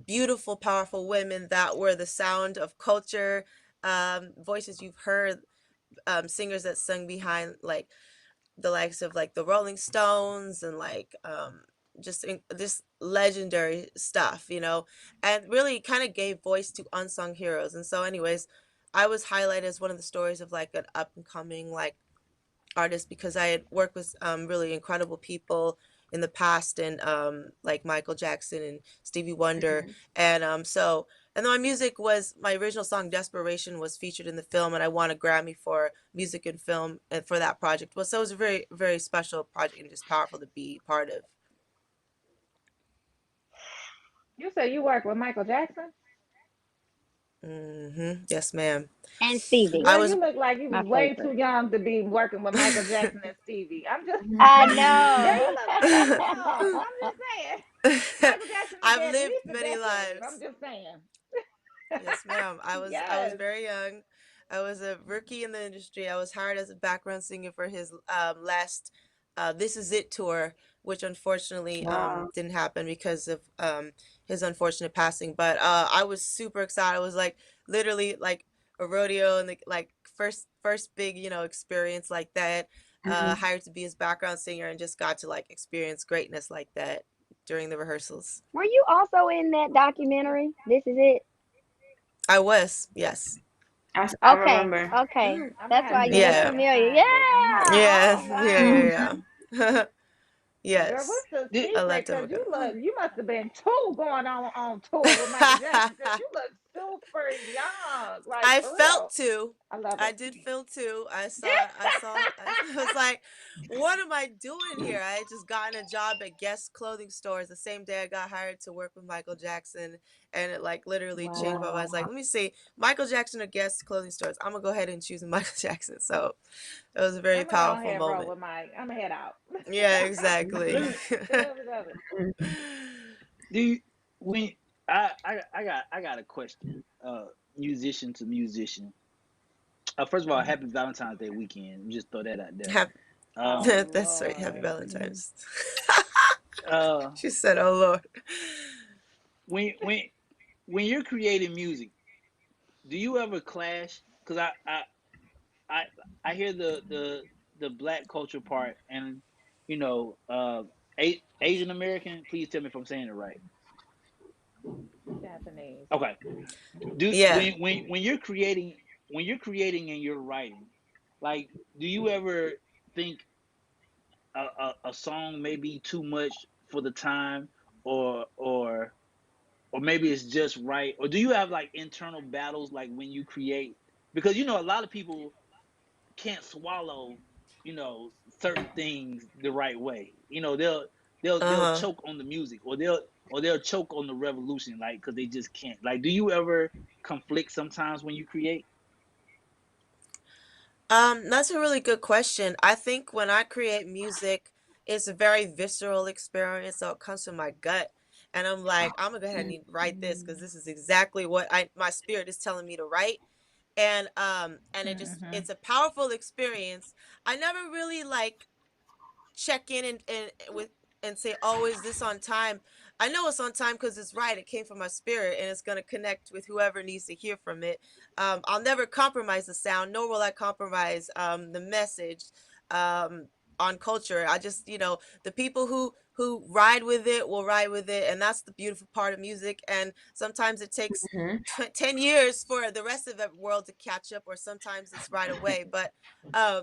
Speaker 12: beautiful, powerful women that were the sound of culture, voices you've heard, singers that sung behind like the likes of like the Rolling Stones and like just legendary stuff, and really kind of gave voice to unsung heroes. And so, anyways, I was highlighted as one of the stories of like an up and coming like artist because I had worked with really incredible people in the past, and like Michael Jackson and Stevie Wonder, and and then my original song Desperation was featured in the film, and I won a Grammy for music and film and for that project. Well, so it was a very very special project and just powerful to be part of.
Speaker 10: You say you work with Michael Jackson?
Speaker 12: Yes, ma'am.
Speaker 6: And Stevie,
Speaker 12: I
Speaker 10: Girl,
Speaker 12: was
Speaker 10: you look like you
Speaker 6: my
Speaker 10: was way
Speaker 6: favorite.
Speaker 10: too young to be working with Michael Jackson and Stevie. I'm just,
Speaker 6: I
Speaker 10: girl, you
Speaker 6: know.
Speaker 10: look way too young. I'm just saying. Michael Jackson need
Speaker 12: I've
Speaker 10: at
Speaker 12: lived
Speaker 10: least a
Speaker 12: many
Speaker 10: decade. I'm
Speaker 12: lives.
Speaker 10: just saying.
Speaker 12: Yes, ma'am. I was
Speaker 10: Yes.
Speaker 12: very young. I was a rookie in the industry. I was hired as a background singer for his last "This Is It" tour, which unfortunately
Speaker 3: Wow.
Speaker 12: didn't happen because of his unfortunate passing. But I was super excited. It was like literally like a rodeo and like first big experience like that. Hired to be his background singer and just got to like experience greatness like that during the rehearsals.
Speaker 6: Were you also in that documentary? This is it.
Speaker 12: I was, yes.
Speaker 3: I
Speaker 6: Okay.
Speaker 3: remember.
Speaker 6: Okay.
Speaker 10: I'm gonna
Speaker 6: That's
Speaker 10: have
Speaker 6: why
Speaker 10: to
Speaker 6: you
Speaker 10: go
Speaker 6: look
Speaker 10: back
Speaker 12: Yeah.
Speaker 10: and
Speaker 6: familiar.
Speaker 10: find it.
Speaker 12: Yeah,
Speaker 10: Oh
Speaker 12: yeah,
Speaker 10: wow.
Speaker 12: yeah, yeah.
Speaker 10: Girl,
Speaker 12: Yes,
Speaker 10: what's the
Speaker 2: Did,
Speaker 12: I
Speaker 10: secret?
Speaker 12: left him
Speaker 10: Cause
Speaker 12: ago.
Speaker 10: you must have been two going on tour with Michael Jackson. Cause you look super young. Like
Speaker 12: I
Speaker 10: for
Speaker 12: felt
Speaker 10: real.
Speaker 12: too.
Speaker 10: I love
Speaker 12: I
Speaker 10: it.
Speaker 12: did feel too. I was like, what am I doing here? I had just gotten a job at Guess clothing stores the same day I got hired to work with Michael Jackson. And it like literally changed my mind. I was like,
Speaker 6: Wow.
Speaker 12: let me see, Michael Jackson or Guess clothing stores. I'm gonna go ahead and choose Michael Jackson. So it was a very
Speaker 10: I'm gonna go
Speaker 12: powerful
Speaker 10: ahead and roll
Speaker 12: moment.
Speaker 10: with Mike. I'm gonna head out.
Speaker 12: Yeah,
Speaker 2: Let
Speaker 12: exactly.
Speaker 2: me
Speaker 10: Love it, love it.
Speaker 2: do you, when I got a question. Musician to musician. First of all, happy Valentine's Day weekend. Just throw that out there.
Speaker 12: Hap-
Speaker 2: Um,
Speaker 10: Oh
Speaker 12: That's right. Happy
Speaker 10: Lord.
Speaker 12: Valentine's.
Speaker 2: uh,
Speaker 12: She said, "Oh Lord."
Speaker 2: when when when you're creating music, do you ever clash? Because I I hear the black culture part, and you know, Asian American. Please tell me if I'm saying it right.
Speaker 10: Japanese.
Speaker 2: Okay. Do
Speaker 12: Yeah.
Speaker 2: when you're creating, and you're writing, like, do you ever think a song may be too much for the time, or or maybe it's just right, or do you have like internal battles like when you create, because a lot of people can't swallow, certain things the right way. They'll
Speaker 12: Uh-huh.
Speaker 2: choke on the music, or they'll choke on the revolution, like, because they just can't. Like, do you ever conflict sometimes when you create?
Speaker 12: That's a really good question. I think when I create music, it's a very visceral experience, so it comes from my gut. And I'm like, I'm gonna go ahead and write this because this is exactly what my spirit is telling me to write. And
Speaker 10: Mm-hmm.
Speaker 12: it's a powerful experience. I never really like check in and with and say, oh, is this on time? I know it's on time because it's right. It came from my spirit and it's going to connect with whoever needs to hear from it. I'll never compromise the sound, nor will I compromise the message um, on culture. I just, the people who ride with it will ride with it, and that's the beautiful part of music. And sometimes it takes 10 years for the rest of the world to catch up, or sometimes it's right away. But um,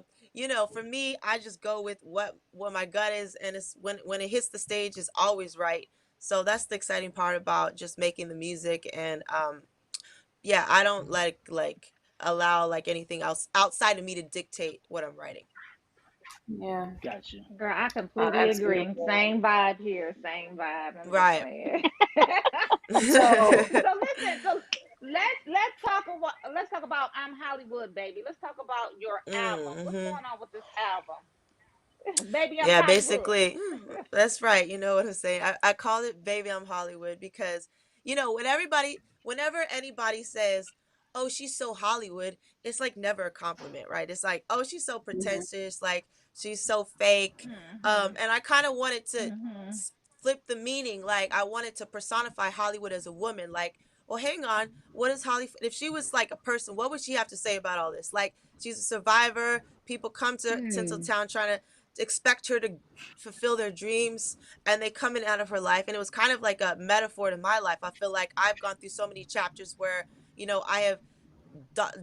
Speaker 12: for me, I just go with what my gut is, and it's when it hits the stage is always right. So that's the exciting part about just making the music. And yeah, I don't like allow like anything else outside of me to dictate what I'm writing.
Speaker 3: Yeah.
Speaker 2: Gotcha.
Speaker 10: Girl, I
Speaker 3: Oh,
Speaker 10: completely
Speaker 3: that's
Speaker 10: agree.
Speaker 3: beautiful.
Speaker 10: Same vibe here. Same vibe. I'm just
Speaker 12: Right.
Speaker 10: saying.
Speaker 6: So
Speaker 10: So listen. So let's talk about I'm Hollywood, baby. Let's talk about your album. What's
Speaker 12: hmm
Speaker 10: going on with this album, baby? I'm
Speaker 12: Yeah,
Speaker 10: Hollywood.
Speaker 12: basically, that's right. You know what I'm saying? I call it Baby I'm Hollywood because, whenever anybody says, oh, she's so Hollywood, it's like never a compliment, right? It's like, oh, she's so
Speaker 3: Mhm.
Speaker 12: pretentious, like she's so fake.
Speaker 10: Mhm.
Speaker 12: And I kind of wanted to
Speaker 10: Mhm.
Speaker 12: flip the meaning. Like, I wanted to personify Hollywood as a woman. Like, well, hang on. What is Hollywood? If she was like a person, what would she have to say about all this? Like, she's a survivor. People come to Tinseltown trying to expect her to fulfill their dreams, and they come in out of her life. And it was kind of like a metaphor to my life. I feel like I've gone through so many chapters where, I have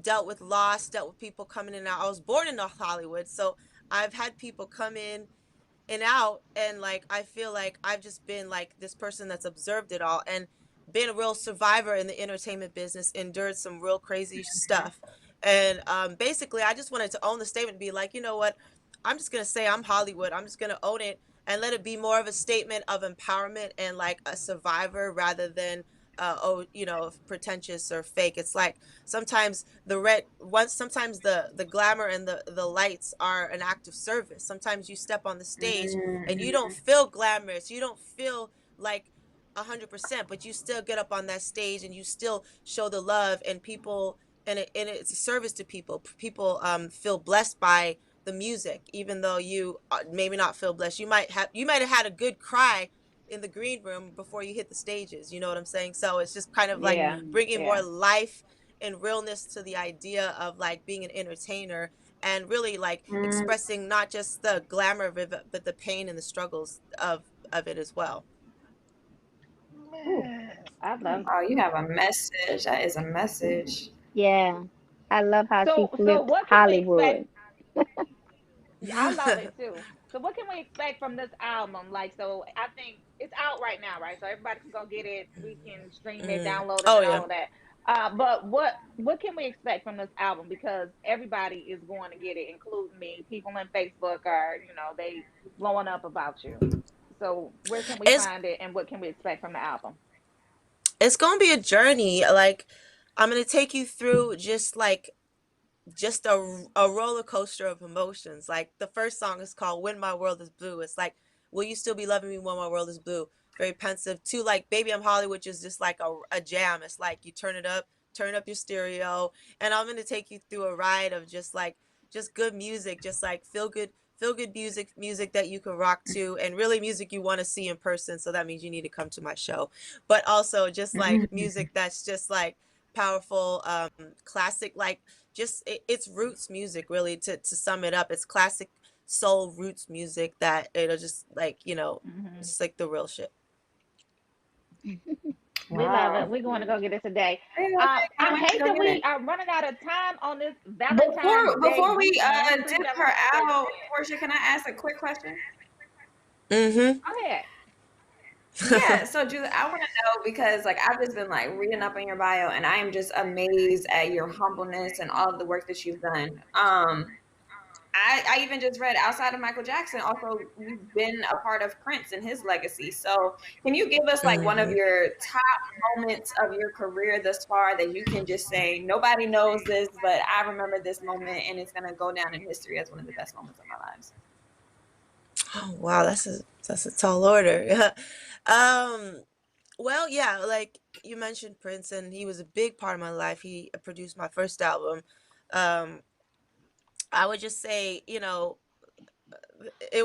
Speaker 12: dealt with loss, dealt with people coming in and out. I was born in North Hollywood, so I've had people come in and out, and like I feel like I've just been like this person that's observed it all and been a real survivor in the entertainment business, endured some real crazy stuff. And basically I just wanted to own the statement and be like, you know what, I'm just gonna say I'm Hollywood. I'm just gonna own it and let it be more of a statement of empowerment and like a survivor rather than pretentious or fake. It's like sometimes sometimes the glamour and the lights are an act of service. Sometimes you step on the stage and you don't
Speaker 3: Mhm.
Speaker 12: feel glamorous, you don't feel like 100%, but you still get up on that stage and you still show the love, and people, and it's a service to people. People feel blessed by the music, even though you maybe not feel blessed. You might have had a good cry in the green room before you hit the stages. You know what I'm saying? So it's just kind of like
Speaker 10: Yeah.
Speaker 3: Mhm.
Speaker 12: bringing more
Speaker 10: Yeah.
Speaker 12: life and realness to the idea of like being an entertainer, and really like
Speaker 3: Mm.
Speaker 12: expressing not just the glamour of it, but the pain and the struggles of it as well.
Speaker 3: Ooh.
Speaker 2: Man,
Speaker 10: I love
Speaker 3: Wow, you
Speaker 10: it.
Speaker 3: have a message. That is a message.
Speaker 6: yeah, I love how she
Speaker 10: So
Speaker 6: flipped
Speaker 10: what can we expect?
Speaker 6: Hollywood.
Speaker 10: I love it too. So what can we expect from this album? Like, so I think it's out right now, right? So everybody can go get it. We can stream it,
Speaker 12: Mm.
Speaker 10: download it,
Speaker 12: Oh
Speaker 10: and
Speaker 12: yeah.
Speaker 10: all of that. But what can we expect from this album? Because everybody is going to get it, including me. People on Facebook are, they blowing up about you. So where can we
Speaker 12: It's
Speaker 10: find it, and what can we expect from the album?
Speaker 12: it's gonna be a journey. Like, I'm gonna take you through just a roller coaster of emotions. Like, the first song is called When My World is Blue. It's like, will you still be loving me when my world is blue? Very pensive. To like Baby I'm Holly, which is just like a jam. It's like you turn up your stereo, and I'm gonna take you through a ride of just good music, just like feel good music that you can rock to, and really music you want to see in person. So that means you need to come to my show. But also just like music that's just like powerful, classic, like it's roots music, really. To sum it up, it's classic soul roots music that it'll just like,
Speaker 10: Hmm.
Speaker 12: just like the real shit.
Speaker 10: We love
Speaker 3: Wow.
Speaker 10: it. We're going to go get it today.
Speaker 3: Hey, okay, can't
Speaker 10: I
Speaker 3: wait to
Speaker 10: hate
Speaker 3: go
Speaker 10: that
Speaker 3: get
Speaker 10: we
Speaker 3: it.
Speaker 10: are running out of time on this Valentine's Day
Speaker 3: Before we
Speaker 10: weekend,
Speaker 3: dip her
Speaker 10: pre-Valentine's Day
Speaker 3: out,
Speaker 10: weekend.
Speaker 3: Portia, can I ask a quick question?
Speaker 12: Mm-hmm.
Speaker 10: Go ahead.
Speaker 3: Yeah, so Judith, I want to know because like I've just been like reading up on your bio and I am just amazed at your humbleness and all of the work that you've done. I even just read outside of Michael Jackson, also you've been a part of Prince and his legacy. So can you give us like one of
Speaker 12: Mm-hmm.
Speaker 3: your top moments of your career thus far that you can just say, nobody knows this, but I remember this moment and it's gonna go down in history as one of the best moments of my lives?
Speaker 12: Oh, wow, that's a tall order. um well, yeah, like you mentioned Prince, and he was a big part of my life. He produced my first album. um I would just say, it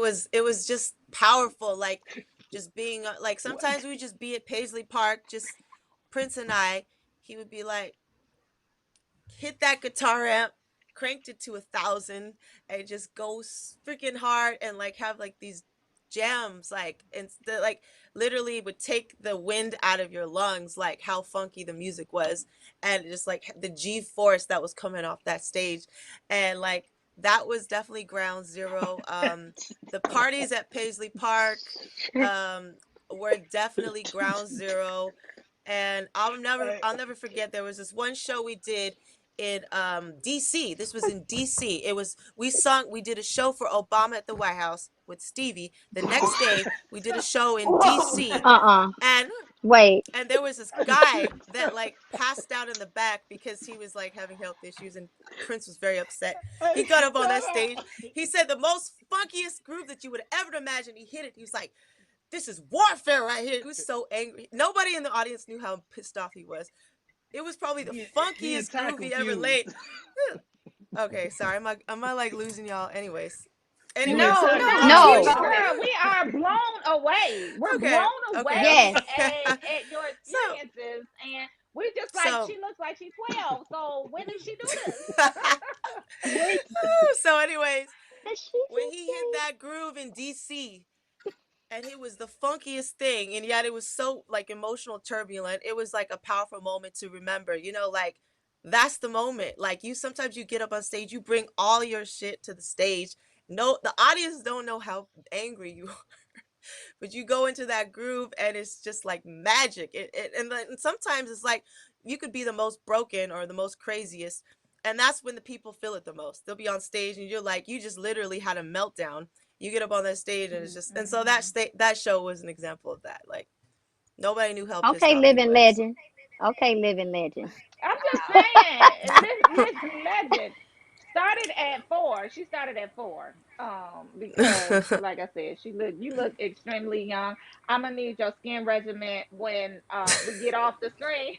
Speaker 12: was just powerful, like just being like, sometimes we would just be at Paisley Park, just Prince and I. He would be like, hit that guitar amp, cranked it to 1,000, and just go freaking hard, and like have like these jams, like, and like literally would take the wind out of your lungs, like how funky the music was, and just like the G force that was coming off that stage. And like, that was definitely ground zero. The parties at Paisley Park um were definitely ground zero. And I'll never forget, there was this one show we did in DC. This was in DC. We did a show for Obama at the White House with Stevie. The next day we did a show in
Speaker 3: Whoa.
Speaker 12: DC,
Speaker 6: Uh-uh.
Speaker 12: and
Speaker 6: Wait.
Speaker 12: there was this guy that like passed out in the back because he was like having health issues, and Prince was very upset. He got up on that stage. He said the most funkiest groove that you would ever imagine. He hit it. He was like, this is warfare right here. He was so angry. Nobody in the audience knew how pissed off he was. It was probably the
Speaker 2: The
Speaker 12: funkiest
Speaker 2: entire
Speaker 12: groove he ever
Speaker 2: confused.
Speaker 12: laid. Okay, sorry. Am I like losing y'all? Anyways.
Speaker 2: The
Speaker 12: Anyways,
Speaker 3: No,
Speaker 2: entire
Speaker 3: no,
Speaker 12: long
Speaker 3: no, keep
Speaker 12: story
Speaker 6: No.
Speaker 10: No,
Speaker 12: short.
Speaker 3: going.
Speaker 10: girl, we are blown away. We're
Speaker 12: Okay.
Speaker 10: blown
Speaker 12: Okay.
Speaker 10: away
Speaker 6: Yes.
Speaker 10: at your
Speaker 12: So
Speaker 10: experiences, and we just like,
Speaker 12: so
Speaker 10: she looks like she's 12. So when did she do this?
Speaker 6: Wait.
Speaker 12: so anyways,
Speaker 6: Did she
Speaker 12: when
Speaker 6: just
Speaker 12: he hit
Speaker 6: say?
Speaker 12: that groove in DC, and it was the funkiest thing, and yet it was so like emotional, turbulent. It was like a powerful moment to remember, like that's the moment. Like, sometimes you get up on stage, you bring all your shit to the stage. No, the audience don't know how angry you are, but you go into that groove and it's just like magic. And sometimes it's like you could be the most broken or the most craziest, and that's when the people feel it the most. They'll be on stage and you're like, you just literally had a meltdown. You get up on that stage and it's just, and so that show was an example of that. Like, nobody knew how pissed
Speaker 6: Okay,
Speaker 12: off he
Speaker 6: living
Speaker 12: was.
Speaker 6: legend. Okay, living legend.
Speaker 10: I'm just
Speaker 3: Wow.
Speaker 10: saying, listen, legend started at 4. She started at 4. Because like I said, you look extremely young. I'm gonna need your skin regimen when we get off the screen.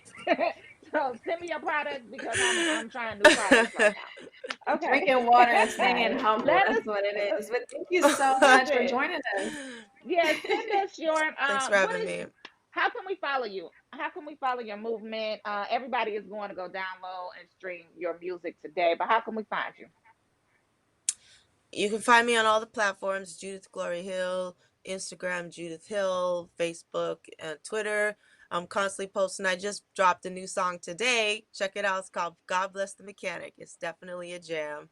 Speaker 10: So send me your products, because I'm trying new products right now. Okay.
Speaker 3: Drinking water and staying humble.
Speaker 10: Let
Speaker 3: That's
Speaker 10: us
Speaker 3: what it is. But thank you so much for
Speaker 10: listen.
Speaker 3: joining us.
Speaker 10: Yeah, send us your
Speaker 12: Thanks for
Speaker 10: what
Speaker 12: having
Speaker 10: is
Speaker 12: me.
Speaker 10: how can we follow you? How can we follow your movement? Everybody is going to go download and stream your music today, but how can we find you?
Speaker 12: You can find me on all the platforms: Judith Glory Hill, Instagram, Judith Hill, Facebook, and Twitter. I'm constantly posting. I just dropped a new song today. Check it out. It's called God Bless the Mechanic. It's definitely a jam,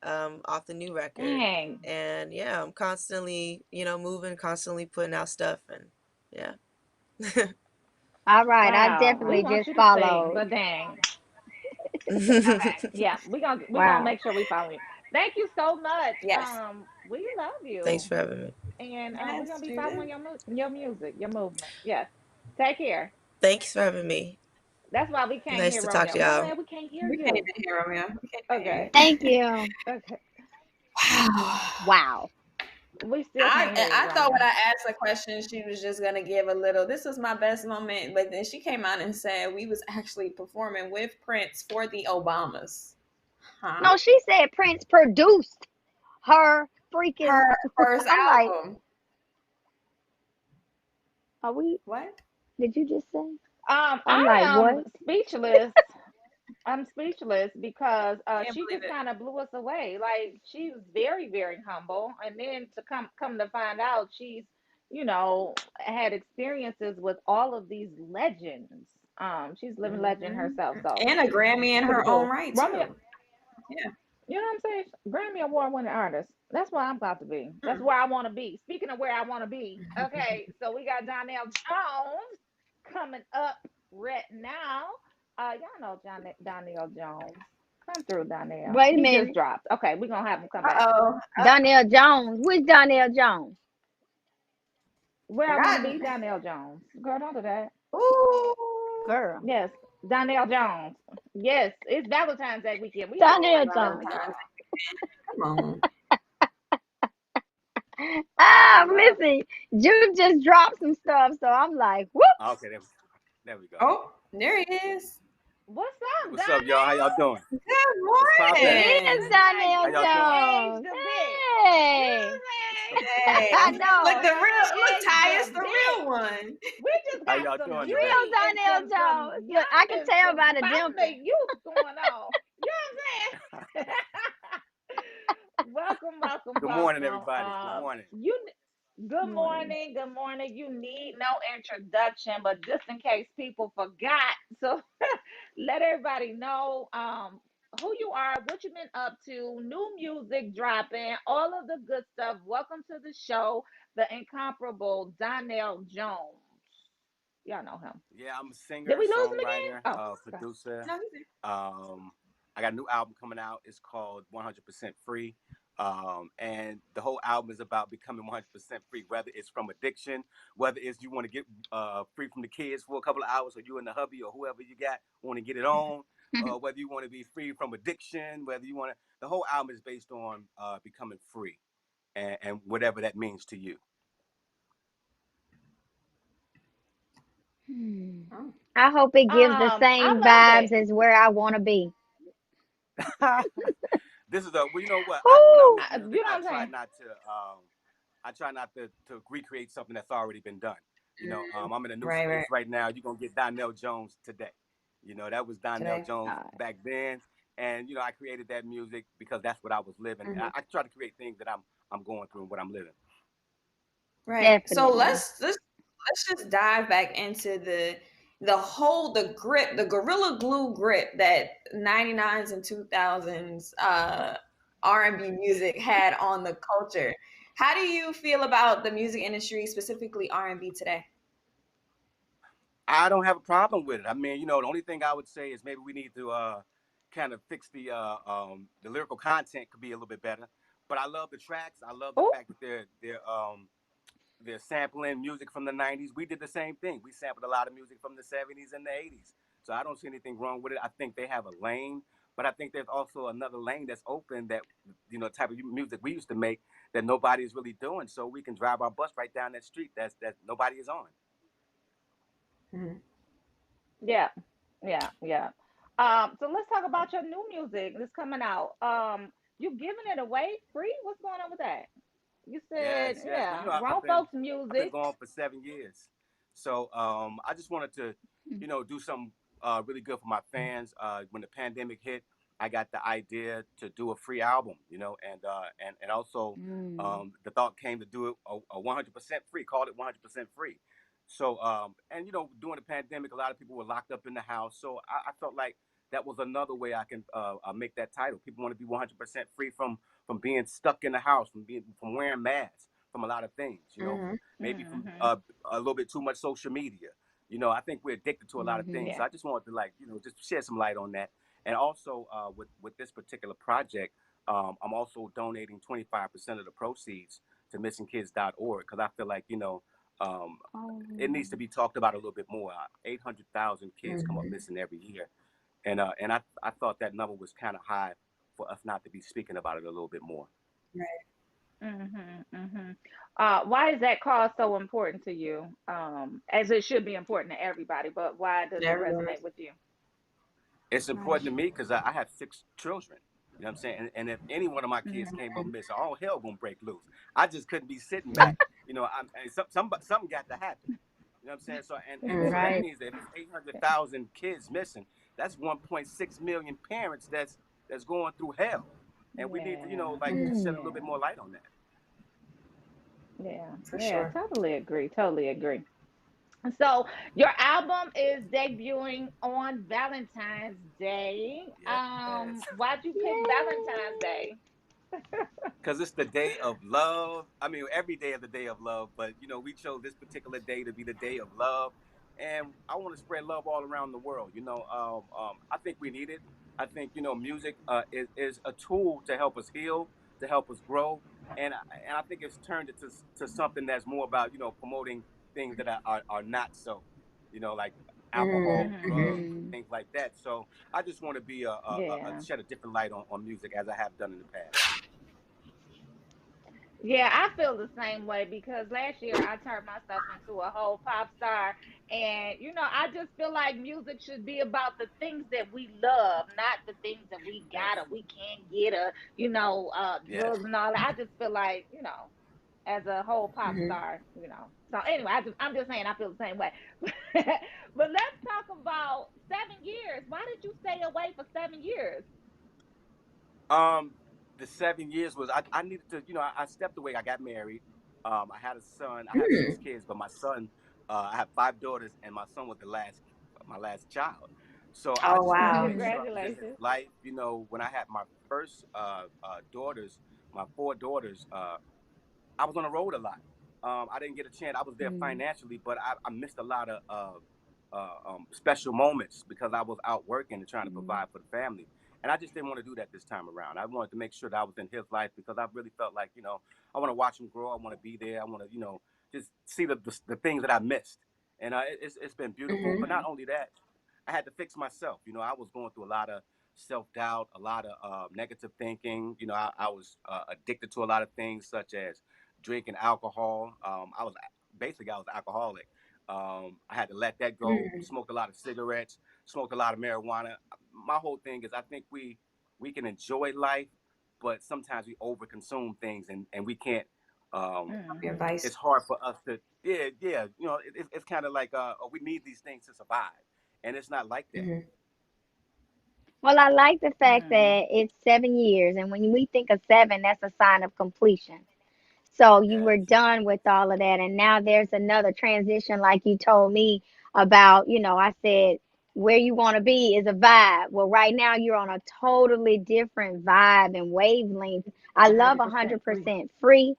Speaker 12: off the new record.
Speaker 10: Dang.
Speaker 12: And yeah, I'm constantly, moving, constantly putting out stuff. And yeah.
Speaker 6: All right, I
Speaker 10: Wow, we
Speaker 6: definitely
Speaker 10: want
Speaker 6: just
Speaker 10: you to sing,
Speaker 6: followed.
Speaker 10: but dang. Okay. Yeah, we gonna
Speaker 6: Wow.
Speaker 10: make sure we follow you. Thank you so much.
Speaker 3: Yes.
Speaker 10: We love
Speaker 12: Thanks
Speaker 10: you.
Speaker 12: for having me.
Speaker 10: And we're
Speaker 3: Yes,
Speaker 10: gonna be
Speaker 3: Judith.
Speaker 10: following your music, your movement. Yes. Take care.
Speaker 12: Thanks for having me.
Speaker 10: That's why we can't
Speaker 12: Nice
Speaker 10: hear
Speaker 12: to talk
Speaker 10: Romeo.
Speaker 12: to y'all.
Speaker 10: Romeo, we can't hear
Speaker 3: We can't
Speaker 10: you.
Speaker 3: even hear him, yeah. We can't even hear
Speaker 10: Okay.
Speaker 3: you.
Speaker 6: Thank you.
Speaker 10: Okay.
Speaker 3: Wow.
Speaker 6: Wow.
Speaker 10: We still can't hear you,
Speaker 3: I thought when
Speaker 10: Romeo.
Speaker 3: I asked the question, she was just gonna give a little. This was my best moment, but then she came out and said we was actually performing with Prince for the Obamas. Huh?
Speaker 6: No, she said Prince produced her freaking.
Speaker 3: Her first
Speaker 6: I'm like,
Speaker 3: album.
Speaker 6: are we?
Speaker 3: What?
Speaker 6: Did you just say? I'm
Speaker 10: I
Speaker 6: like,
Speaker 10: am
Speaker 6: what?
Speaker 10: speechless. I'm speechless because
Speaker 3: Can't
Speaker 10: she
Speaker 3: believe
Speaker 10: just
Speaker 3: it.
Speaker 10: kind of blew us away. Like she's very, very humble, and then to come to find out she's, had experiences with all of these legends. She's living legend
Speaker 3: Hmm.
Speaker 10: herself. So
Speaker 3: And a Grammy in
Speaker 10: pretty
Speaker 3: her own
Speaker 10: cool.
Speaker 3: right
Speaker 10: Romeo,
Speaker 3: too. Yeah.
Speaker 10: you know what I'm saying? Grammy Award winning artist. That's where I'm about to be. That's
Speaker 3: Hmm.
Speaker 10: where I want to be. Speaking of where I want to be, okay. So we got Donell Jones coming up right now. Y'all know Donell Jones. Come through, Donell.
Speaker 6: Wait a
Speaker 10: He just
Speaker 6: minute.
Speaker 10: dropped. Okay, we're gonna have him come back.
Speaker 3: Uh-oh.
Speaker 6: Donell Jones. Which Donell Jones?
Speaker 10: Where I want to
Speaker 3: God.
Speaker 10: be, Donell Jones. Girl, don't do that.
Speaker 3: Ooh.
Speaker 6: Girl.
Speaker 10: Yes, Donell Jones. Yes, it's Valentine's Day weekend. We
Speaker 6: Donell
Speaker 10: already
Speaker 6: Jones.
Speaker 10: know,
Speaker 3: Valentine's.
Speaker 10: y'all.
Speaker 3: Come on.
Speaker 6: Ah,
Speaker 10: Love it.
Speaker 6: listen, Jude just dropped some stuff, so I'm like, whoop.
Speaker 13: Okay, there we go.
Speaker 3: Oh, there he is.
Speaker 10: What's up,
Speaker 13: What's up, y'all? How y'all
Speaker 10: Donell?
Speaker 13: doing?
Speaker 3: Good
Speaker 13: What's
Speaker 6: It
Speaker 13: poppin'?
Speaker 6: is
Speaker 3: morning.
Speaker 10: Looks like
Speaker 13: How
Speaker 6: Donell
Speaker 10: you
Speaker 13: y'all
Speaker 10: done
Speaker 13: doing?
Speaker 10: aged
Speaker 6: Jones.
Speaker 10: a bit. You know
Speaker 6: Hey. I
Speaker 3: Hey, look,
Speaker 6: know.
Speaker 3: the real, look, Ty
Speaker 10: aged
Speaker 3: is
Speaker 10: a
Speaker 3: the
Speaker 10: bit.
Speaker 3: real one.
Speaker 10: We just
Speaker 13: How
Speaker 10: got
Speaker 13: y'all
Speaker 10: some
Speaker 13: doing
Speaker 6: Real
Speaker 13: today?
Speaker 10: beauty and
Speaker 6: Donell
Speaker 10: some
Speaker 6: Jones. Look, I can
Speaker 10: youngness,
Speaker 6: tell
Speaker 10: some
Speaker 6: by the dimple.
Speaker 10: fountain of youth going on. You know what I'm saying? Welcome, welcome,
Speaker 13: Good morning,
Speaker 10: welcome.
Speaker 13: everybody. Good morning.
Speaker 10: Good
Speaker 6: Morning.
Speaker 10: morning, good morning. You need no introduction, but just in case people forgot, so let everybody know who you are, what you've been up to, new music dropping, all of the good stuff. Welcome to the show, the incomparable Donell Jones. Y'all know him.
Speaker 13: Yeah, I'm a
Speaker 10: Did
Speaker 13: singer,
Speaker 10: we lose him again?
Speaker 13: songwriter,
Speaker 10: Oh, okay.
Speaker 13: producer.
Speaker 3: No, he's there.
Speaker 13: I got a new album coming out. It's called 100% Free. And the whole album is about becoming 100% free, whether it's from addiction, whether it's you want to get free from the kids for a couple of hours, or you and the hubby or whoever you got want to get it on, whether you want to be free from addiction, whether you want to. The whole album is based on becoming free, and whatever that means to you.
Speaker 3: Oh.
Speaker 6: I hope it gives the
Speaker 10: I
Speaker 6: same
Speaker 10: love it.
Speaker 6: vibes as where I want to be.
Speaker 13: This is a well, you know what? When I
Speaker 6: Woo!
Speaker 13: make music,
Speaker 10: You know what I'm saying?
Speaker 13: I try not to recreate something that's already been done. I'm in a new
Speaker 3: Right,
Speaker 13: space
Speaker 3: right.
Speaker 13: right now. You're gonna get Donell Jones today. That was Donell
Speaker 3: Today.
Speaker 13: Jones
Speaker 6: All right.
Speaker 13: back then, and I created that music because that's what I was living.
Speaker 3: Hmm.
Speaker 13: I try to create things that I'm going through and what I'm living.
Speaker 3: Right. So
Speaker 6: Definitely.
Speaker 3: let's just dive back into the grip, the gorilla glue grip that 99s and 2000s R&B music had on the culture. How do you feel about the music industry, specifically R&B today?
Speaker 13: I don't have a problem with it. I mean, the only thing I would say is maybe we need to kind of fix the lyrical content could be a little bit better. But I love the tracks. I love the
Speaker 10: Oh,
Speaker 13: fact that they're sampling music from the 90s. We did the same thing. We sampled a lot of music from the 70s and the 80s. So I don't see anything wrong with it. I think they have a lane, but I think there's also another lane that's open that, type of music we used to make that nobody is really doing. So we can drive our bus right down that street that nobody is on.
Speaker 3: Mhm.
Speaker 10: yeah, yeah, yeah. So let's talk about your new music that's coming out. You giving it away free? What's going on with that? You said,
Speaker 13: Yes, yes. Well,
Speaker 10: yeah,
Speaker 13: I've
Speaker 10: grown
Speaker 13: been
Speaker 10: folks
Speaker 13: I've been
Speaker 10: music.
Speaker 13: going for 7 years, so I just wanted to, do something really good for my fans. When the pandemic hit, I got the idea to do a free album, and also
Speaker 6: Mm.
Speaker 13: the thought came to do it a 100% free, called it 100% free. So and during the pandemic, a lot of people were locked up in the house, so I felt like that was another way I can make that title. People want to be 100% free from being stuck in the house, from wearing masks, from a lot of things.
Speaker 3: Mhm.
Speaker 13: Maybe from
Speaker 10: Hmm.
Speaker 13: a little bit too much social media. I think we're addicted to a lot of
Speaker 6: Mm-hmm.
Speaker 13: things.
Speaker 10: Yeah.
Speaker 13: So I just wanted to just shed some light on that. And also with this particular project, I'm also donating 25% of the proceeds to missingkids.org because I feel like um,
Speaker 6: Oh.
Speaker 13: it needs to be talked about a little bit more. 800,000 kids come up
Speaker 3: Mhm.
Speaker 13: missing every year, and I thought that number was kind of high for us not to be speaking about it a little bit more.
Speaker 3: Right.
Speaker 10: Mhm. Mhm. Why is that cause so important to you? As it should be important to everybody, but why does it
Speaker 3: Everyone.
Speaker 10: resonate with you?
Speaker 13: It's
Speaker 6: Right.
Speaker 13: important to me because I have 6 children. You know what I'm saying? And if any one of my kids
Speaker 10: Mhm.
Speaker 13: came up missing, all hell gonna break loose. I just couldn't be sitting back. Something got to happen. You know what I'm saying? So and so
Speaker 3: Mhm.
Speaker 13: that
Speaker 6: Right.
Speaker 13: means that if it's 800,000 kids missing, that's 1.6 million parents that's going through hell, and we need to
Speaker 10: Yeah.
Speaker 13: like just shed a little bit
Speaker 10: Yeah.
Speaker 13: more light on that.
Speaker 10: Yeah.
Speaker 3: For
Speaker 10: Yeah.
Speaker 3: sure.
Speaker 10: Totally agree. Totally agree. So your album is debuting on Valentine's Day.
Speaker 13: Yes.
Speaker 10: Why'd you pick Valentine's
Speaker 6: Yay.
Speaker 10: Day?
Speaker 13: Because it's the day of love. I mean, every day is the day of love, but we chose this particular day to be the day of love, and I want to spread love all around the world. I think we need it. I think music is a tool to help us heal, to help us grow, and I think it's turned it to something that's more about promoting things that are not so, like
Speaker 3: Mhm.
Speaker 13: alcohol,
Speaker 10: Mhm.
Speaker 13: drugs,
Speaker 6: Mm-hmm.
Speaker 13: things like that. So I just want to be a
Speaker 10: Yeah.
Speaker 13: shed a different light on music as I have done in the past.
Speaker 10: Yeah, I feel the same way because last year I turned myself into a whole pop star. And, I just feel like music should be about the things that we love, not the things that we got or
Speaker 13: Yes.
Speaker 10: we can't get or,
Speaker 13: Yes.
Speaker 10: drugs and all that. I just feel like, as a whole pop
Speaker 3: Mhm.
Speaker 10: star. So anyway, I'm just saying I feel the same way. But let's talk about 7 years. Why did you stay away for 7 years?
Speaker 13: Um, the 7 years was I needed to, I stepped away. I got married. I had a son. I have six
Speaker 3: Mm.
Speaker 13: kids, but my son, I have 5 daughters, and my son was my last child. So I
Speaker 3: Oh
Speaker 13: just wanted to
Speaker 3: wow.
Speaker 13: make sure I was in his
Speaker 10: Congratulations.
Speaker 13: life. When I had my first daughters, my 4 daughters, I was on the road a lot. I didn't get a chance. I was there
Speaker 6: Mm-hmm.
Speaker 13: financially, but I missed a lot of special moments because I was out working and trying to provide for the family. And I just didn't want to do that this time around. I wanted to make sure that I was in his life because I really felt like, I want to watch him grow. I want to be there. I want to, just see the things that I missed. And it's been beautiful. But
Speaker 3: Mhm.
Speaker 13: not
Speaker 10: Mhm.
Speaker 13: only that, I had to fix myself. I was going through a lot of self doubt, a lot of negative thinking. I was addicted to a lot of things such as drinking alcohol. I was alcoholic. I had to let that go.
Speaker 3: Mm.
Speaker 13: Smoked a lot of cigarettes. Smoked a lot of marijuana. My whole thing is I think we can enjoy life, but sometimes we overconsume things and we can't. Um,
Speaker 3: Your
Speaker 10: Mhm.
Speaker 3: advice.
Speaker 13: it's hard for us to yeah. It's kind of like we need these things to survive, and it's not like that.
Speaker 3: Mhm.
Speaker 6: Well, I like the fact
Speaker 10: Mhm.
Speaker 6: that it's 7 years, and when we think of seven, that's a sign of completion. So you were
Speaker 13: Yes.
Speaker 6: done with all of that, and now there's another transition, like you told me about. I said where you want to be is a vibe. Well, right now you're on a totally different vibe and wavelength. I love
Speaker 10: 100% free.
Speaker 6: 100% free,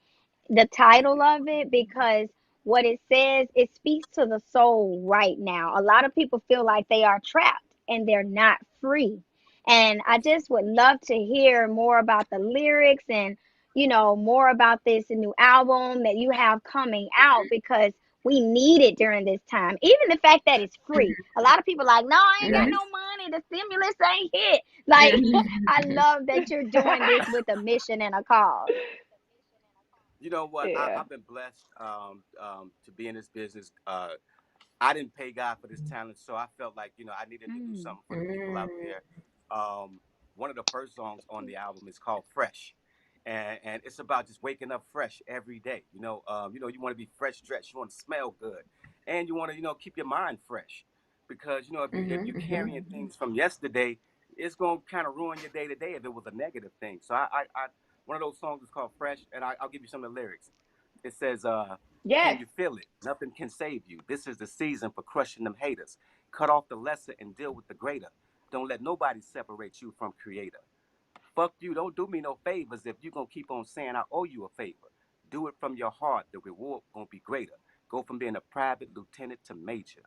Speaker 6: the
Speaker 13: Thank
Speaker 6: title
Speaker 13: you.
Speaker 6: of it, because what it says, it speaks to the soul right now. A lot of people feel like they are trapped and they're not free. And I
Speaker 13: Yes.
Speaker 6: just would love to hear more about the lyrics and more about this new album that you have coming out, because we need it during this time. Even the fact that it's free. A lot of people like, no, I ain't got
Speaker 3: Mhm.
Speaker 6: no money. The stimulus ain't hit. Like, I love that you're doing this with a mission and a cause.
Speaker 13: You know what?
Speaker 10: Yeah.
Speaker 13: I've been blessed to be in this business. I didn't pay God for this talent, so I felt like I needed to do
Speaker 6: Mm.
Speaker 13: something for the people out
Speaker 3: Mm.
Speaker 13: there. One of the first songs on the album is called "Fresh," and it's about just waking up fresh every day. You want to be fresh dressed, you want to smell good, and you want to keep your mind fresh, because if you
Speaker 3: Mhm. Mhm.
Speaker 13: carrying things from yesterday, it's gonna kind of ruin your day to day if it was a negative thing. So I one of those songs is called "Fresh," and I'll give you some of the lyrics. It says, can
Speaker 10: Yes.
Speaker 13: you feel it? Nothing can save you. This is the season for crushing them haters. Cut off the lesser and deal with the greater. Don't let nobody separate you from creator. Fuck you, don't do me no favors if you gonna keep on saying I owe you a favor. Do it from your heart, the reward gonna be greater. Go from being a private lieutenant to major.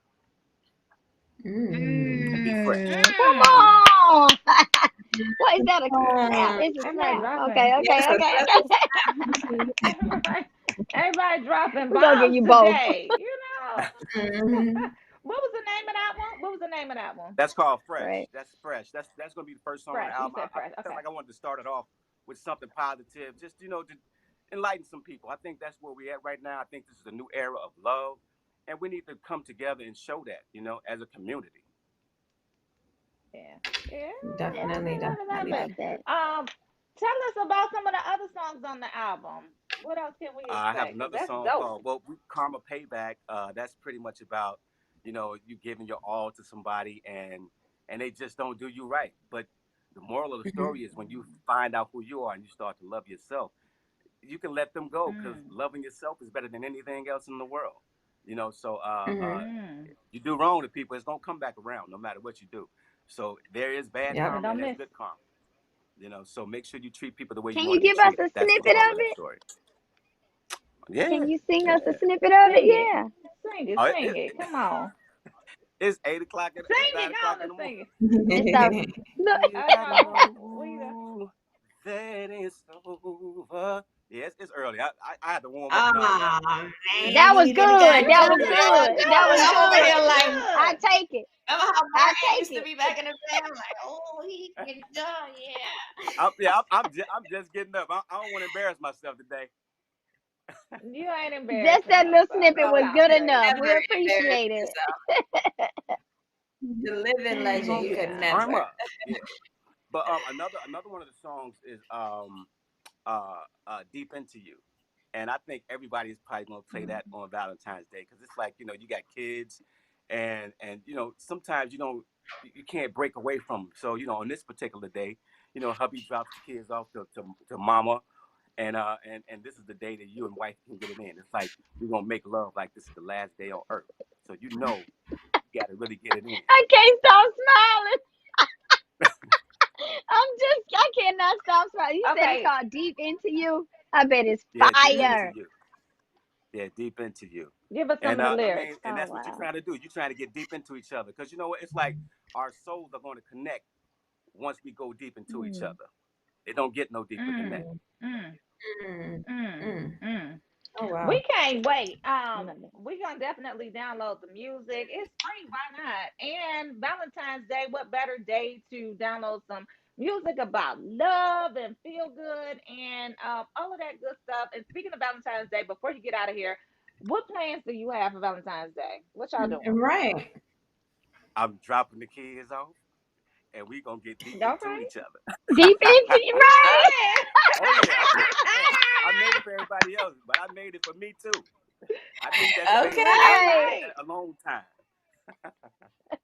Speaker 13: and be fresh.
Speaker 6: Come on. What is that?
Speaker 3: Oh,
Speaker 6: It's a
Speaker 10: Everybody
Speaker 6: snap.
Speaker 10: dropping.
Speaker 6: Okay,
Speaker 3: yes,
Speaker 6: okay, okay,
Speaker 3: that's a
Speaker 6: okay.
Speaker 10: Everybody dropping
Speaker 6: We're gonna give
Speaker 10: bombs
Speaker 6: you both.
Speaker 10: today.
Speaker 3: Mhm.
Speaker 10: What was the name of that one? What was the name of that one?
Speaker 13: That's called Fresh.
Speaker 6: Right.
Speaker 13: That's Fresh. That's gonna be the first song on the
Speaker 10: Fresh. You
Speaker 13: album.
Speaker 10: said
Speaker 13: I
Speaker 10: fresh.
Speaker 13: felt
Speaker 10: Okay.
Speaker 13: like I wanted to start it off with something positive, just to enlighten some people. I think that's where we're at right now. I think this is a new era of love, and we need to come together and show that, as a community.
Speaker 10: Yeah. Yeah.
Speaker 3: Definitely,
Speaker 10: Love
Speaker 3: definitely.
Speaker 10: it.
Speaker 6: Love that.
Speaker 10: Tell us about some of the other songs on the album. What else can we
Speaker 13: I have
Speaker 10: expect? Because
Speaker 13: another
Speaker 10: that's
Speaker 13: song
Speaker 10: dope.
Speaker 13: called Karma Payback. That's pretty much about, you giving your all to somebody and they just don't do you right. But the moral of the story is when you find out who you are and you start to love yourself, you can let them go because
Speaker 10: Mm.
Speaker 13: loving yourself is better than anything else in the world. So
Speaker 3: Mhm.
Speaker 10: Mm.
Speaker 13: you do wrong to people, it's gonna come back around no matter what you do. So there is bad
Speaker 3: Yep.
Speaker 10: And
Speaker 13: karma
Speaker 10: don't
Speaker 13: and there's
Speaker 10: miss.
Speaker 13: good karma. So make sure you treat people the way you
Speaker 6: Can
Speaker 13: want
Speaker 6: you
Speaker 13: to be
Speaker 6: give us
Speaker 13: treated.
Speaker 6: a
Speaker 13: That's the
Speaker 6: snippet
Speaker 13: moral
Speaker 6: of
Speaker 13: of the
Speaker 6: it?
Speaker 13: story. Yeah,
Speaker 6: Can you sing us a
Speaker 13: yeah.
Speaker 6: snippet of it?
Speaker 10: Sing it.
Speaker 6: Yeah.
Speaker 10: Sing it.
Speaker 13: Oh,
Speaker 10: Sing it. Come on.
Speaker 13: it's 8 o'clock at
Speaker 10: Sing it.
Speaker 13: 9 o'clock
Speaker 10: Go on
Speaker 13: in
Speaker 10: and
Speaker 13: the morning.
Speaker 10: sing it.
Speaker 6: It's our look.
Speaker 13: You gotta
Speaker 10: We the
Speaker 13: know that it's over. Yeah, it's early. I had to warm up and all that.
Speaker 3: Ah,
Speaker 6: That
Speaker 3: man,
Speaker 6: was
Speaker 3: you didn't got
Speaker 6: good.
Speaker 3: good.
Speaker 6: That
Speaker 3: That
Speaker 6: was
Speaker 3: was
Speaker 6: good. That
Speaker 3: good.
Speaker 6: was
Speaker 3: I'm over
Speaker 10: that
Speaker 3: here
Speaker 6: good.
Speaker 10: was
Speaker 3: like,
Speaker 6: I
Speaker 10: good.
Speaker 6: take it.
Speaker 3: remember how
Speaker 6: I
Speaker 3: Martin
Speaker 6: take
Speaker 3: used to
Speaker 6: it.
Speaker 3: be back in the day? I'm like, oh, he can go, yeah.
Speaker 13: I'm just getting up. I don't want to embarrass myself today.
Speaker 10: You ain't
Speaker 6: Just
Speaker 10: embarrassing
Speaker 6: that little
Speaker 10: yourself.
Speaker 6: snippet
Speaker 10: No
Speaker 6: was
Speaker 3: Oh,
Speaker 10: doubt,
Speaker 6: good
Speaker 3: you
Speaker 10: baby.
Speaker 6: enough. We
Speaker 3: never embarrass
Speaker 6: appreciate it.
Speaker 3: yourself. The living
Speaker 13: You're
Speaker 3: legend,
Speaker 13: gonna
Speaker 3: you
Speaker 13: get
Speaker 3: could
Speaker 10: Yeah.
Speaker 3: never.
Speaker 13: karma. Yeah. But another one of the songs is Deep Into You. And I think everybody's probably gonna play that on Valentine's Day because it's like, you got kids and sometimes you can't break away from them. So, on this particular day, hubby drops the kids off to mama and this is the day that you and wife can get it in. It's like we're gonna make love like this is the last day on earth. So you gotta really get it in.
Speaker 6: I can't stop smiling. I cannot stop smiling. You said it's
Speaker 10: Okay.
Speaker 6: called Deep Into You. I bet it's
Speaker 13: Yeah, deep into
Speaker 6: fire.
Speaker 13: you. Yeah, deep into you.
Speaker 10: Give us some
Speaker 13: And
Speaker 10: of the
Speaker 13: I
Speaker 10: lyrics.
Speaker 13: mean, and
Speaker 6: Oh
Speaker 13: that's what you're
Speaker 6: wow.
Speaker 13: trying to do. You're trying to get deep into each other because you know what? It's like our souls are going to connect once we go deep into each
Speaker 6: Mm.
Speaker 13: other. It don't get no deeper than that.
Speaker 10: Mm. Mm.
Speaker 3: Mm,
Speaker 10: Mm.
Speaker 3: mm.
Speaker 10: Mm.
Speaker 3: Oh, wow.
Speaker 10: We can't wait.
Speaker 6: Love it.
Speaker 10: We're gonna definitely download the music. It's free, why not? And Valentine's Day, what better day to download some music about love and feel good and all of that good stuff. And speaking of Valentine's Day, before you get out of here, what plans do you have for Valentine's Day? What y'all doing?
Speaker 3: Right.
Speaker 13: I'm dropping the kids off, and we gonna get deep into
Speaker 10: Okay.
Speaker 13: each other.
Speaker 6: Deep Into You,
Speaker 10: You
Speaker 6: right?
Speaker 13: Oh yeah, hey, I made it for everybody else, but I made it for me too. I need that space. I need
Speaker 3: Okay.
Speaker 10: All
Speaker 6: Right.
Speaker 10: right.
Speaker 13: that alone time.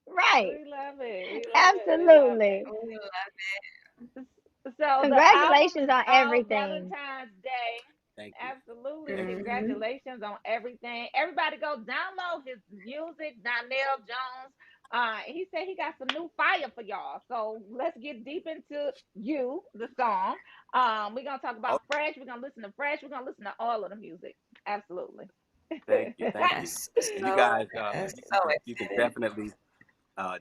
Speaker 6: Right.
Speaker 10: We love it. We love it. We love it.
Speaker 6: Absolutely.
Speaker 3: We love
Speaker 10: So the album
Speaker 6: Congratulations
Speaker 10: is
Speaker 6: on
Speaker 10: out
Speaker 6: everything.
Speaker 10: Valentine's Day.
Speaker 13: Thank you.
Speaker 10: Absolutely.
Speaker 13: Thank
Speaker 3: it.
Speaker 13: you.
Speaker 3: Hmm.
Speaker 10: Congratulations on everything. Everybody go download his music, Donell Jones. He said he got some new fire for y'all. So let's get deep into you, the song. We're gonna talk
Speaker 13: Oh,
Speaker 10: about Fresh. We're gonna listen to Fresh. We're gonna listen to all of the music. Absolutely.
Speaker 13: thank you. Thank you.
Speaker 3: Yes.
Speaker 13: And you
Speaker 3: So,
Speaker 13: guys,
Speaker 3: so
Speaker 13: you can
Speaker 3: excited.
Speaker 13: definitely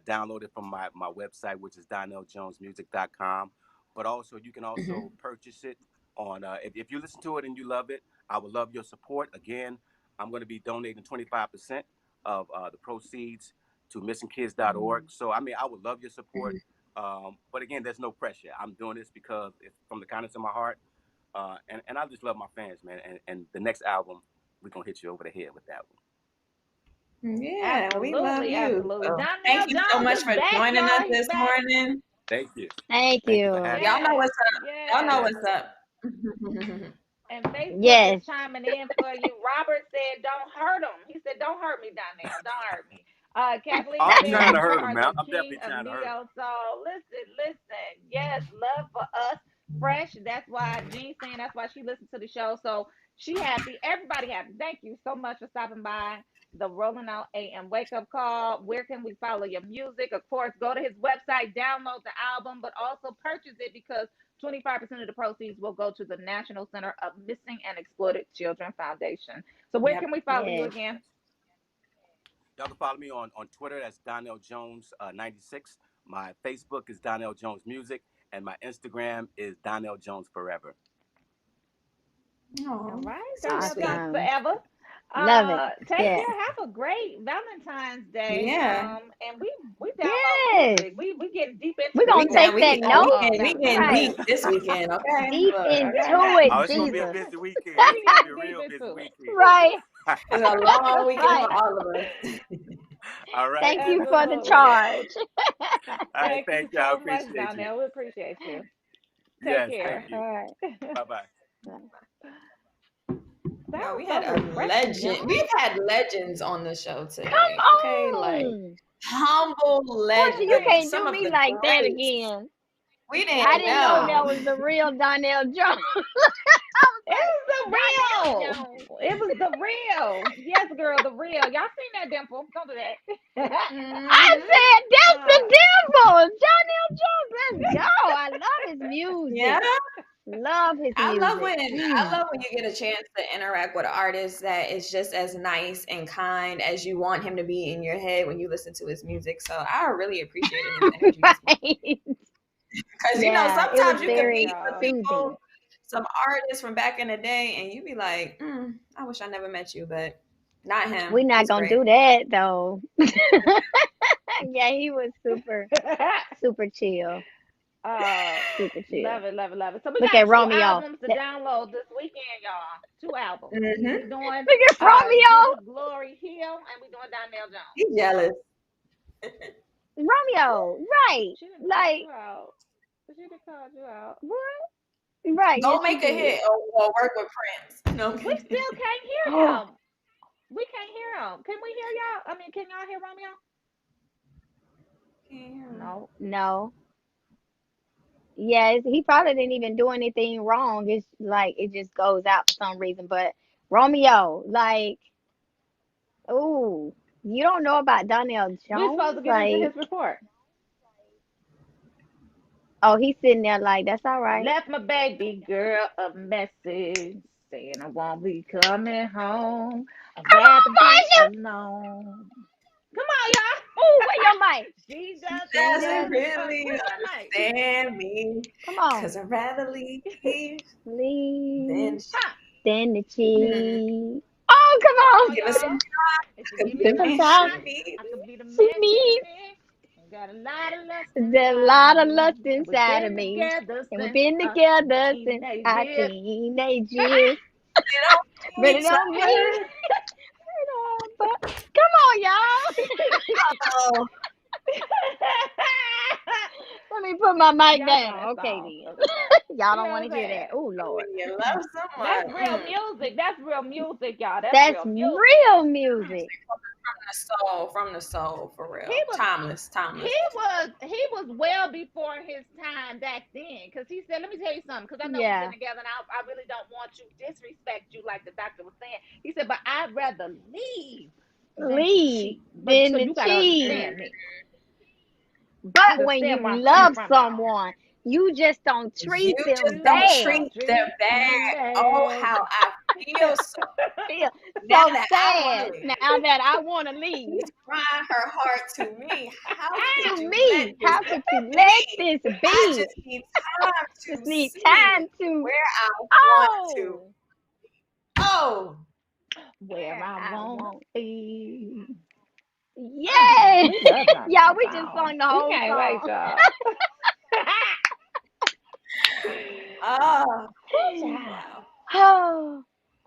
Speaker 13: download it from my website, which is DonnellJonesMusic.com. But also, you can also
Speaker 3: Hmm.
Speaker 13: purchase it on, if you listen to it and you love it, I would love your support. Again, I'm going to be donating 25% of the proceeds to missingkids.org. So, I mean, I would love your support. But again, there's no pressure. I'm doing this because it's from the kindness of my heart. And I just love my fans, man. And the next album, we're going to hit you over the head with that one.
Speaker 3: Yeah, we love
Speaker 10: Absolutely,
Speaker 3: you.
Speaker 10: absolutely.
Speaker 3: So thank
Speaker 10: Donell
Speaker 3: you so much
Speaker 10: Jones is
Speaker 3: for
Speaker 10: back,
Speaker 3: joining us
Speaker 10: y'all. He's
Speaker 3: this
Speaker 10: back.
Speaker 3: morning.
Speaker 13: Thank you.
Speaker 6: Thank
Speaker 13: Thank you for
Speaker 6: you.
Speaker 13: having
Speaker 3: Y'all
Speaker 13: me.
Speaker 3: know
Speaker 10: Yes,
Speaker 3: what's up. Y'all know
Speaker 10: yes.
Speaker 3: what's up.
Speaker 10: And Facebook is
Speaker 6: Yes.
Speaker 10: chiming in for you. Robert said, "Don't hurt him." He said, "Don't hurt me, Donnell. Don't hurt me."
Speaker 13: Oh,
Speaker 10: Kathleen
Speaker 13: I'm
Speaker 10: said,
Speaker 13: trying to
Speaker 10: "You
Speaker 13: hurt him,
Speaker 10: are
Speaker 13: man.
Speaker 10: the
Speaker 13: I'm
Speaker 10: king
Speaker 13: definitely
Speaker 10: of
Speaker 13: trying to hurt him.
Speaker 10: neo soul." Listen, listen. Yes, love for us, fresh. That's why Jean's saying that's why she listens to the show. So she happy. Everybody happy. Thank you so much for stopping by the Rolling Out AM Wake Up Call. Where can we follow your music? Of course, go to his website, download the album, but also purchase it because 25% of the proceeds will go to the National Center of Missing and Exploited Children Foundation. So where
Speaker 3: Yep.
Speaker 10: can we follow you
Speaker 6: Yes.
Speaker 10: again?
Speaker 13: Y'all can follow me on Twitter. That's Donell Jones 96. My Facebook is Donell Jones Music, and my Instagram is Donell Jones Forever.
Speaker 10: All right,
Speaker 3: So
Speaker 10: Donell
Speaker 3: sweet.
Speaker 10: Jones forever.
Speaker 6: Love it.
Speaker 10: Take
Speaker 6: Yeah.
Speaker 10: care. Have a great Valentine's Day.
Speaker 3: Yeah.
Speaker 10: And we download
Speaker 6: Yes.
Speaker 10: music. We getting deep
Speaker 6: We're
Speaker 10: into
Speaker 6: gonna
Speaker 10: this.
Speaker 6: take that note.
Speaker 3: we getting
Speaker 6: Right.
Speaker 3: deep this weekend, okay?
Speaker 6: Deep
Speaker 3: Look,
Speaker 6: into
Speaker 3: okay.
Speaker 6: it,
Speaker 13: Oh, it's gonna be a
Speaker 6: Jesus.
Speaker 13: busy weekend. It's gonna be a real
Speaker 10: Deep
Speaker 13: busy
Speaker 10: into it.
Speaker 13: weekend.
Speaker 6: Right.
Speaker 3: It's a long weekend
Speaker 6: Right.
Speaker 3: for all of us.
Speaker 13: All right.
Speaker 6: Thank you for the
Speaker 10: Absolutely.
Speaker 6: charge.
Speaker 13: All right.
Speaker 10: Thank you
Speaker 13: Thank you. I
Speaker 10: so much,
Speaker 13: appreciate you.
Speaker 10: Donnell. We appreciate you.
Speaker 13: Yes.
Speaker 10: Take care.
Speaker 13: Thank you.
Speaker 6: All right.
Speaker 13: Bye bye.
Speaker 10: That
Speaker 3: No,
Speaker 10: was
Speaker 3: we
Speaker 10: so
Speaker 3: had a
Speaker 10: refreshing,
Speaker 3: legend.
Speaker 10: y'all.
Speaker 3: We've had legends on the show today.
Speaker 6: Come
Speaker 3: Okay, like
Speaker 6: on.
Speaker 3: humble
Speaker 6: Portia, you
Speaker 3: legends.
Speaker 6: can't
Speaker 3: Some
Speaker 6: do
Speaker 3: of
Speaker 6: me
Speaker 3: the
Speaker 6: like that
Speaker 3: greats.
Speaker 6: again.
Speaker 3: We
Speaker 6: I
Speaker 3: didn't
Speaker 6: didn't know that
Speaker 3: know.
Speaker 6: was the real Donell Jones.
Speaker 10: It was the
Speaker 6: Donell
Speaker 10: real.
Speaker 6: Jones.
Speaker 10: It was the real. Yes, girl, the real. Y'all seen that dimple? Don't do that.
Speaker 6: I said that's the devil. Donell Jones. Let's go. I love his music.
Speaker 3: Yeah.
Speaker 6: Love his
Speaker 3: I
Speaker 6: music.
Speaker 3: love when you get a chance to interact with an artist that is just as nice and kind as you want him to be in your head when you listen to his music. So I really appreciated his energy.
Speaker 6: Right.
Speaker 3: Because
Speaker 6: Yeah, it was
Speaker 3: sometimes you could
Speaker 6: very
Speaker 3: meet some
Speaker 6: soothing.
Speaker 3: people, some artists from back in the day, and you be like, I wish I never met you, but not him.
Speaker 6: We're not
Speaker 3: He's
Speaker 6: gonna
Speaker 3: great.
Speaker 6: do that though. Yeah, he was super chill. Super chill.
Speaker 10: Love it, love it, love it. So we
Speaker 6: Look
Speaker 10: got
Speaker 6: at
Speaker 10: 2
Speaker 6: Romeo.
Speaker 10: albums to download this weekend, y'all. 2 albums.
Speaker 3: Mm-hmm.
Speaker 10: We doing
Speaker 6: Look at Romeo.
Speaker 10: Judith Glory Hill, and we doing Donnell Jones.
Speaker 3: He's jealous.
Speaker 6: Romeo, right?
Speaker 10: She done called
Speaker 6: Like
Speaker 10: you out. She done called you out.
Speaker 6: what? Right?
Speaker 3: Don't
Speaker 6: yes,
Speaker 3: make
Speaker 6: she
Speaker 3: a hit
Speaker 6: did.
Speaker 3: or work with Prince. No,
Speaker 10: We still can't hear
Speaker 6: Oh,
Speaker 10: him. We can't hear him. Can we hear y'all? I mean, can y'all hear Romeo? No.
Speaker 6: no. Yeah, he probably didn't even do anything wrong. It's like it just goes out for some reason. But Romeo, like, ooh, you don't know about Donell
Speaker 10: We're supposed to
Speaker 6: Jones?
Speaker 10: get into
Speaker 6: Like,
Speaker 10: his report.
Speaker 6: oh, he's sitting there like, that's all right.
Speaker 10: Left my baby girl a message saying I won't be coming home. I'd
Speaker 6: Come
Speaker 10: rather
Speaker 6: on,
Speaker 10: be
Speaker 6: Portia.
Speaker 10: alone. Come on, y'all.
Speaker 6: Ooh, where your mic?
Speaker 10: She
Speaker 3: doesn't
Speaker 10: doesn't
Speaker 3: really
Speaker 10: where's my mic?
Speaker 3: understand me.
Speaker 6: Come on.
Speaker 3: Because I'd rather leave
Speaker 6: Leave.
Speaker 3: than
Speaker 6: Then the cheese. Oh, come on.
Speaker 3: give us some
Speaker 10: Y'all.
Speaker 3: time.
Speaker 10: If you
Speaker 3: Could
Speaker 10: give
Speaker 3: be
Speaker 10: me
Speaker 3: the
Speaker 6: Give
Speaker 10: some
Speaker 6: us
Speaker 3: man
Speaker 6: time
Speaker 3: she
Speaker 10: time,
Speaker 3: needs.
Speaker 10: I could be the
Speaker 6: to
Speaker 10: man she
Speaker 6: meet.
Speaker 10: needs. Got a lot of lust
Speaker 6: There's a
Speaker 10: inside
Speaker 6: lot of
Speaker 10: me.
Speaker 6: lust
Speaker 10: And we've
Speaker 6: inside of
Speaker 10: been
Speaker 6: me.
Speaker 10: together
Speaker 6: And we've
Speaker 10: since
Speaker 6: been
Speaker 10: our
Speaker 6: together since our
Speaker 10: teenage years.
Speaker 6: teenage years.
Speaker 3: They
Speaker 6: But it
Speaker 3: don't
Speaker 6: don't
Speaker 3: need
Speaker 6: mean. Come on, y'all.
Speaker 3: Oh,
Speaker 6: Let me put my mic
Speaker 10: Y'all know
Speaker 6: down.
Speaker 10: that
Speaker 6: Okay,
Speaker 10: song.
Speaker 6: then. Y'all
Speaker 10: You
Speaker 6: don't
Speaker 10: know
Speaker 6: want
Speaker 10: what
Speaker 6: to
Speaker 10: I'm
Speaker 6: hear
Speaker 10: saying?
Speaker 6: that. Oh, Lord.
Speaker 3: when you love
Speaker 10: That's
Speaker 3: someone.
Speaker 10: real music. That's real music, y'all. That's
Speaker 6: That's
Speaker 10: real music.
Speaker 6: real music.
Speaker 3: From the soul, for real.
Speaker 10: He was
Speaker 3: Timeless.
Speaker 10: he was well before his time back then. Cause he said, let me tell you something, because I know we've
Speaker 6: Yeah.
Speaker 10: been together and I really don't want to disrespect you like the doctor was saying. He said, but I'd rather leave than to
Speaker 6: Leave.
Speaker 10: cheat. But
Speaker 6: Then
Speaker 10: so
Speaker 6: the
Speaker 10: you gotta
Speaker 6: cheese.
Speaker 10: understand me.
Speaker 6: But when
Speaker 10: Understand
Speaker 6: you
Speaker 10: where I'm coming
Speaker 6: love
Speaker 10: from, y'all.
Speaker 6: someone, you just don't
Speaker 3: You
Speaker 6: treat
Speaker 3: just
Speaker 6: them
Speaker 3: don't
Speaker 6: bad.
Speaker 3: treat them
Speaker 10: Treat
Speaker 3: bad.
Speaker 10: them
Speaker 3: Oh,
Speaker 10: bad.
Speaker 3: how I feel so.
Speaker 6: Feel
Speaker 3: Now
Speaker 6: so
Speaker 3: that I want
Speaker 6: sad
Speaker 3: to leave.
Speaker 6: now that I want to leave.
Speaker 3: She's crying her heart to me. How could
Speaker 6: To
Speaker 3: you
Speaker 6: me,
Speaker 3: let this
Speaker 6: how could you let
Speaker 3: be?
Speaker 6: this
Speaker 3: I
Speaker 6: be?
Speaker 3: just need time
Speaker 6: Just
Speaker 3: to
Speaker 6: need
Speaker 3: see
Speaker 6: time to.
Speaker 3: where I want to.
Speaker 6: Oh,
Speaker 3: Oh,
Speaker 10: Where I wanna be.
Speaker 6: yes.
Speaker 10: We love Donell
Speaker 6: Y'all, we just
Speaker 10: Jones.
Speaker 6: sung the
Speaker 10: We
Speaker 6: whole
Speaker 10: can't wait,
Speaker 6: song.
Speaker 10: y'all.
Speaker 3: oh,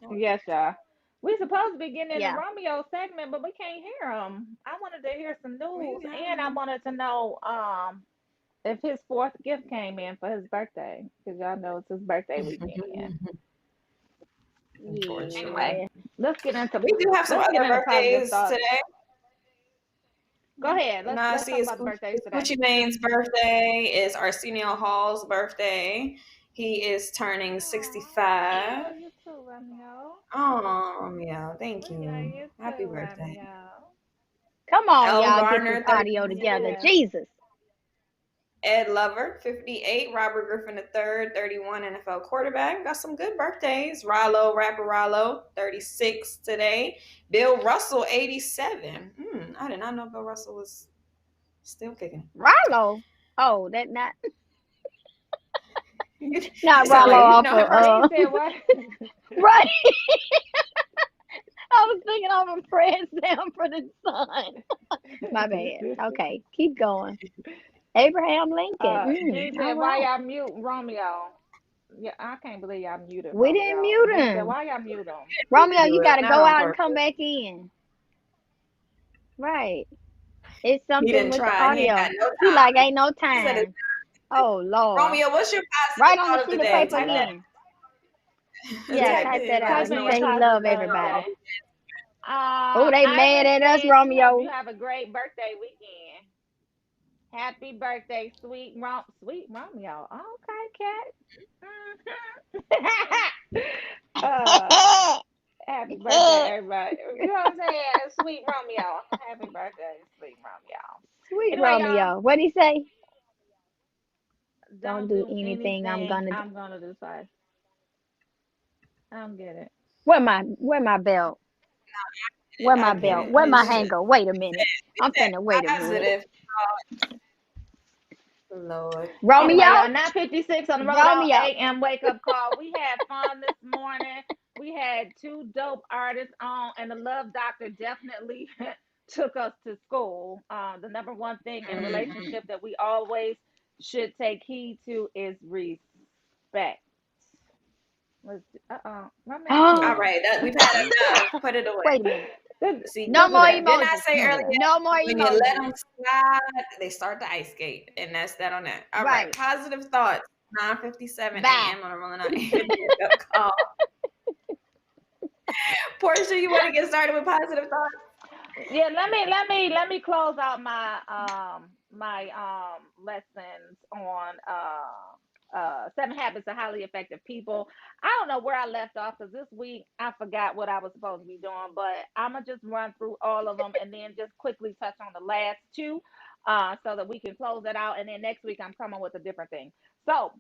Speaker 6: Oh,
Speaker 10: Yes, y'all. We supposed to be getting in the
Speaker 6: yeah.
Speaker 10: Romeo segment, but we can't hear him. I wanted to hear some news,
Speaker 3: we
Speaker 10: and I wanted to know if his 4th gift came in for his birthday, because y'all know it's his birthday weekend.
Speaker 3: Unfortunately.
Speaker 6: Yeah.
Speaker 10: Let's get into
Speaker 3: We do have some
Speaker 10: let's get
Speaker 3: other
Speaker 10: into positive
Speaker 3: birthdays
Speaker 10: thoughts.
Speaker 3: today.
Speaker 10: Go ahead.
Speaker 3: And I
Speaker 10: Let's
Speaker 3: see
Speaker 10: talk
Speaker 3: it's
Speaker 10: about the birthdays today.
Speaker 3: Gucci Mane's birthday, is Arsenio Hall's birthday. He is turning 65.
Speaker 10: Love you too, Romeo.
Speaker 3: Oh, Romeo, thank
Speaker 10: We
Speaker 3: you.
Speaker 10: love you
Speaker 3: Happy
Speaker 10: too,
Speaker 3: birthday.
Speaker 10: Romeo.
Speaker 6: Come on,
Speaker 3: Elle
Speaker 6: y'all, get
Speaker 3: Garner,
Speaker 6: this audio
Speaker 3: 36.
Speaker 6: together.
Speaker 10: Yes.
Speaker 6: Jesus.
Speaker 3: Ed Lover, 58. Robert Griffin III, 31. NFL quarterback. Got some good birthdays. Rapper Rollo, 36 today. Bill Russell, 87. I did not know Bill Russell was still kicking
Speaker 6: Rollo. Oh, that not
Speaker 3: it.
Speaker 6: not
Speaker 3: You sound
Speaker 6: Rollo
Speaker 3: like you
Speaker 6: off
Speaker 3: know him
Speaker 6: of
Speaker 3: personally.
Speaker 10: He said what?
Speaker 6: right. I was thinking of a Fred Sanford son. My bad. Okay, keep going. Abraham Lincoln.
Speaker 10: He
Speaker 6: All
Speaker 10: said, why
Speaker 6: right.
Speaker 10: y'all mute Romeo? Yeah, I can't believe y'all muted
Speaker 6: We didn't
Speaker 10: Romeo.
Speaker 6: mute
Speaker 10: He said,
Speaker 6: him.
Speaker 10: why y'all mute him?
Speaker 6: Romeo,
Speaker 3: Do
Speaker 6: you
Speaker 3: it,
Speaker 6: gotta
Speaker 3: not
Speaker 6: go
Speaker 3: on
Speaker 6: out and
Speaker 3: purpose.
Speaker 6: come back in. Right. It's
Speaker 3: He
Speaker 6: something
Speaker 3: didn't
Speaker 6: with the
Speaker 3: try. He ain't got
Speaker 6: audio.
Speaker 3: no
Speaker 6: He
Speaker 3: time.
Speaker 6: like ain't no
Speaker 3: He said,
Speaker 6: time. Oh Lord.
Speaker 3: Romeo, what's your
Speaker 6: Right
Speaker 3: positive
Speaker 6: on the
Speaker 3: thought of the
Speaker 6: sheet of
Speaker 3: day?
Speaker 10: Oh,
Speaker 6: paper
Speaker 3: Type that.
Speaker 10: Lord.
Speaker 6: again. Yeah,
Speaker 3: Type
Speaker 6: type
Speaker 3: it.
Speaker 6: that
Speaker 3: Let
Speaker 6: out.
Speaker 3: us
Speaker 10: Type
Speaker 6: He
Speaker 3: know
Speaker 10: in
Speaker 3: what
Speaker 10: your
Speaker 6: say
Speaker 3: you
Speaker 6: he
Speaker 10: positive
Speaker 6: love
Speaker 10: thought of the
Speaker 6: everybody.
Speaker 10: day.
Speaker 6: Oh, they
Speaker 10: I
Speaker 6: mad
Speaker 10: just
Speaker 6: at us,
Speaker 10: said you
Speaker 6: Romeo.
Speaker 10: have a great birthday weekend. Happy birthday, sweet Romeo. Okay, cat. Happy birthday, everybody. You know what I'm saying? Sweet Romeo. Happy birthday, sweet Romeo.
Speaker 6: Sweet
Speaker 10: Anyway, y'all,
Speaker 6: Romeo. What'd he say? Don't
Speaker 10: don't
Speaker 6: do
Speaker 10: do
Speaker 6: anything I'm
Speaker 10: anything
Speaker 6: gonna do.
Speaker 10: I'm gonna do first. I don't get it.
Speaker 6: Where my belt? Where
Speaker 3: I
Speaker 6: my
Speaker 3: get
Speaker 6: belt?
Speaker 3: it.
Speaker 6: Where my
Speaker 3: It's just
Speaker 6: hanger? Wait a minute. I'm finna wait a minute.
Speaker 3: positive. Lord.
Speaker 10: Anyway,
Speaker 6: Romeo?
Speaker 10: y'all, 9:56 on the Roll Out
Speaker 6: Romeo.
Speaker 10: AM wake up call. We had fun this morning. We had two dope artists on, and the Love Doctor definitely took us to school. The number one thing in relationship that we always should take heed to is respect. Let's Romeo,
Speaker 3: All
Speaker 6: Oh,
Speaker 3: right, we've had enough. Put it away.
Speaker 6: wait a minute.
Speaker 3: See,
Speaker 6: No
Speaker 10: look at
Speaker 6: more
Speaker 10: that.
Speaker 3: didn't I
Speaker 6: emojis.
Speaker 3: say earlier
Speaker 6: No more
Speaker 3: when you let
Speaker 6: emojis.
Speaker 3: them slide, they start to ice skate, and that's that on that. All right,
Speaker 6: Right.
Speaker 3: positive thoughts. 9:57
Speaker 6: Bye.
Speaker 3: a.m. on a rolling out wake-up call. Portia, you want to get started with positive thoughts?
Speaker 10: Yeah, let me close out my lessons on 7 habits of highly effective people. I don't know where I left off because this week I forgot what I was supposed to be doing, but I'm gonna just run through all of them and then just quickly touch on the last two, so that we can close it out. And then next week I'm coming with a different thing. So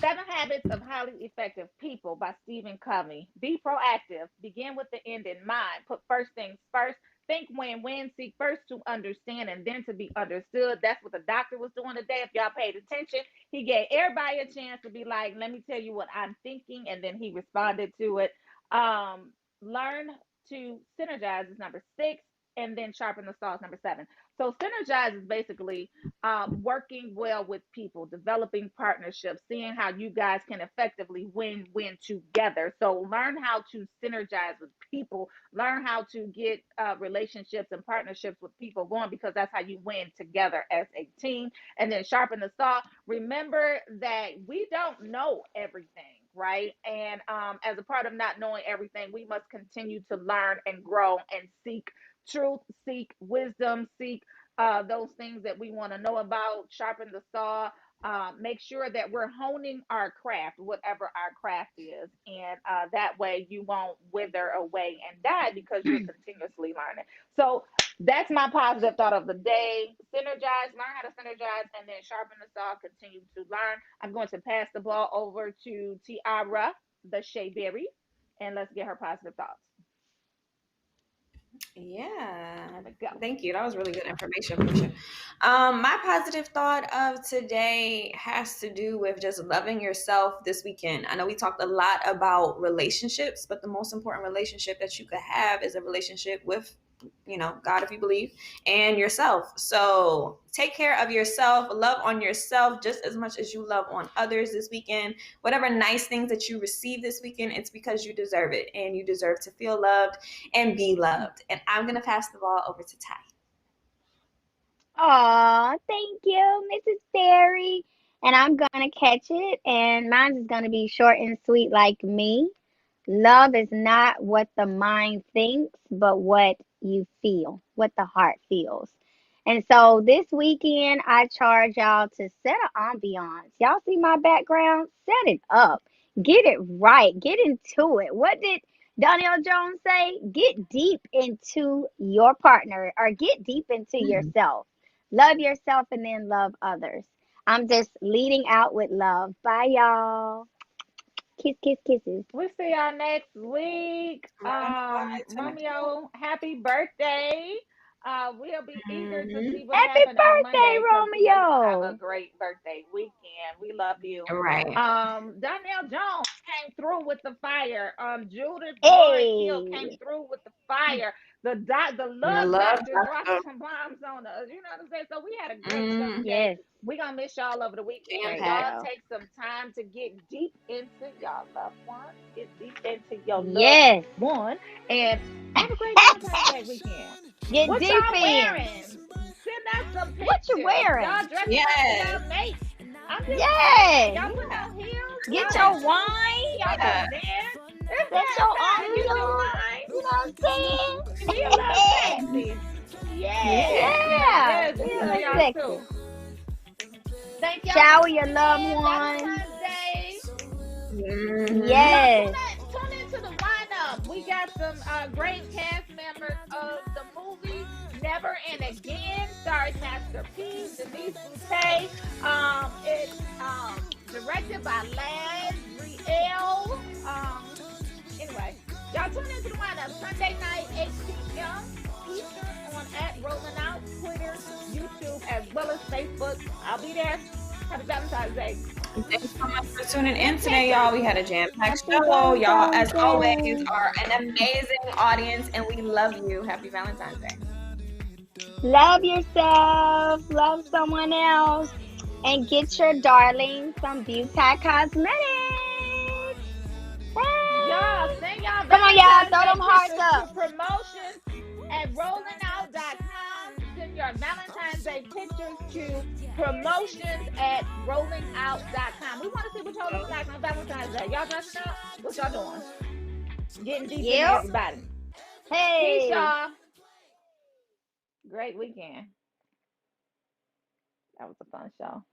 Speaker 10: 7 Habits of Highly Effective People by Stephen Covey. Be proactive. Begin with the end in mind. Put first things first. Think win-win. Seek first to understand and then to be understood. That's what the doctor was doing today. If y'all paid attention, he gave everybody a chance to be like, let me tell you what I'm thinking. And then he responded to it. Learn to synergize is number 6. And then sharpen the saw is number 7. So synergize is basically working well with people, developing partnerships, seeing how you guys can effectively win together. So learn how to synergize with people, learn how to get relationships and partnerships with people going, because that's how you win together as a team. And then sharpen the saw. Remember that we don't know everything, right? And as a part of not knowing everything, we must continue to learn and grow and seek truth, seek wisdom, seek those things that we want to know about, sharpen the saw, make sure that we're honing our craft, whatever our craft is. And that way you won't wither away and die because you're continuously learning. So that's my positive thought of the day. Synergize, learn how to synergize, and then sharpen the saw, continue to learn. I'm going to pass the ball over to Tiara, the Shea Berry, and let's get her positive thoughts.
Speaker 3: Yeah,
Speaker 10: There we go.
Speaker 3: thank you. That was really good information, Portia. My positive thought of today has to do with just loving yourself this weekend. I know we talked a lot about relationships, but the most important relationship that you could have is a relationship with, God, if you believe, and yourself. So take care of yourself, love on yourself just as much as you love on others this weekend. Whatever nice things that you receive this weekend, it's because you deserve it, and you deserve to feel loved and be loved. And I'm going to pass the ball over to Ty.
Speaker 6: Aw, thank you, Mrs. Berry. And I'm gonna catch it, and mine is gonna be short and sweet like me. Love is not what the mind thinks, but what you feel, what the heart feels. And so this weekend, I charge y'all to set an ambiance. Y'all see my background? Set it up. Get it right. Get into it. What did Donell Jones say? Get deep into your partner or get deep into yourself. Love yourself and then love others. I'm just leading out with love. Bye, y'all. Kiss, kiss, kisses.
Speaker 10: We'll see y'all next week.
Speaker 3: Right on the
Speaker 10: Romeo, happy birthday. We'll be eager to see what
Speaker 6: Happy
Speaker 10: happened on
Speaker 6: birthday,
Speaker 10: Monday because we know you're gonna have a
Speaker 6: Romeo.
Speaker 10: great birthday weekend. We love you.
Speaker 3: Right.
Speaker 10: Donell Jones came through with the fire. Judith Warren Hill came
Speaker 6: Hey.
Speaker 10: through with the fire. The
Speaker 3: The
Speaker 10: love
Speaker 3: love
Speaker 10: doctor dropped
Speaker 3: doctor.
Speaker 10: some bombs on us. You know what I'm saying? So we had a great show today.
Speaker 6: Yes.
Speaker 10: We're gonna miss y'all over the weekend.
Speaker 6: Great
Speaker 3: Jam-packed.
Speaker 10: Y'all
Speaker 6: show.
Speaker 10: take some time to get deep into y'all loved ones. Get deep into your loved
Speaker 6: Yes.
Speaker 10: one. And have a great Valentine's Day weekend.
Speaker 6: Get
Speaker 10: What
Speaker 6: deep
Speaker 10: y'all
Speaker 6: in.
Speaker 10: wearing? Send us some
Speaker 6: What you
Speaker 10: pictures.
Speaker 6: wearing?
Speaker 10: Y'all dressing up for
Speaker 3: Yes.
Speaker 10: y'all mates. I'm just saying,
Speaker 6: Yes.
Speaker 10: y'all putting on heels.
Speaker 6: Get
Speaker 10: Y'all
Speaker 6: your
Speaker 10: in
Speaker 6: wine.
Speaker 10: y'all
Speaker 3: Yeah.
Speaker 10: gonna dance.
Speaker 6: Set your
Speaker 10: Get your
Speaker 6: ambiance.
Speaker 10: wine.
Speaker 6: You know what
Speaker 10: Be a
Speaker 6: I'm
Speaker 10: little
Speaker 6: saying?
Speaker 10: sexy. Yes,
Speaker 3: Yeah.
Speaker 6: Yeah.
Speaker 10: yes,
Speaker 6: Be
Speaker 10: we
Speaker 6: a
Speaker 10: love
Speaker 6: little
Speaker 10: y'all
Speaker 6: sexy.
Speaker 10: too. Thank y'all for
Speaker 6: Shower your
Speaker 10: tuning
Speaker 6: loved
Speaker 10: in.
Speaker 6: ones.
Speaker 10: Valentine's Day.
Speaker 3: Mm-hmm.
Speaker 10: Y'all
Speaker 6: Yes.
Speaker 10: tune into the lineup. We got some great cast members of the movie Never and Again, starring Master P, Denise Boutte. It's directed by Laz Riel. Anyway, y'all tune into the lineup Sunday night, 8 p.m. Eastern on at Rolling Out, Twitter, YouTube, as well as Facebook. I'll be there. Happy Valentine's Day.
Speaker 3: Thanks so much for tuning in
Speaker 10: And
Speaker 3: today,
Speaker 10: pictures.
Speaker 3: y'all. We had a jam-packed
Speaker 6: Happy
Speaker 3: show. Y'all, as
Speaker 6: Valentine's
Speaker 3: always,
Speaker 6: Day.
Speaker 3: are an amazing audience, and we love you. Happy Valentine's Day.
Speaker 6: Love yourself. Love someone else. And get your darling some Beauty Cosmetics.
Speaker 10: Y'all
Speaker 6: Hey.
Speaker 10: send y'all
Speaker 6: Come on, y'all.
Speaker 10: Valentine's
Speaker 6: Throw
Speaker 10: Day
Speaker 6: them hearts
Speaker 10: pictures
Speaker 6: up.
Speaker 10: to promotions at rollingout.com. Send your Valentine's Day pictures to promotions at rollingout.com. We want to see what y'all look like on Valentine's Day. Y'all dressing up? What y'all doing? Getting deep into
Speaker 6: Yep.
Speaker 10: everybody. Peace,
Speaker 6: Hey.
Speaker 10: y'all. Great weekend. That was a fun show.